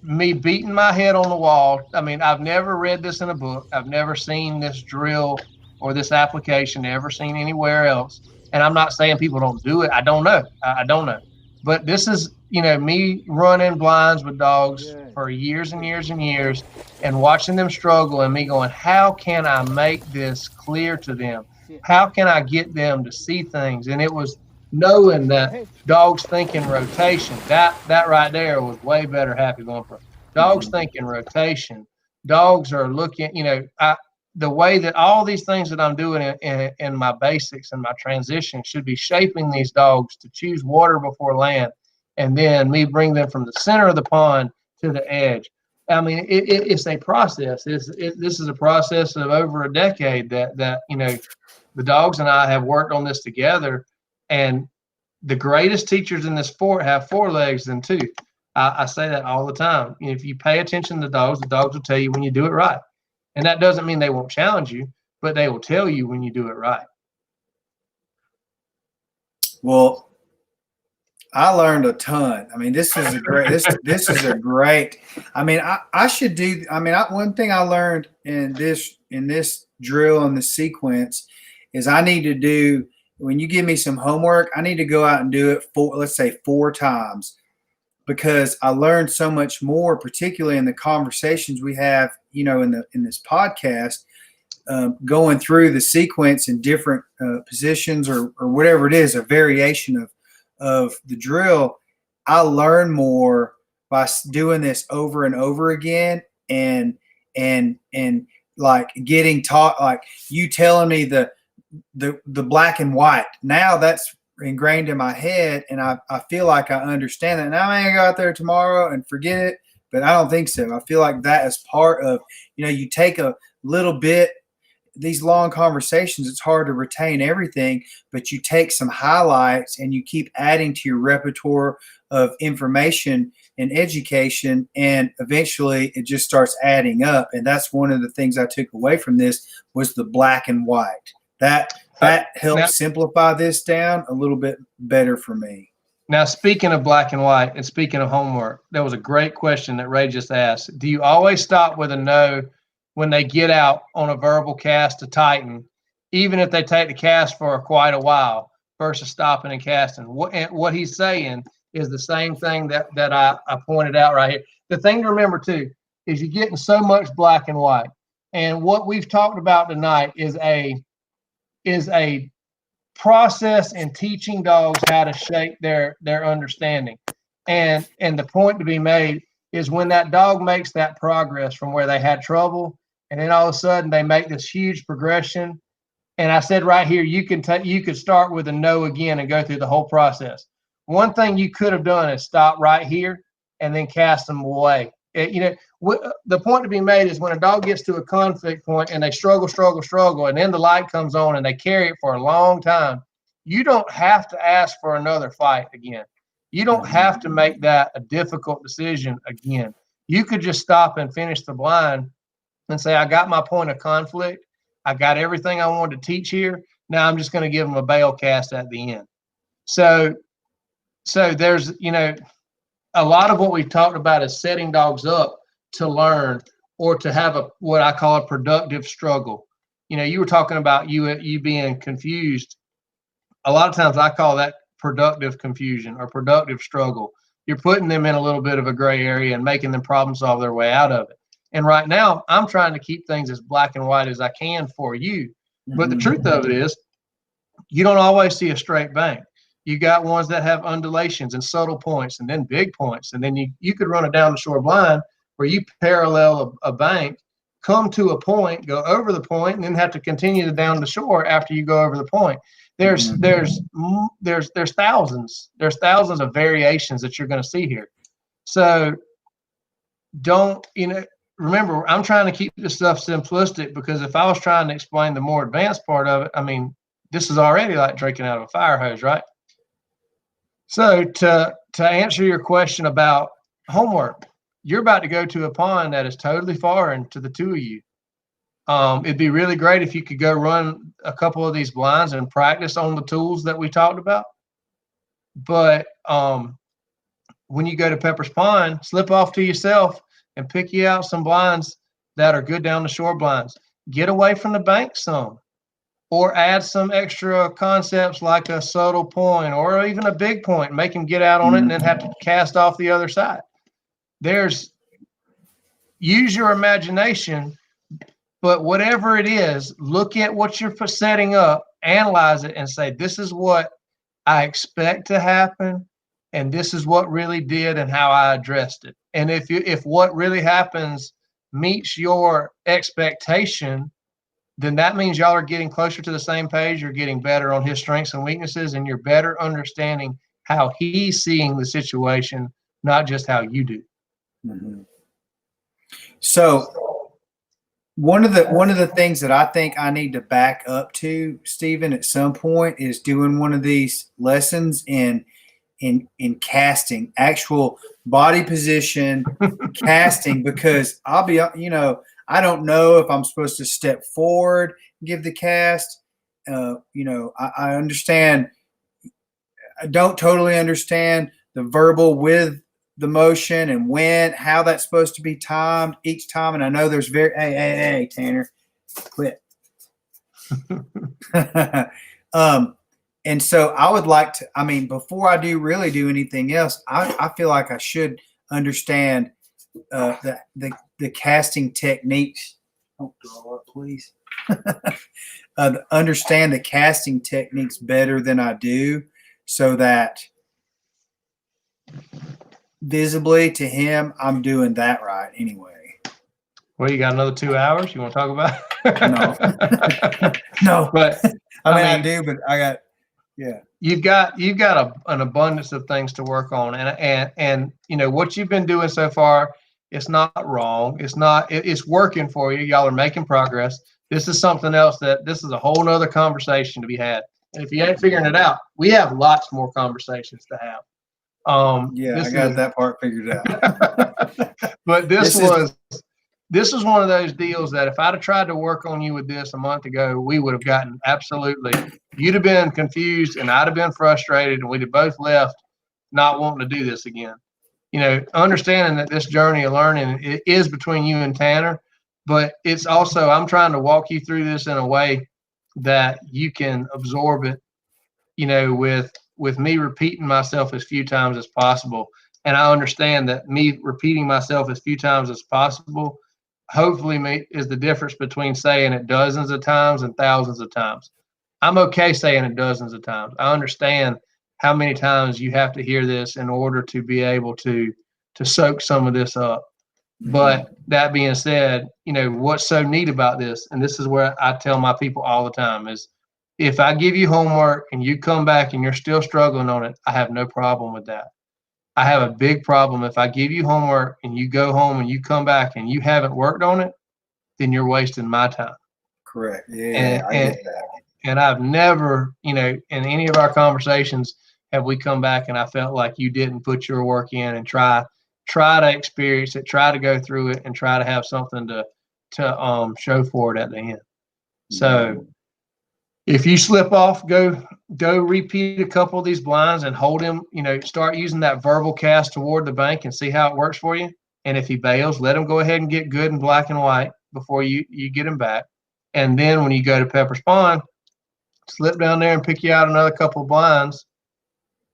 me beating my head on the wall. I mean, I've never read this in a book. I've never seen this drill or this application ever seen anywhere else. And I'm not saying people don't do it. I don't know. I don't know. But this is, you know, me running blinds with dogs for years and years and years and watching them struggle and me going, how can I make this clear to them? How can I get them to see things? And it was knowing that dogs think in rotation. That right there was way better. Happy going for dogs think in rotation. Dogs are looking, you know, the way that all these things that I'm doing in my basics and my transition should be shaping these dogs to choose water before land, and then me bring them from the center of the pond to the edge. I mean, it's a process. This is a process of over a decade that you know, the dogs and I have worked on this together. And the greatest teachers in this sport have 4 legs than 2. I say that all the time. If you pay attention to the dogs will tell you when you do it right. And that doesn't mean they won't challenge you, but they will tell you when you do it right. Well, I learned a ton. I mean, this is a great, this is a great, I mean, I should do, I mean, one thing I learned in this drill and the sequence is I need to do, when you give me some homework, I need to go out and do it let's say 4 times, because I learned so much more, particularly in the conversations we have, you know, in this podcast, going through the sequence in different positions or whatever it is, a variation of the drill. I learn more by doing this over and over again, and like getting taught, like you telling me the black and white. Now that's ingrained in my head, and I feel like I understand that. Now I ain't gonna go out there tomorrow and forget it, but I don't think so. I feel like that is part of, you know, you take a little bit, these long conversations, it's hard to retain everything, but you take some highlights and you keep adding to your repertoire of information and education, and eventually it just starts adding up. And that's one of the things I took away from this was the black and white. That helps simplify this down a little bit better for me. Now, speaking of black and white and speaking of homework, there was a great question that Ray just asked. Do you always stop with a no when they get out on a verbal cast to tighten, even if they take the cast for quite a while versus stopping and casting? What he's saying is the same thing that I pointed out right here. The thing to remember too is you're getting so much black and white. And what we've talked about tonight is a process in teaching dogs how to shape their understanding. And the point to be made is when that dog makes that progress from where they had trouble, and then all of a sudden they make this huge progression. And I said right here, you could start with a no again and go through the whole process. One thing you could have done is stop right here and then cast them away. The point to be made is when a dog gets to a conflict point and they struggle, and then the light comes on and they carry it for a long time, you don't have to ask for another fight again. You don't have to make that a difficult decision again. You could just stop and finish the blind and say, I got my point of conflict. I got everything I wanted to teach here. Now I'm just going to give them a bail cast at the end. So there's, a lot of what we've talked about is setting dogs up to learn or to have what I call a productive struggle. You were talking about you being confused. A lot of times I call that productive confusion or productive struggle. You're putting them in a little bit of a gray area and making them problem solve their way out of it. And right now I'm trying to keep things as black and white as I can for you. But the truth of it is you don't always see a straight bank. You got ones that have undulations and subtle points and then big points. And then you could run a down the shore blind where you parallel a bank, come to a point, go over the point, and then have to continue down the shore after you go over the point. There's thousands of variations that you're going to see here. So remember, I'm trying to keep this stuff simplistic, because if I was trying to explain the more advanced part of it, this is already like drinking out of a fire hose, right? So to answer your question about homework, you're about to go to a pond that is totally foreign to the two of you. It'd be really great if you could go run a couple of these blinds and practice on the tools that we talked about. But when you go to Pepper's Pond, slip off to yourself and pick you out some blinds that are good down the shore blinds. Get away from the bank some, or add some extra concepts like a subtle point or even a big point. Make them get out on it and then have to cast off the other side. Use your imagination, but whatever it is, look at what you're setting up, analyze it, and say, this is what I expect to happen, and this is what really did and how I addressed it. And if what really happens meets your expectation, then that means y'all are getting closer to the same page. You're getting better on his strengths and weaknesses, and you're better understanding how he's seeing the situation, not just how you do. Mm-hmm. So one of the things that I think I need to back up to, Stephen, at some point is doing one of these lessons in casting, actual body position casting, because I'll be, I don't know if I'm supposed to step forward, give the cast. I understand. I don't totally understand the verbal with the motion and how that's supposed to be timed each time. And I know there's hey, Tanner, quit. And so I would like to, before I really do anything else, I feel like I should understand the casting techniques. Don't draw up, please. Understand the casting techniques better than I do, so that visibly to him, I'm doing that right anyway. Well, you got another 2 hours you want to talk No. about? No. But I do, but I got, yeah. You've got an abundance of things to work on, and what you've been doing so far, it's not wrong. It's working for you. Y'all are making progress. This is something else this is a whole nother conversation to be had. And if you ain't figuring it out, we have lots more conversations to have. I got that part figured out. But this was one of those deals that if I'd have tried to work on you with this a month ago, we would have gotten you'd have been confused and I'd have been frustrated, and we'd have both left not wanting to do this again. Understanding that this journey of learning, it is between you and Tanner, but it's also, I'm trying to walk you through this in a way that you can absorb it, with me repeating myself as few times as possible. And I understand that me repeating myself as few times as possible, hopefully is the difference between saying it dozens of times and thousands of times. I'm okay saying it dozens of times. I understand how many times you have to hear this in order to be able to soak some of this up. Mm-hmm. But that being said, what's so neat about this, and this is where I tell my people all the time, is if I give you homework and you come back and you're still struggling on it, I have no problem with that. I have a big problem if I give you homework and you go home and you come back and you haven't worked on it, then you're wasting my time. Correct. Yeah, I get that. And I've never, in any of our conversations, have we come back and I felt like you didn't put your work in and try to experience it, try to go through it, and try to have something to show for it at the end. So if you slip off, go repeat a couple of these blinds and hold him, start using that verbal cast toward the bank and see how it works for you. And if he bails, let him go ahead and get good in black and white before you get him back. And then when you go to Pepper's Pond, slip down there and pick you out another couple of blinds.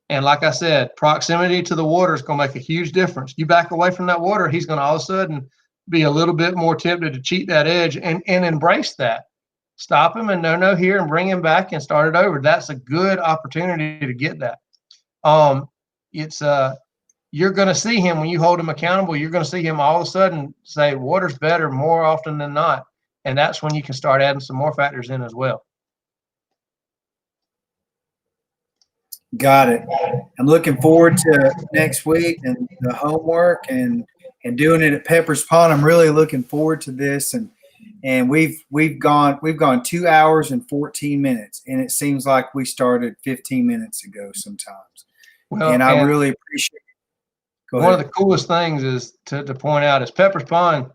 And like I said, proximity to the water is going to make a huge difference. You back away from that water, he's going to all of a sudden be a little bit more tempted to cheat that edge and embrace that. Stop him and no here and bring him back and start it over. That's a good opportunity to get that. You're going to see him when you hold him accountable. You're going to see him all of a sudden say water's better more often than not. And that's when you can start adding some more factors in as well. Got it. I'm looking forward to next week and the homework and doing it at Pepper's Pond. I'm really looking forward to this. And and we've gone 2 hours and 14 minutes, and it seems like we started 15 minutes ago sometimes. Well, And I really appreciate it. One of the coolest things is to point out is Pepper's Pond.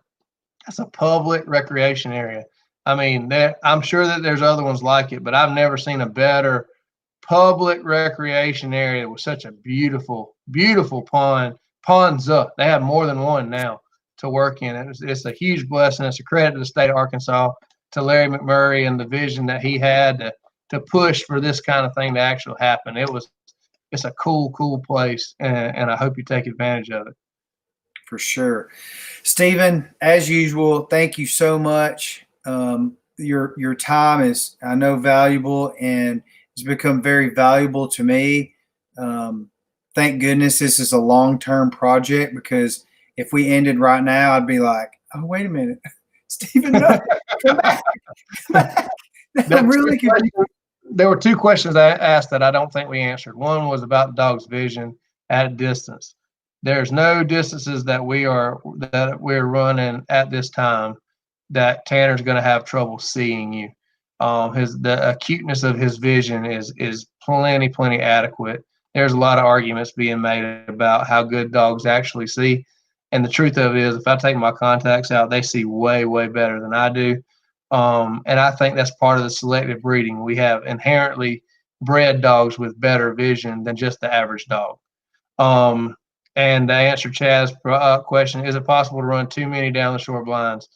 That's a public recreation area. I mean, I'm sure that there's other ones like it, but I've never seen a better public recreation area with such a beautiful, beautiful pond. Ponds up. They have more than one now to work in. It's a huge blessing. It's a credit to the state of Arkansas, to Larry McMurray and the vision that he had to push for this kind of thing to actually happen. It's a cool place, and I hope you take advantage of it. For sure. Stephen, as usual, thank you so much. Your time is, I know, valuable, and it's become very valuable to me. Thank goodness this is a long-term project, because if we ended right now, I'd be like, oh, wait a minute. Stephen, no, come back. I'm really confused. There were two questions I asked that I don't think we answered. One was about the dog's vision at a distance. There's no distances that we're running at this time that Tanner's going to have trouble seeing you. The acuteness of his vision is plenty adequate. There's a lot of arguments being made about how good dogs actually see. And the truth of it is, if I take my contacts out, they see way better than I do. And I think that's part of the selective breeding. We have inherently bred dogs with better vision than just the average dog. And to answer Chad's question, is it possible to run too many down the shore blinds?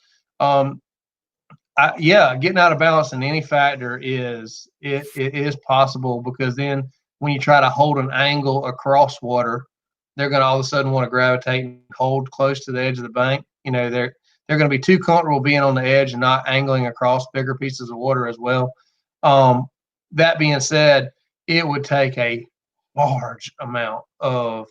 Yeah, getting out of balance in any factor it is possible, because then when you try to hold an angle across water, they're going to all of a sudden want to gravitate and hold close to the edge of the bank. You know, they're going to be too comfortable being on the edge and not angling across bigger pieces of water as well. That being said, it would take a large amount of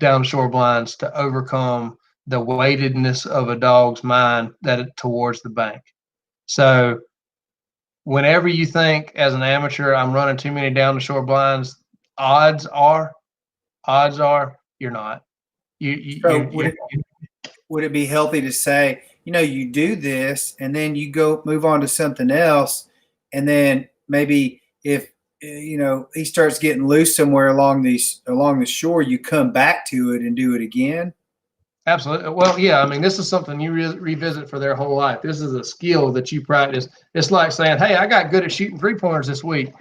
down shore blinds to overcome the weightedness of a dog's mind towards the bank. So whenever you think as an amateur, I'm running too many down the shore blinds, odds are you're not. Would it be healthy to say, you do this and then you go move on to something else, and then maybe if he starts getting loose somewhere along the shore, you come back to it and do it again? Absolutely. Well, yeah. I mean, this is something you revisit for their whole life. This is a skill that you practice. It's like saying, "Hey, I got good at shooting 3-pointers this week.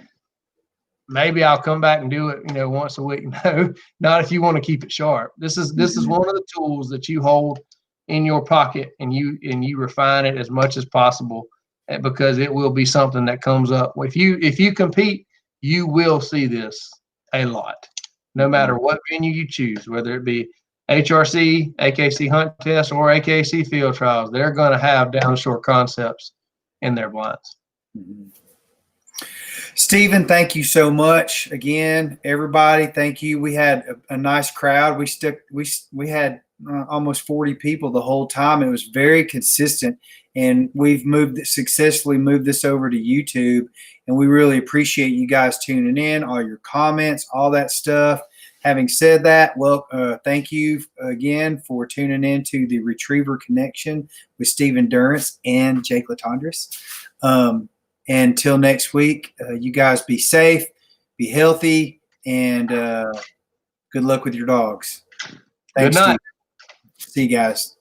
Maybe I'll come back and do it, once a week." No, not if you want to keep it sharp. This is one of the tools that you hold in your pocket, and you refine it as much as possible, because it will be something that comes up. If you compete, you will see this a lot, no matter what venue you choose, whether it be HRC, AKC hunt test, or AKC field trials. They're going to have down shore concepts in their blinds. Mm-hmm. Stephen, thank you so much again. Everybody, thank you. We had a nice crowd. We had almost 40 people the whole time. It was very consistent, and we've successfully moved this over to YouTube, and we really appreciate you guys tuning in, all your comments, all that stuff. Having said that, well, thank you again for tuning in to the Retriever Connection with Stephen Durrance and Jake Latondras. Until next week, you guys be safe, be healthy, and good luck with your dogs. Thanks, Good night. Steve. See you guys.